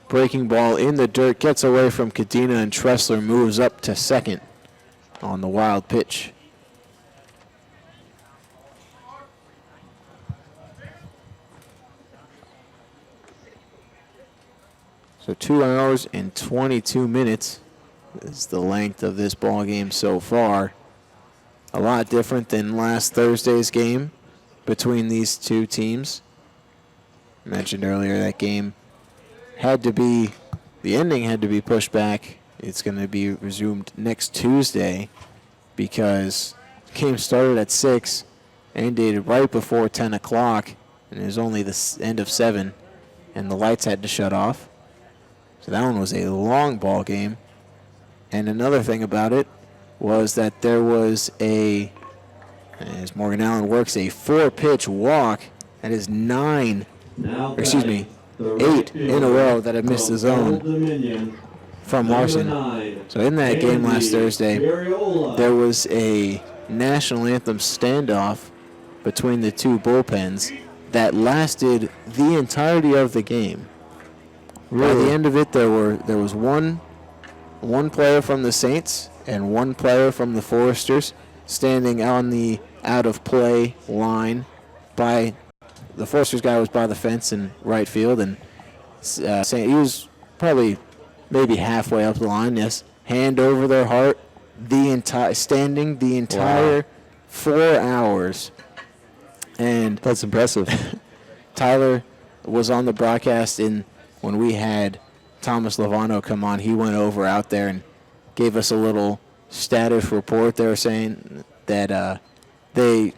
Breaking ball in the dirt, gets away from Cadena, and Tressler moves up to second on the wild pitch. So 2 hours and 22 minutes is the length of this ball game so far. A lot different than last Thursday's game between these two teams. I mentioned earlier that game the ending had to be pushed back. It's going to be resumed next Tuesday because the game started at 6, ended right before 10 o'clock, and it was only the end of 7, and the lights had to shut off. So that one was a long ball game. And another thing about it was that there was as Morgan Allen works, a 4-pitch walk. That is 8 in a row that have missed the zone from Larson. So in that game last Thursday, there was a national anthem standoff between the two bullpens that lasted the entirety of the game. By the end of it, there was one player from the Saints and one player from the Foresters standing on the out-of-play line. By the Foresters guy was by the fence in right field, and he was probably maybe halfway up the line. Yes, hand over their heart, standing the entire 4 hours. And that's impressive. Tyler was on the broadcast when we had Thomas Lovano come on. He went over out there and gave us a little status report. They were saying that the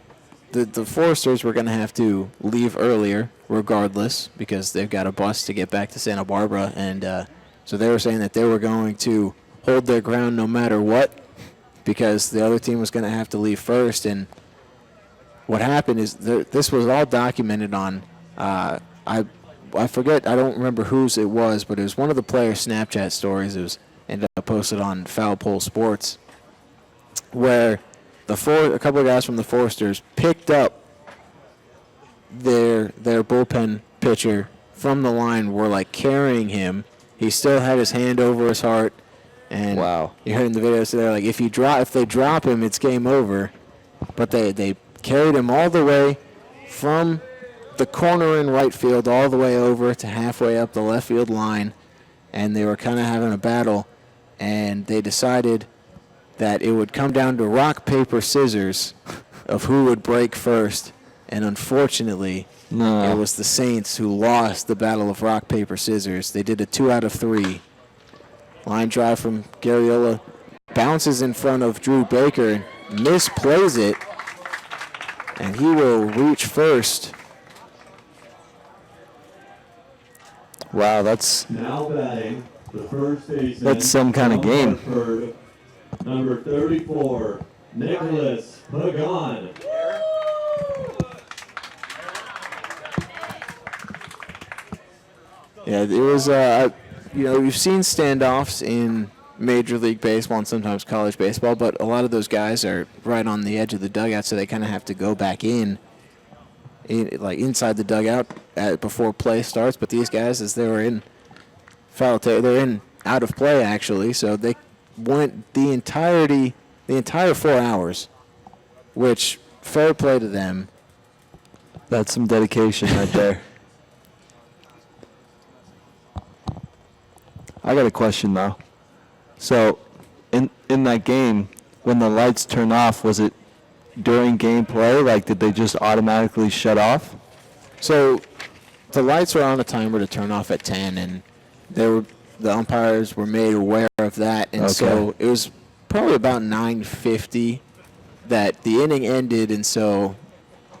Foresters were going to have to leave earlier regardless because they've got a bus to get back to Santa Barbara. And so they were saying that they were going to hold their ground no matter what because the other team was going to have to leave first. And what happened is this was all documented on I forget, I don't remember whose it was, but it was one of the players' Snapchat stories. It was ended up posted on Foul Pole Sports, where a couple of guys from the Foresters picked up their bullpen pitcher from the line were like carrying him. He still had his hand over his heart, and wow. You heard in the video, so they're like, if they drop him, it's game over. But they carried him all the way from the corner in right field all the way over to halfway up the left field line, and they were kind of having a battle, and they decided that it would come down to rock, paper, scissors of who would break first, and unfortunately, it was the Saints who lost the battle of rock, paper, scissors. They did a 2 out of 3. Line drive from Garriola, bounces in front of Drew Baker, misplays it, and he will reach first. Wow, that's Now batting, the first baseman. That's some kind of game. Hartford, number 34, Nicholas Pagan. Yeah, it was, you've seen standoffs in Major League Baseball and sometimes college baseball, but a lot of those guys are right on the edge of the dugout, so they kind of have to go back like inside the dugout before play starts. But these guys, as they were in they're in out of play actually, so they went the entire 4 hours, which fair play to them. That's some dedication right there. I got a question though. So, in that game, when the lights turn off, was it during gameplay? Like, did they just automatically shut off? So, the lights were on a timer to turn off at 10, and the umpires were made aware of that, and so it was probably about 9:50 that the inning ended, and so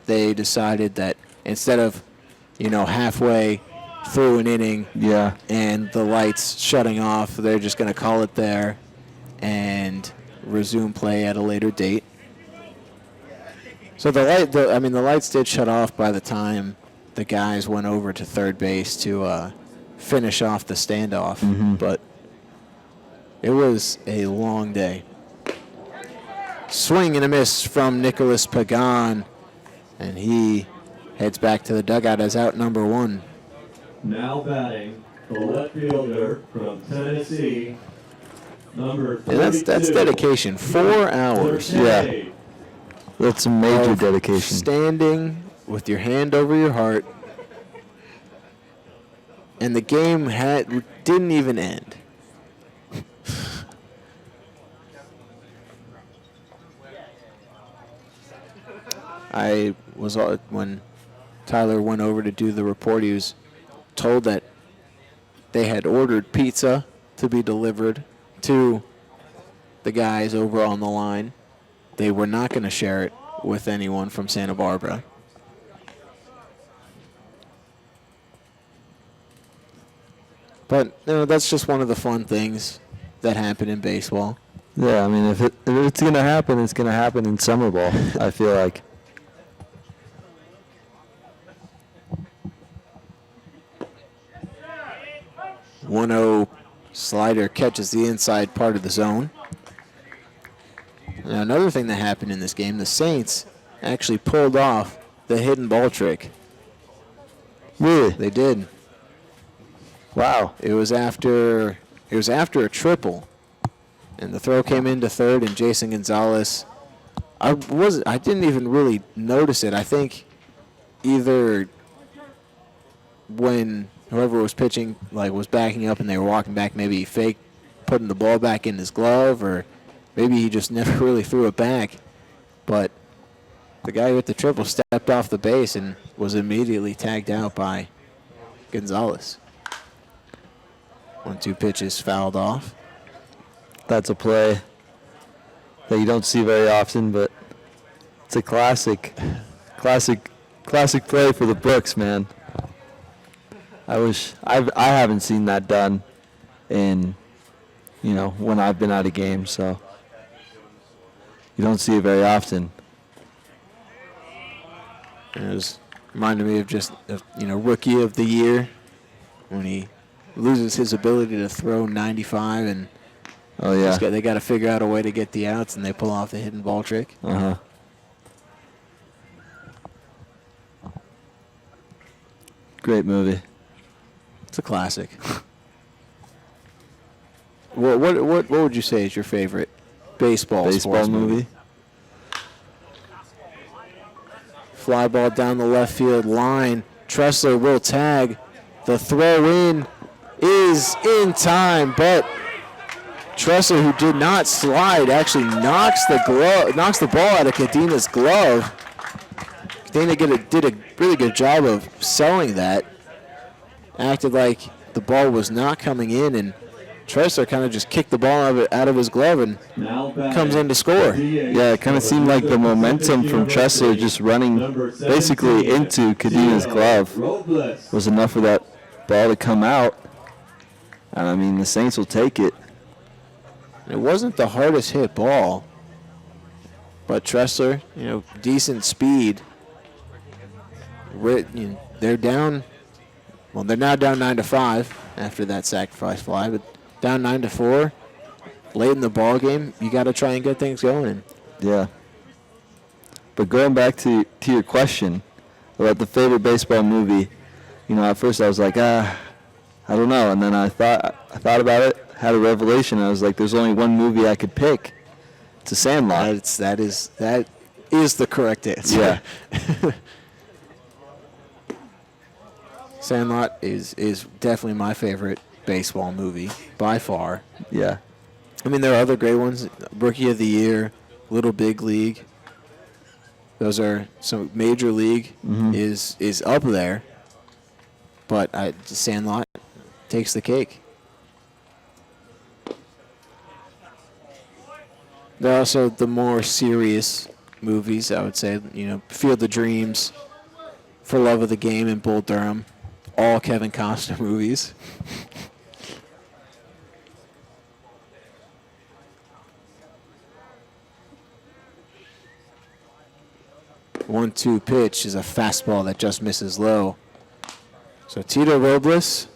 they decided that instead of, halfway through an inning and the lights shutting off, they're just going to call it there and resume play at a later date. So the lights did shut off by the time the guys went over to third base to finish off the standoff, but it was a long day. Swing and a miss from Nicholas Pagan, and he heads back to the dugout as out number 1. Now batting, the left fielder from Tennessee, number 32. And that's dedication. 4 hours. Yeah. That's some major dedication. Standing with your hand over your heart, and the game didn't even end. When Tyler went over to do the report, he was told that they had ordered pizza to be delivered to the guys over on the line. They were not going to share it with anyone from Santa Barbara. But that's just one of the fun things that happen in baseball. Yeah, I mean, if it's going to happen, it's going to happen in summer ball, I feel like. .10 slider catches the inside part of the zone. Now, another thing that happened in this game, the Saints actually pulled off the hidden ball trick. Really? They did. Wow. It was after a triple, and the throw came into third, and Jason Gonzalez. I didn't even really notice it. I think either when whoever was pitching was backing up and they were walking back, maybe he faked putting the ball back in his glove, or maybe he just never really threw it back. But the guy with the triple stepped off the base and was immediately tagged out by Gonzalez. 1-2 pitches fouled off. That's a play that you don't see very often, but it's a classic play for the books, man. I haven't seen that done in, when I've been out of games, so you don't see it very often. And it was reminded me of just, Rookie of the Year when he loses his ability to throw 95, and they got to figure out a way to get the outs, and they pull off the hidden ball trick. Great movie. It's a classic. What would you say is your favorite baseball sports movie? Fly ball down the left field line. Tressler will tag. The throw in is in time, but Tressler, who did not slide, actually knocks the ball out of Cadina's glove. Cadena did a really good job of selling that. Acted like the ball was not coming in, and Tressler kind of just kicked the ball out of his glove and comes in to score. Yeah, it kind of seemed like the momentum from Tressler just running basically into Cadina's glove was enough for that ball to come out. And I mean, the Saints will take it. It wasn't the hardest hit ball, but Tressler, decent speed. They're down. Well, they're now down 9-5 after that sacrifice fly, but down 9-4. Late in the ball game, you got to try and get things going. Yeah. But going back to your question about the favorite baseball movie, at first I was like, I don't know, and then I thought about it, had a revelation. I was like, there's only one movie I could pick. It's a Sandlot. That is the correct answer. Yeah. Sandlot is definitely my favorite baseball movie by far. Yeah. I mean, there are other great ones. Rookie of the Year, Little Big League. Those are some Major League is up there, but Sandlot takes the cake. There are also the more serious movies, I would say. Field of Dreams, For Love of the Game, and Bull Durham. All Kevin Costner movies. One-two pitch is a fastball that just misses low. So Tito Robles,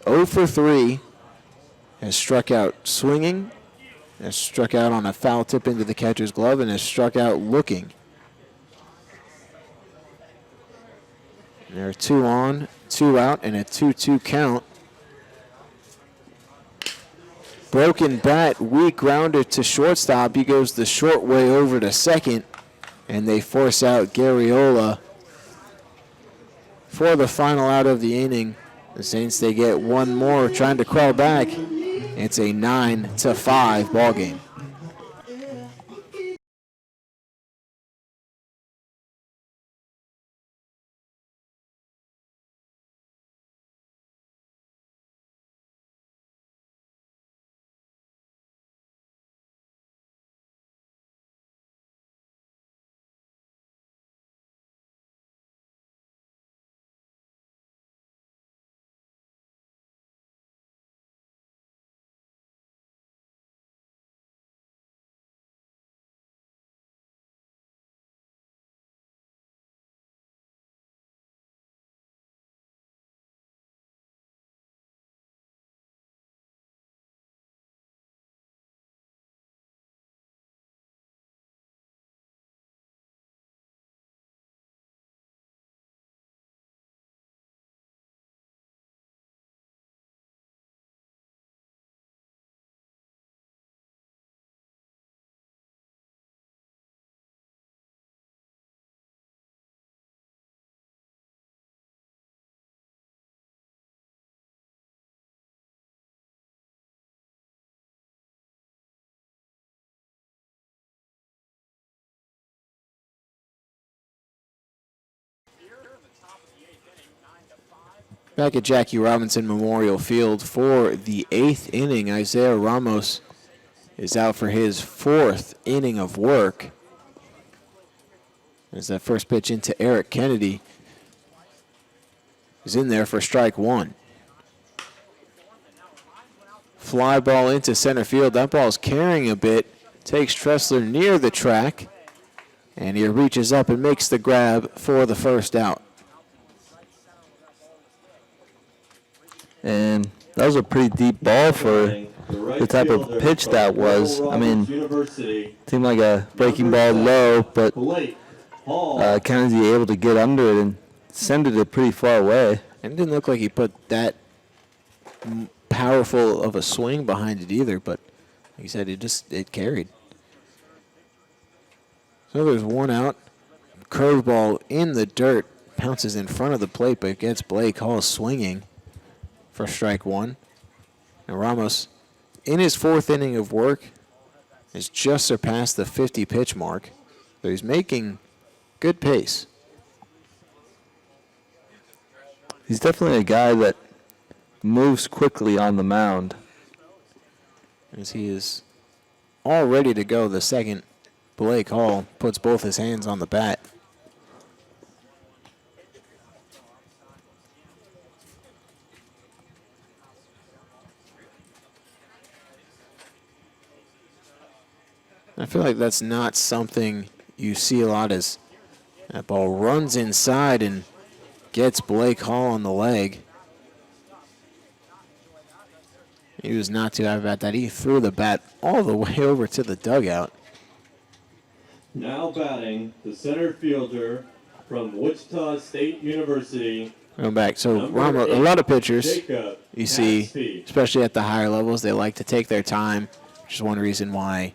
0 for 3, has struck out swinging, has struck out on a foul tip into the catcher's glove, and has struck out looking. There are 2 on, 2 out, and a 2-2 count. Broken bat, weak grounder to shortstop. He goes the short way over to second, and they force out Garriola for the final out of the inning. The Saints, they get one more, trying to crawl back. It's a 9-5 ball game. Back at Jackie Robinson Memorial Field for the 8th inning, Isaiah Ramos is out for his 4th inning of work. As that first pitch into Eric Kennedy is in there for strike 1. Fly ball into center field. That ball's carrying a bit. Takes Tressler near the track. And he reaches up and makes the grab for the first out. And that was a pretty deep ball for the type of pitch that was. I mean, seemed like a breaking ball low, but Kennedy able to get under it and send it pretty far away. And it didn't look like he put that powerful of a swing behind it either, but like you said, it carried. So there's one out. Curveball in the dirt, bounces in front of the plate, but gets Blake Hall swinging for strike one. And Ramos, in his fourth inning of work, has just surpassed the 50 pitch mark. So he's making good pace. He's definitely a guy that moves quickly on the mound. As he is all ready to go, the second Blake Hall puts both his hands on the bat. I feel like that's not something you see a lot, as that ball runs inside and gets Blake Hall on the leg. He was not too happy about that. He threw the bat all the way over to the dugout. Now batting, the center fielder from Wichita State University. Going back, so Number Ramos, a 8, lot of pitchers Jacob you see, Hatsby. especially at the higher levels, they like to take their time, which is one reason why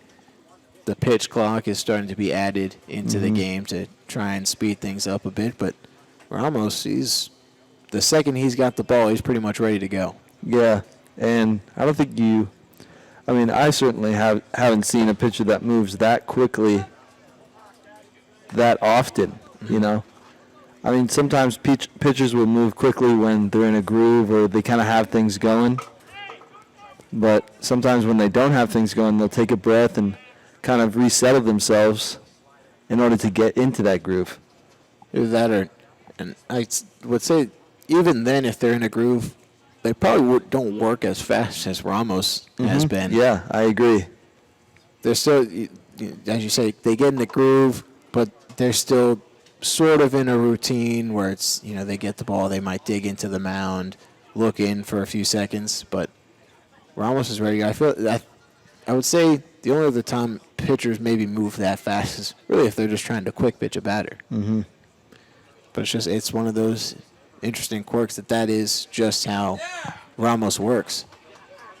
the pitch clock is starting to be added into the game to try and speed things up a bit. But Ramos, the second he's got the ball, he's pretty much ready to go. Yeah, and I don't think I certainly haven't seen a pitcher that moves that quickly that often, you know. I mean, sometimes pitchers will move quickly when they're in a groove or they kind of have things going. But sometimes when they don't have things going, they'll take a breath and kind of resettle themselves in order to get into that groove. Either that or, and I would say even then, if they're in a groove, they probably don't work as fast as Ramos has been. Yeah, I agree. They're still, as you say, they get in the groove, but they're still sort of in a routine where it's, they get the ball, they might dig into the mound, look in for a few seconds, but Ramos is ready. I would say the only other time pitchers maybe move that fast is really if they're just trying to quick pitch a batter. Mm-hmm. But it's one of those interesting quirks that is just how Ramos works.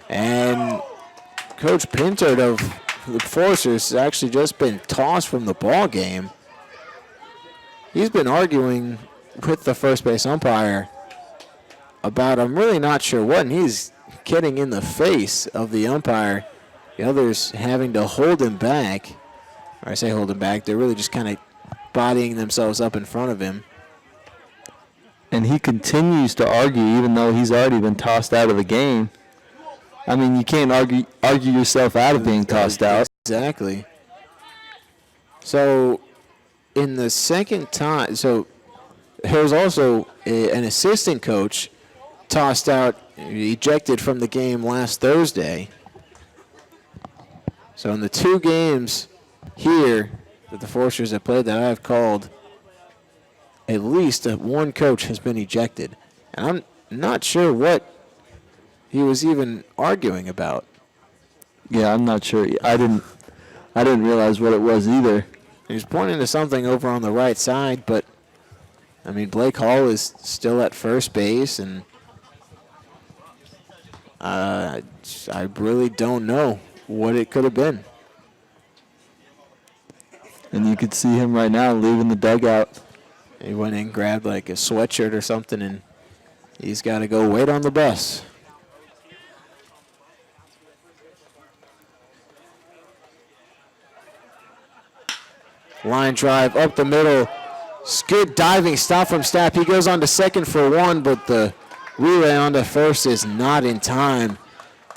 And Coach Pintard of the Foresters has actually just been tossed from the ball game. He's been arguing with the first base umpire about, I'm really not sure what, and he's getting in the face of the umpire. The others having to hold him back. Or I say hold him back, they're really just kind of bodying themselves up in front of him. And he continues to argue even though he's already been tossed out of the game. I mean, you can't argue yourself out of being tossed out. Exactly. So, in the second time, so there was also an assistant coach tossed out, ejected from the game last Thursday. So in the two games here that the Foresters have played that I've called, at least one coach has been ejected. And I'm not sure what he was even arguing about. Yeah, I'm not sure. I didn't realize what it was either. He was pointing to something over on the right side, but I mean, Blake Hall is still at first base, and I really don't know what it could have been. And you could see him right now leaving the dugout. He went in, grabbed like a sweatshirt or something, and he's got to go wait on the bus. Line drive up the middle. Good diving stop from Stapp. He goes on to second for one, but the relay on to first is not in time.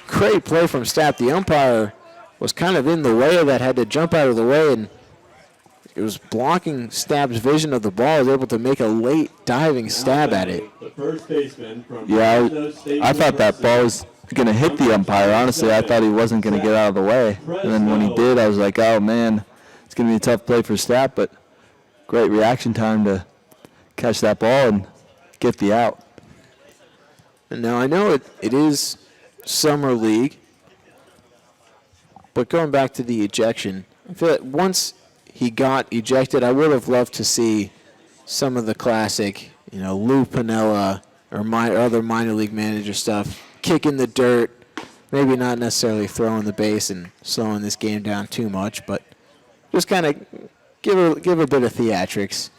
Great play from Stapp. The umpire was kind of in the way of that, had to jump out of the way, and it was blocking Stapp's vision of the ball. He was able to make a late diving stab at it. The first baseman from Yeah, Fresno State I thought that University. ball was going to hit the umpire. Honestly, I thought he wasn't going to get out of the way. And then when he did, I was like, oh, man, it's going to be a tough play for Stapp, but great reaction time to catch that ball and get the out. And now I know it is summer league, but going back to the ejection, I feel like once he got ejected, I would have loved to see some of the classic, Lou Piniella or other minor league manager stuff, kicking the dirt, maybe not necessarily throwing the base and slowing this game down too much, but just kind of give a bit of theatrics.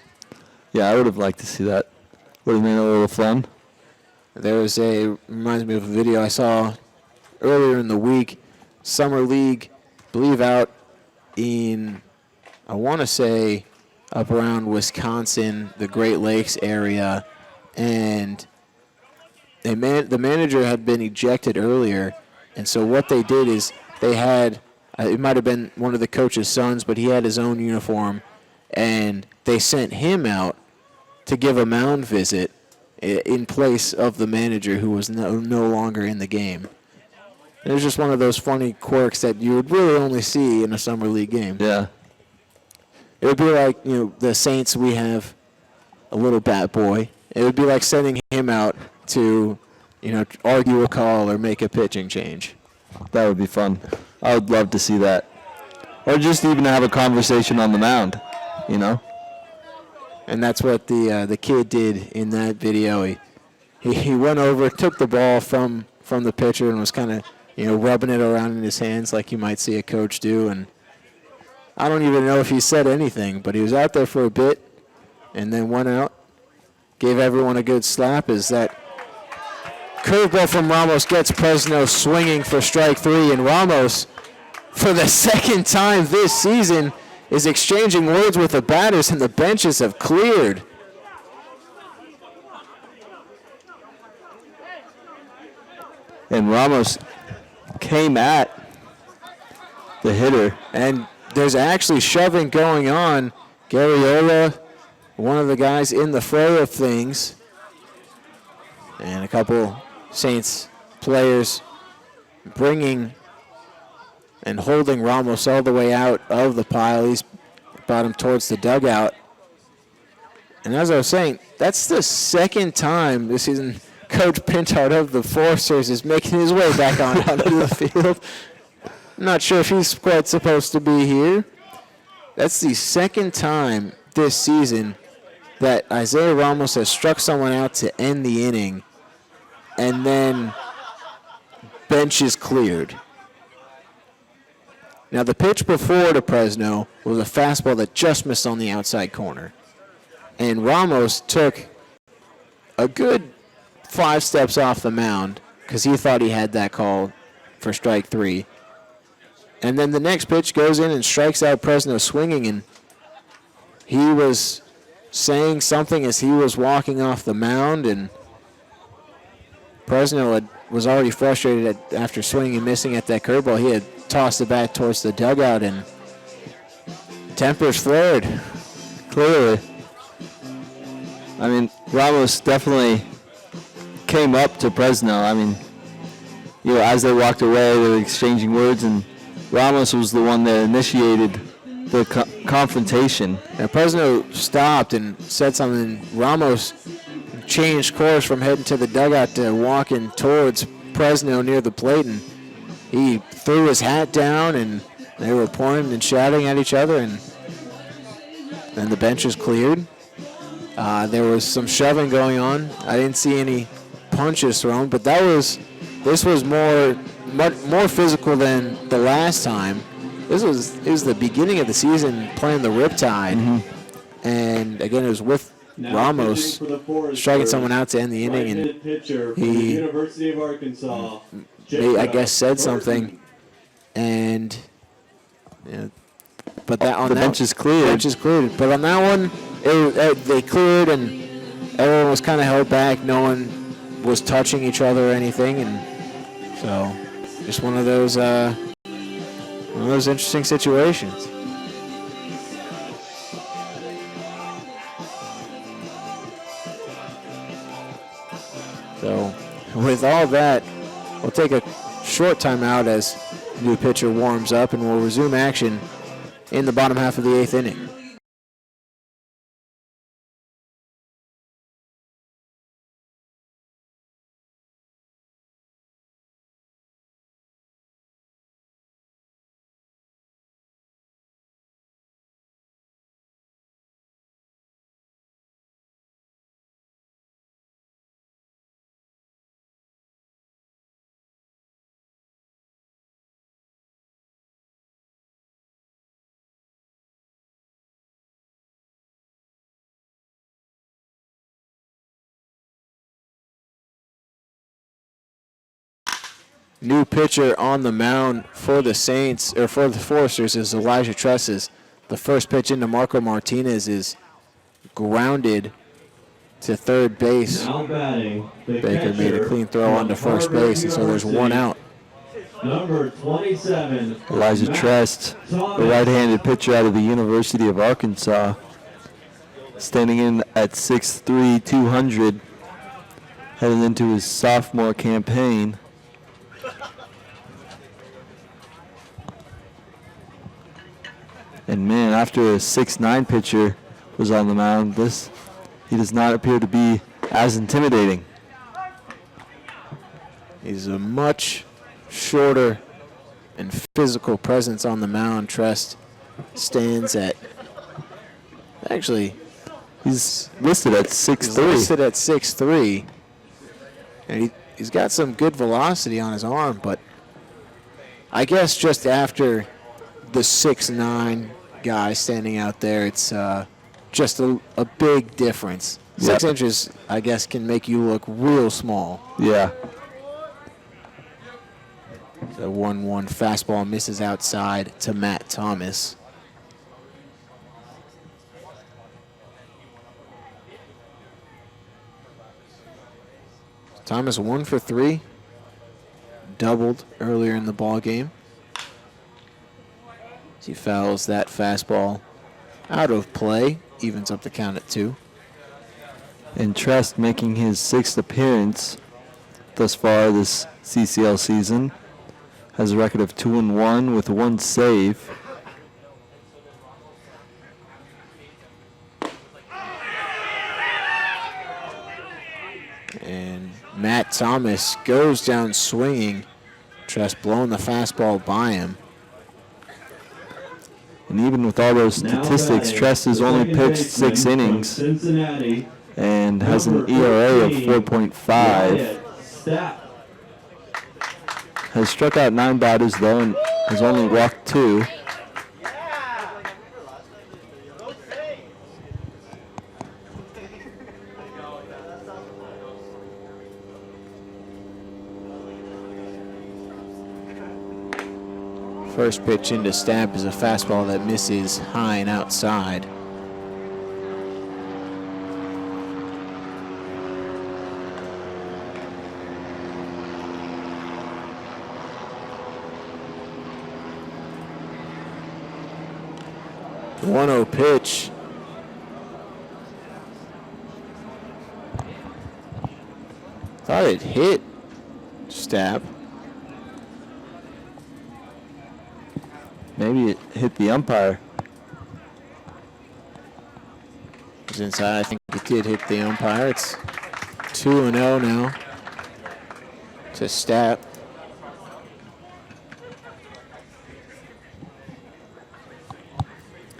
Yeah, I would have liked to see that. Would have been a little fun. Reminds me of a video I saw earlier in the week, Summer League, believe out in, I want to say, up around Wisconsin, the Great Lakes area, and the manager had been ejected earlier, and so what they did is they had, it might have been one of the coach's sons, but he had his own uniform, and they sent him out to give a mound visit in place of the manager who was no longer in the game. It was just one of those funny quirks that you would really only see in a summer league game. Yeah. It would be like, the Saints, we have a little bat boy. It would be like sending him out to, argue a call or make a pitching change. That would be fun. I would love to see that. Or just even have a conversation on the mound, And that's what the kid did in that video. He went over, took the ball from the pitcher and was kind of, rubbing it around in his hands like you might see a coach do. And I don't even know if he said anything, but he was out there for a bit and then went out, gave everyone a good slap as that curveball from Ramos gets Presno swinging for strike 3. And Ramos, for the second time this season, is exchanging words with the batters, and the benches have cleared. And Ramos came at the hitter. And there's actually shoving going on. Garriola, one of the guys in the fray of things, and a couple Saints players bringing and holding Ramos all the way out of the pile. He's brought him towards the dugout. And as I was saying, that's the second time this season Coach Pintard of the Foresters is making his way back onto the field. I'm not sure if he's quite supposed to be here. That's the second time this season that Isaiah Ramos has struck someone out to end the inning, and then bench is cleared. Now, the pitch before to Presno was a fastball that just missed on the outside corner. And Ramos took a good 5 steps off the mound because he thought he had that call for strike 3. And then the next pitch goes in and strikes out Presno swinging, and he was saying something as he was walking off the mound, and Presno was already frustrated after swinging and missing at that curveball. He had tossed the bat towards the dugout, and tempers flared. Clearly. I mean, Ramos definitely came up to Presno. As they walked away, they were exchanging words, and Ramos was the one that initiated the confrontation. Now, Presno stopped and said something. Ramos changed course from heading to the dugout to walking towards Presno near the plate, and he threw his hat down, and they were pointing and shouting at each other, and then the bench was cleared. There was some shoving going on. I didn't see any punches thrown, but this was more physical than the last time. It was the beginning of the season playing the Riptide, and again it was with Ramos striking someone out to end the inning, and he, University of Arkansas, I guess, said something, and but that on the that bench is cleared. Bench is cleared, but on that one, they cleared, and everyone was kind of held back. No one was touching each other or anything, and so just one of those interesting situations. So with all that, we'll take a short timeout as new pitcher warms up, and we'll resume action in the bottom half of the 8th inning. new pitcher on the mound for the Saints, or for the Foresters, is Elijah Tresses. The first pitch into Marco Martinez is grounded to third base. Now batting, the Baker made a catcher clean throw from onto first Harvard base, and so there's one out. Number 27, Elijah Matt Trest, the Thomas. right-handed pitcher out of the University of Arkansas, standing in at 6'3", 200, heading into his sophomore campaign. And man, after a 6'9" pitcher was on the mound, he does not appear to be as intimidating. He's a much shorter and physical presence on the mound. Trest stands at, actually, He's listed at he's 6'3". listed at 6'3", and he's got some good velocity on his arm, but I guess just after the 6'9" guy standing out there, it's just a big difference. 6 inches, I guess, can make you look real small. Yeah. The 1-1 fastball misses outside to Matt Thomas. Thomas 1 for 3, doubled earlier in the ball game. He fouls that fastball out of play, evens up the count at 2. And Trest making his 6th appearance thus far this CCL season. Has a record of 2-1 with 1 save. And Matt Thomas goes down swinging. Trest blowing the fastball by him. And even with all those Now statistics, batting, Trest has the only second pitched baseman 6 from innings Cincinnati, and has an number ERA of 13, 4.5. Wyatt Stapp. Has struck out 9 batters though and has only walked 2. First pitch into Stapp is a fastball that misses high and outside. The 1-0 pitch. Thought it hit Stapp. Maybe it hit the umpire. It's inside. I think it did hit the umpire. It's 2-0 now to Stapp.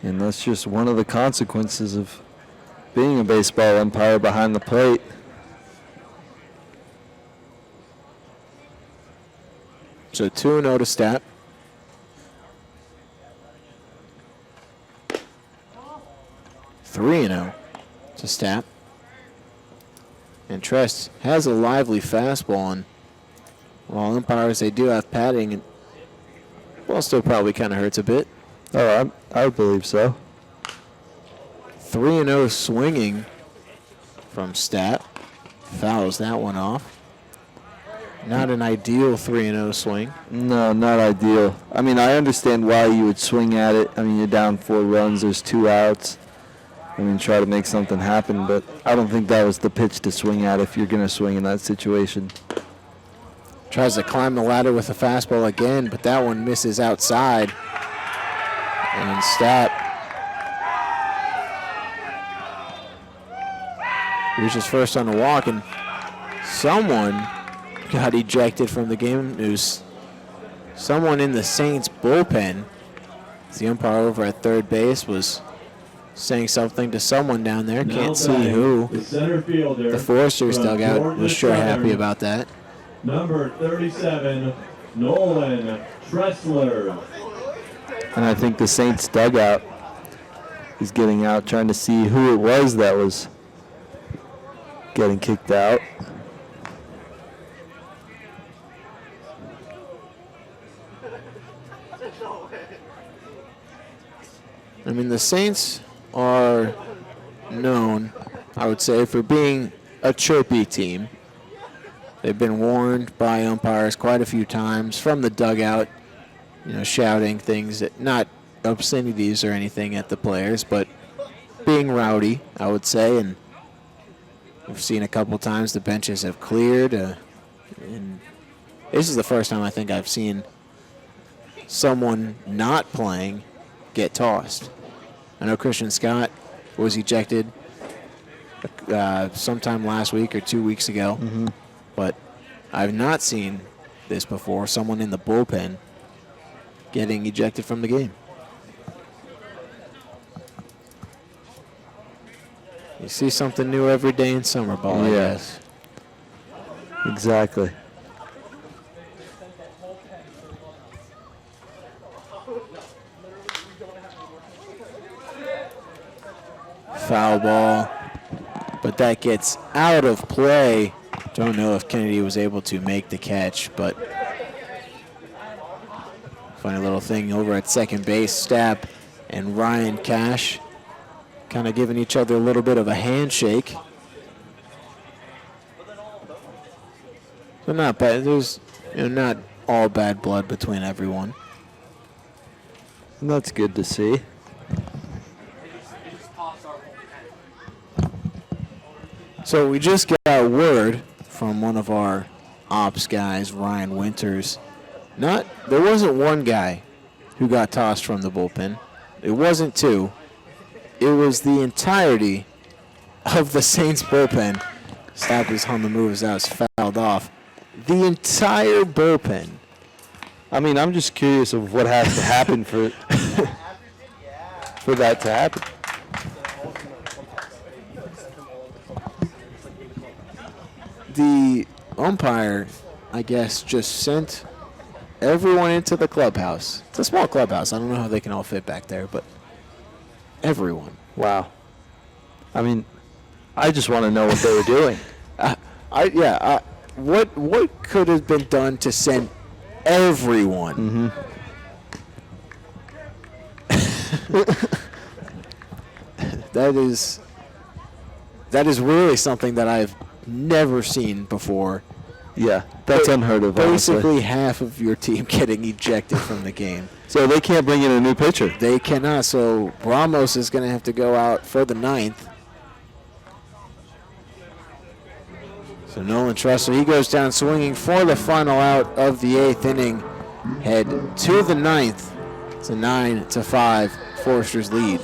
And that's just one of the consequences of being a baseball umpire behind the plate. So 2-0 to Stapp. 3-0 to Stapp. And Trest has a lively fastball, and while umpires, they do have padding, and ball still probably kind of hurts a bit. Oh, I would believe so. 3-0 swinging from Stapp. Fouls that one off. Not an ideal 3-0 swing. No, not ideal. I mean, I understand why you would swing at it. I mean, you're down 4 runs, there's 2 outs. I mean, try to make something happen, but I don't think that was the pitch to swing at if you're going to swing in that situation. Tries to climb the ladder with a fastball again, but that one misses outside. And Stapp reaches first on the walk, and someone got ejected from the game. News. Someone in the Saints bullpen. The umpire over at third base was saying something to someone down there. Now Can't see batting, who. the center fielder The Foresters from dugout Georgia was sure happy Southern, about that. Number 37, Nolan Tressler. And I think the Saints dugout is getting out, trying to see who it was that was getting kicked out. I mean, the Saints are known, I would say, for being a chirpy team. They've been warned by umpires quite a few times from the dugout, shouting things, not obscenities or anything at the players, but being rowdy, I would say. And we've seen a couple times the benches have cleared. And this is the first time I think I've seen someone not playing get tossed. I know Christian Scott was ejected sometime last week or 2 weeks ago, but I've not seen this before, someone in the bullpen getting ejected from the game. You see something new every day in summer ball, I guess. Exactly. Foul ball, but that gets out of play. Don't know if Kennedy was able to make the catch, but funny little thing over at second base. Stapp and Ryan Cash kind of giving each other a little bit of a handshake. So not bad. There's not all bad blood between everyone. And that's good to see. So we just got word from one of our ops guys, Ryan Winters. There wasn't one guy who got tossed from the bullpen. It wasn't two. It was the entirety of the Saints bullpen. Stapp is on the move as that was fouled off. The entire bullpen. I mean, I'm just curious of what has to happen for that to happen. The umpire, I guess, just sent everyone into the clubhouse. It's a small clubhouse. I don't know how they can all fit back there, but everyone. Wow. I mean, I just want to know what they were doing. What could have been done to send everyone? That is really something that I've never seen before. Yeah, that's unheard of. Basically, honestly. half of your team getting ejected from the game. So they can't bring in a new pitcher. They cannot. So Ramos is going to have to go out for the ninth. So Nolan Tressler, he goes down swinging for the final out of the eighth inning. Head to the ninth. It's a 9-5 Foresters lead.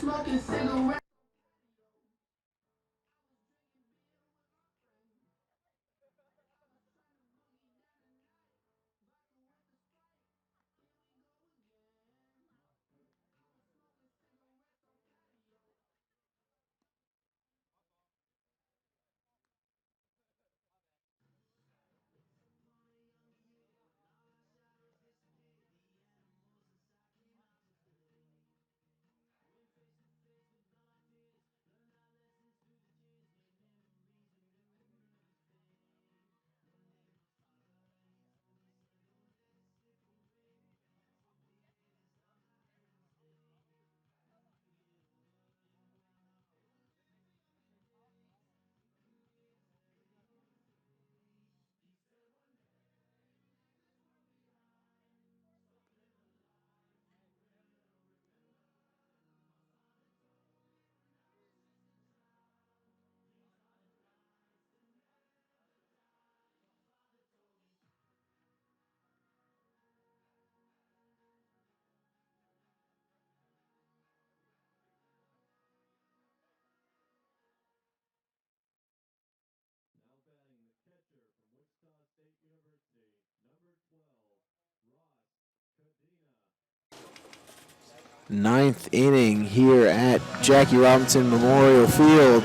Ninth inning here at Jackie Robinson Memorial Field.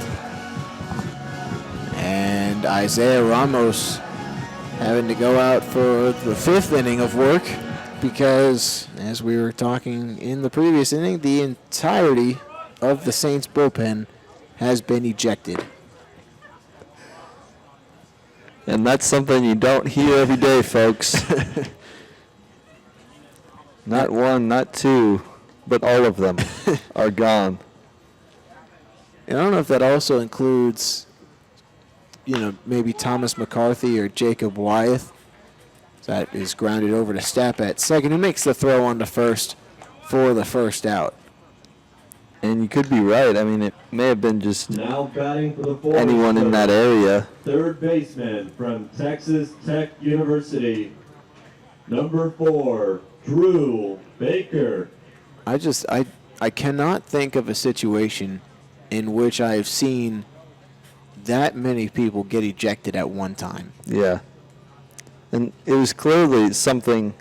And Isaiah Ramos having to go out for the fifth inning of work because, as we were talking in the previous inning, the entirety of the Saints bullpen has been ejected. And that's something you don't hear every day, folks. Not one, not two, but all of them are gone. And I don't know if that also includes, maybe Thomas McCarthy or Jacob Wyeth. That is grounded over to Stapp at second, who makes the throw on to first for the first out. And you could be right. I mean, it may have been just Now batting for the Foresters, anyone in that area. third baseman from Texas Tech University, number 4, Drew Baker. I cannot think of a situation in which I have seen that many people get ejected at one time. Yeah. And it was clearly something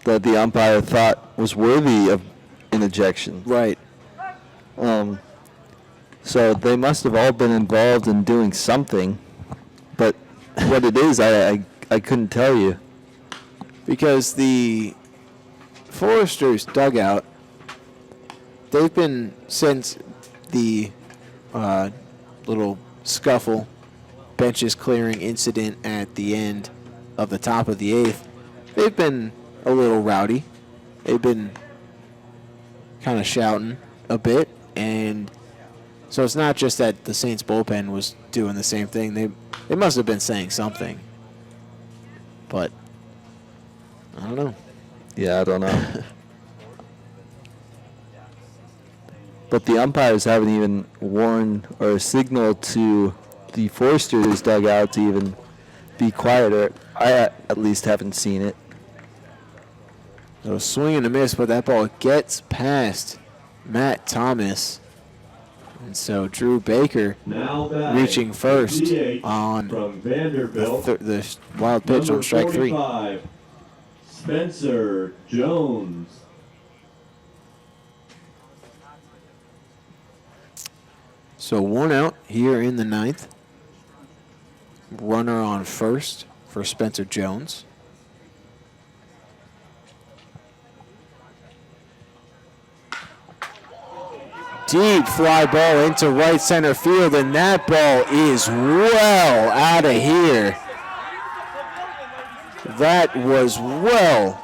that the umpire thought was worthy of an ejection. Right. So they must have all been involved in doing something, but what it is, I couldn't tell you. Because the Foresters dugout, they've been, since the little scuffle, benches clearing incident at the end of the top of the 8th, they've been a little rowdy. They've been kind of shouting a bit, and so it's not just that the Saints bullpen was doing the same thing. They must have been saying something, but I don't know. Yeah, I don't know. But the umpires haven't even warned or signaled to the Foresters dugout to even be quieter. I at least haven't seen it. So swing and a miss, but that ball gets past Matt Thomas. And so Drew Baker Now batting reaching first DH on from Vanderbilt, the wild pitch number on strike 3. 45, Spencer Jones. So 1 out here in the 9th. Runner on first for Spencer Jones. Deep fly ball into right center field, and that ball is well out of here. That was well,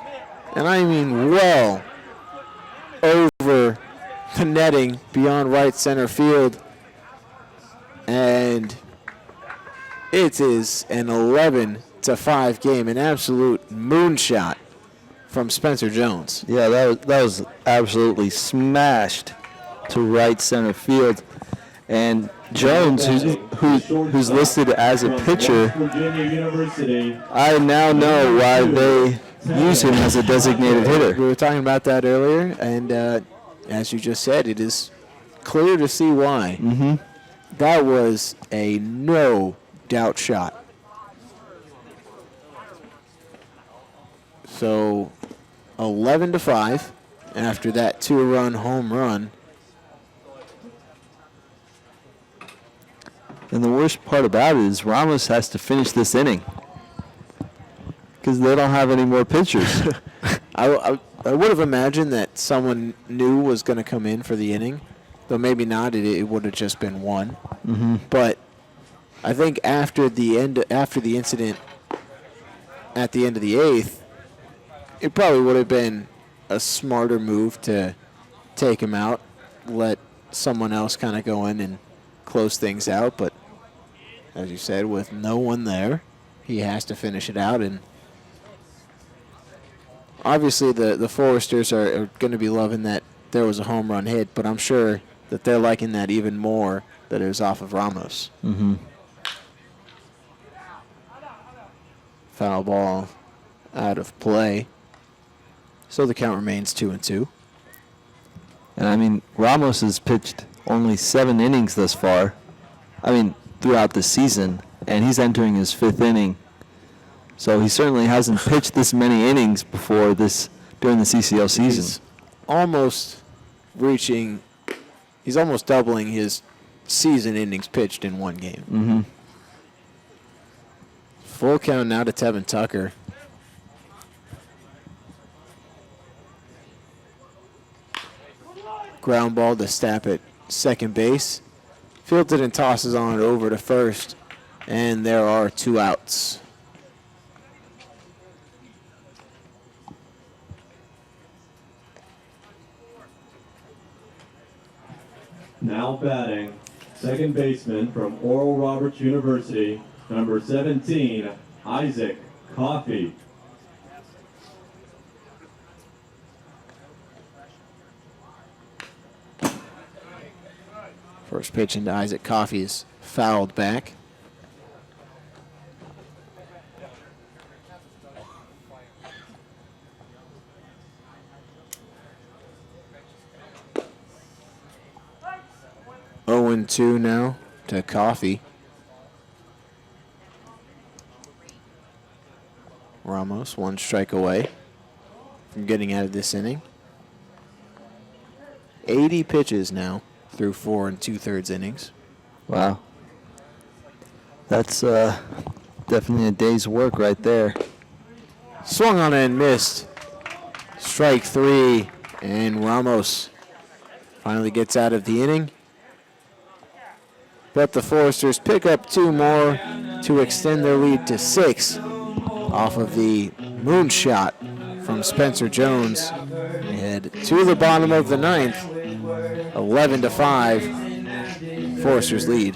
and I mean well, over the netting beyond right center field. And it is an 11-5 game, an absolute moonshot from Spencer Jones. Yeah, that was absolutely smashed to right center field. And Jones, who's listed as a pitcher, Virginia University. I now know why they use him as a designated hitter. We were talking about that earlier, and as you just said, it is clear to see why. Mm-hmm. That was a no-doubt shot. So 11-5 after that 2-run home run. And the worst part about it is Ramos has to finish this inning because they don't have any more pitchers. I would have imagined that someone new was going to come in for the inning, though maybe not. It would have just been one. Mm-hmm. But I think after the incident at the end of the 8th, it probably would have been a smarter move to take him out, let someone else kind of go in and close things out. But as you said, with no one there, he has to finish it out. And obviously the Foresters are going to be loving that there was a home run hit, but I'm sure that they're liking that even more that it was off of Ramos. Mm-hmm. Foul ball out of play. So the count remains 2-2. And I mean, Ramos has pitched only 7 innings thus far. I mean, throughout the season, and he's entering his 5th inning. So he certainly hasn't pitched this many innings before this during the CCL season. He's almost doubling his season innings pitched in one game. Mm-hmm. Full count now to Tevin Tucker. Ground ball to Stapp at second base. Fielded and tosses on it over to first. And there are 2 outs. Now batting, second baseman from Oral Roberts University, number 17, Isaac Coffey. First pitch into Isaac Coffey is fouled back. Oh and 2 now to Coffey. Ramos 1 strike away from getting out of this inning. 80 pitches now through 4 2/3 innings. Wow. That's definitely a day's work right there. Swung on and missed. Strike 3, and Ramos finally gets out of the inning. But the Foresters pick up 2 more to extend their lead to 6 off of the moonshot from Spencer Jones. They head to the bottom of the 9th, 11-5, Foresters lead.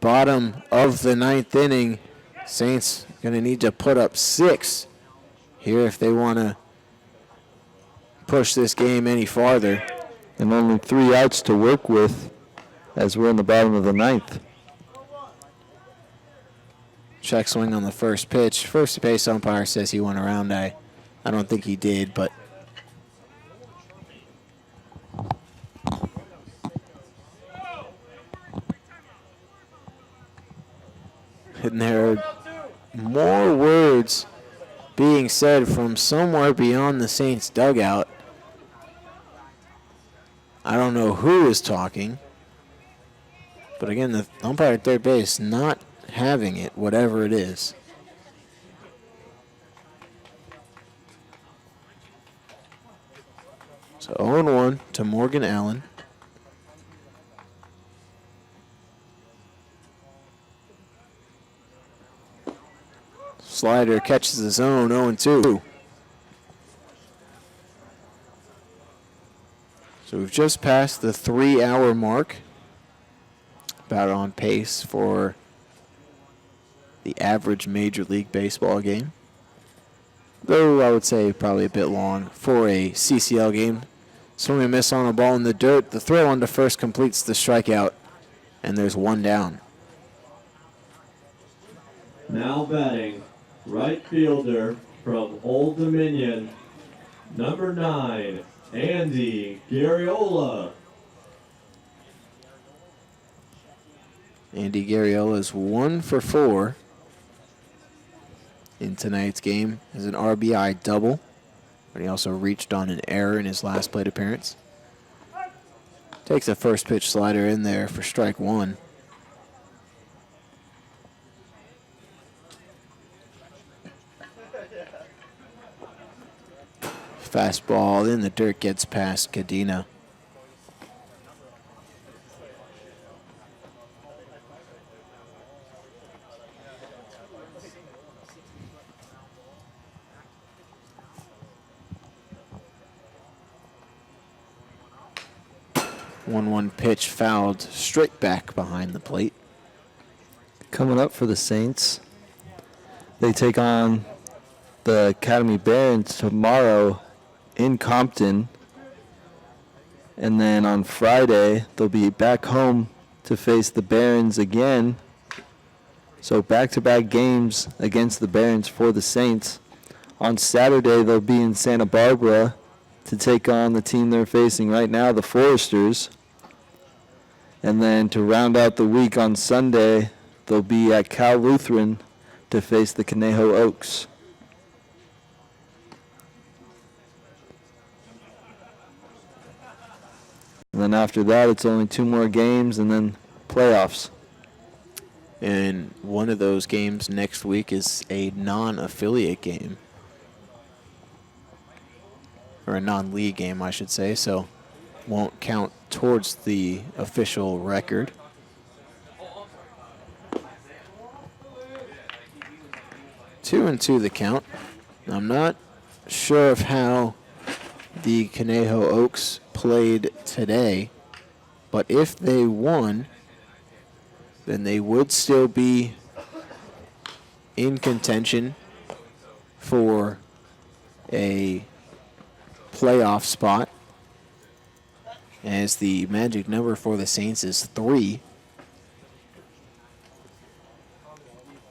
Bottom of the 9th inning. Saints going to need to put up 6 here if they want to push this game any farther. And only 3 outs to work with as we're in the bottom of the 9th. Check swing on the first pitch. First base umpire says he went around. I don't think he did, but and there are more words being said from somewhere beyond the Saints dugout. I don't know who is talking, but again, the umpire at third base not having it, whatever it is. So 0-1 to Morgan Allen. Slider catches the zone, 0-2. So we've just passed the 3-hour mark. About on pace for the average Major League Baseball game. Though I would say probably a bit long for a CCL game. Swing and miss on a ball in the dirt. The throw on to first completes the strikeout, and there's 1 down. Now batting, right fielder from Old Dominion, number 9, Andy Garriola. Andy Garriola is 1 for 4 in tonight's game as an RBI double, but he also reached on an error in his last plate appearance. Takes a first pitch slider in there for strike 1. Fastball in the dirt gets past Cadena. 1-1 pitch fouled straight back behind the plate. Coming up for the Saints, they take on the Academy Barons tomorrow in Compton. And then on Friday, they'll be back home to face the Barons again. So back-to-back games against the Barons for the Saints. On Saturday, they'll be in Santa Barbara to take on the team they're facing right now, the Foresters. And then to round out the week on Sunday, they'll be at Cal Lutheran to face the Conejo Oaks. And then after that, it's only 2 more games and then playoffs. And one of those games next week is a non-affiliate game. Or a non-league game, I should say, so won't count towards the official record. Two and two the count. I'm not sure of how the Conejo Oaks played today, but if they won, then they would still be in contention for a playoff spot, as the magic number for the Saints is 3.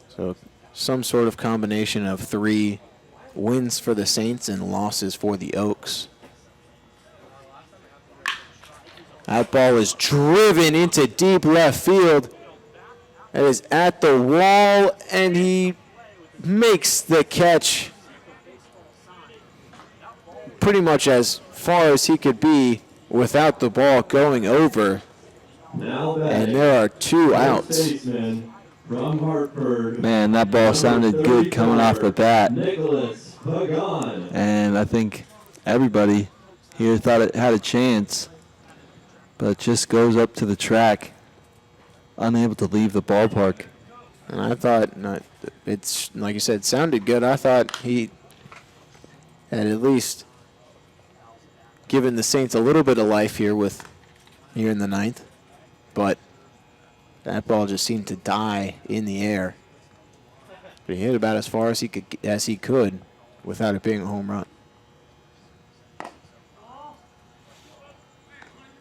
So some sort of combination of 3 wins for the Saints and losses for the Oaks. That ball is driven into deep left field. It is at the wall, and he makes the catch pretty much as far as he could be without the ball going over. And there are 2 outs. From Hartford. Man, that ball sounded good coming off the bat. Nicholas Pagan. And I think everybody here thought it had a chance, but it just goes up to the track, unable to leave the ballpark. And I thought, it's like you said, sounded good. I thought he had at least given the Saints a little bit of life here in the 9th, but that ball just seemed to die in the air. But he hit about as far as he could without it being a home run.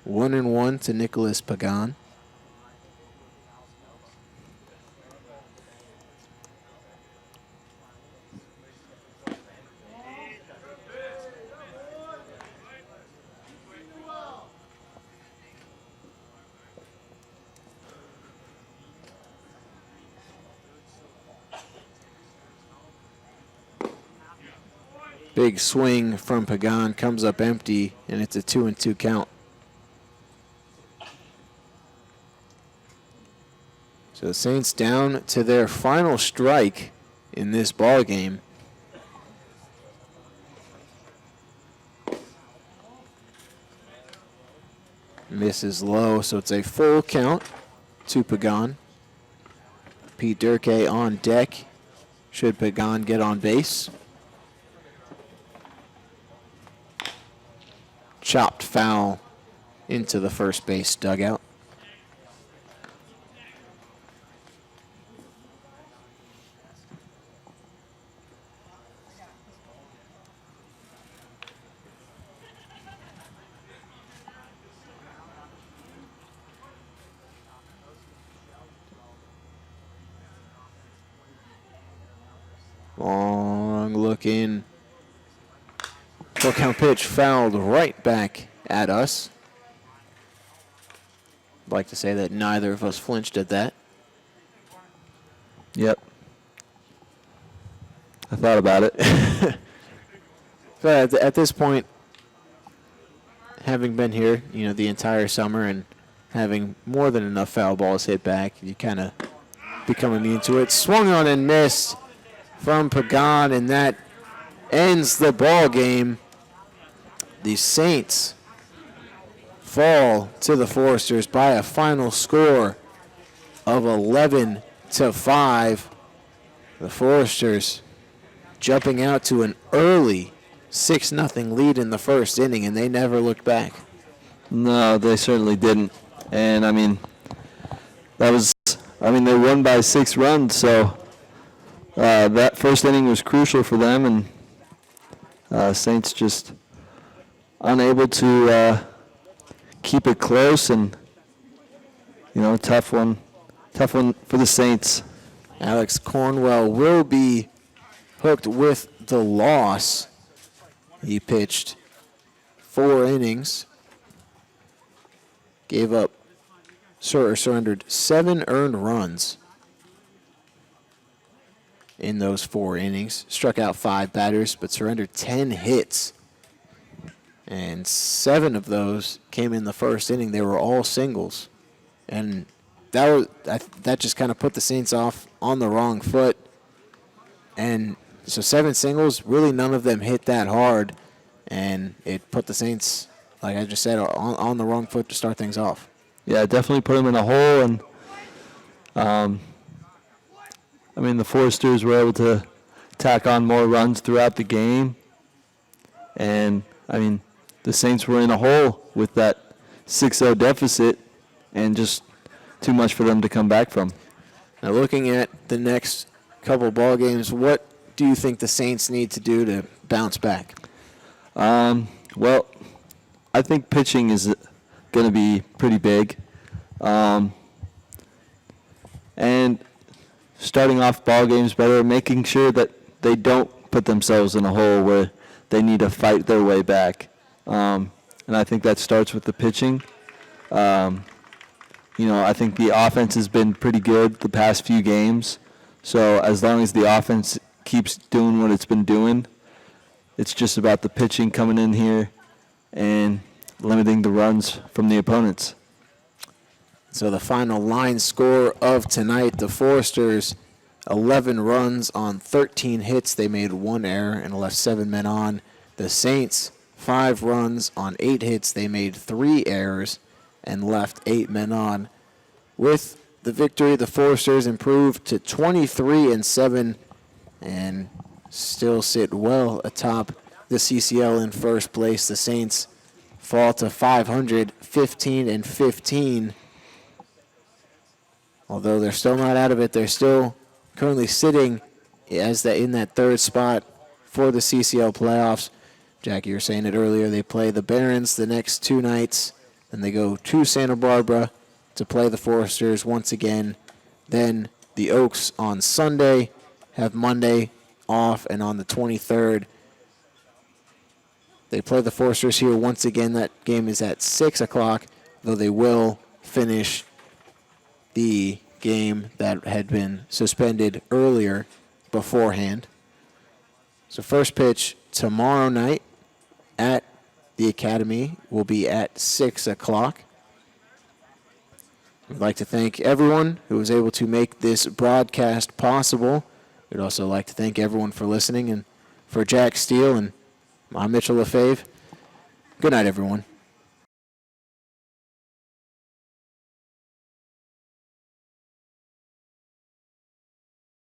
1-1 to Nicholas Pagan. Big swing from Pagan, comes up empty, and it's a 2-2 count. So the Saints down to their final strike in this ball game. Misses low, so it's a full count to Pagan. Pete Durkee on deck should Pagan get on base. Chopped foul into the first base dugout. Long looking. Full count pitch fouled right back at us. I'd like to say that neither of us flinched at that. Yep. I thought about it. But at this point, having been here, the entire summer and having more than enough foul balls hit back, you kind of become immune to it. Swung on and missed from Pagan, and that ends the ball game. The Saints fall to the Foresters by a final score of 11-5. The Foresters jumping out to an early 6-0 lead in the first inning, and they never looked back. No, they certainly didn't. And, they won by 6 runs, so that first inning was crucial for them, and Saints just unable to keep it close, and, tough one for the Saints. Alex Cornwell will be hooked with the loss. He pitched 4 innings, gave up, surrendered 7 earned runs in those 4 innings, struck out 5 batters, but surrendered 10 hits. And 7 of those came in the first inning. They were all singles. And that just kind of put the Saints off on the wrong foot. And so 7 singles, really none of them hit that hard. And it put the Saints, like I just said, on the wrong foot to start things off. Yeah, definitely put them in a hole. And, the Foresters were able to tack on more runs throughout the game. And, the Saints were in a hole with that 6-0 deficit and just too much for them to come back from. Now, looking at the next couple ball games, what do you think the Saints need to do to bounce back? Well, I think pitching is going to be pretty big. And starting off ball games better, making sure that they don't put themselves in a hole where they need to fight their way back. And I think that starts with the pitching. I think the offense has been pretty good the past few games. So as long as the offense keeps doing what it's been doing, it's just about the pitching coming in here and limiting the runs from the opponents. So the final line score of tonight, the Foresters, 11 runs on 13 hits. They made 1 error and left 7 men on. The Saints, 5 runs on 8 hits. They made 3 errors and left 8 men on. With the victory, the Foresters improved to 23-7 and still sit well atop the CCL in first place. The Saints fall to 500, 15-15. Although they're still not out of it, they're still currently sitting in that 3rd spot for the CCL playoffs. Jackie, you were saying it earlier, they play the Barons the next 2 nights, then they go to Santa Barbara to play the Foresters once again. Then the Oaks on Sunday have Monday off, and on the 23rd, they play the Foresters here once again. That game is at 6 o'clock, though they will finish the game that had been suspended earlier beforehand. So first pitch tomorrow night at the Academy will be at 6 o'clock. We'd like to thank everyone who was able to make this broadcast possible. We'd also like to thank everyone for listening, and for Jack Steele and I'm Mitchell LaFave. Good night, everyone.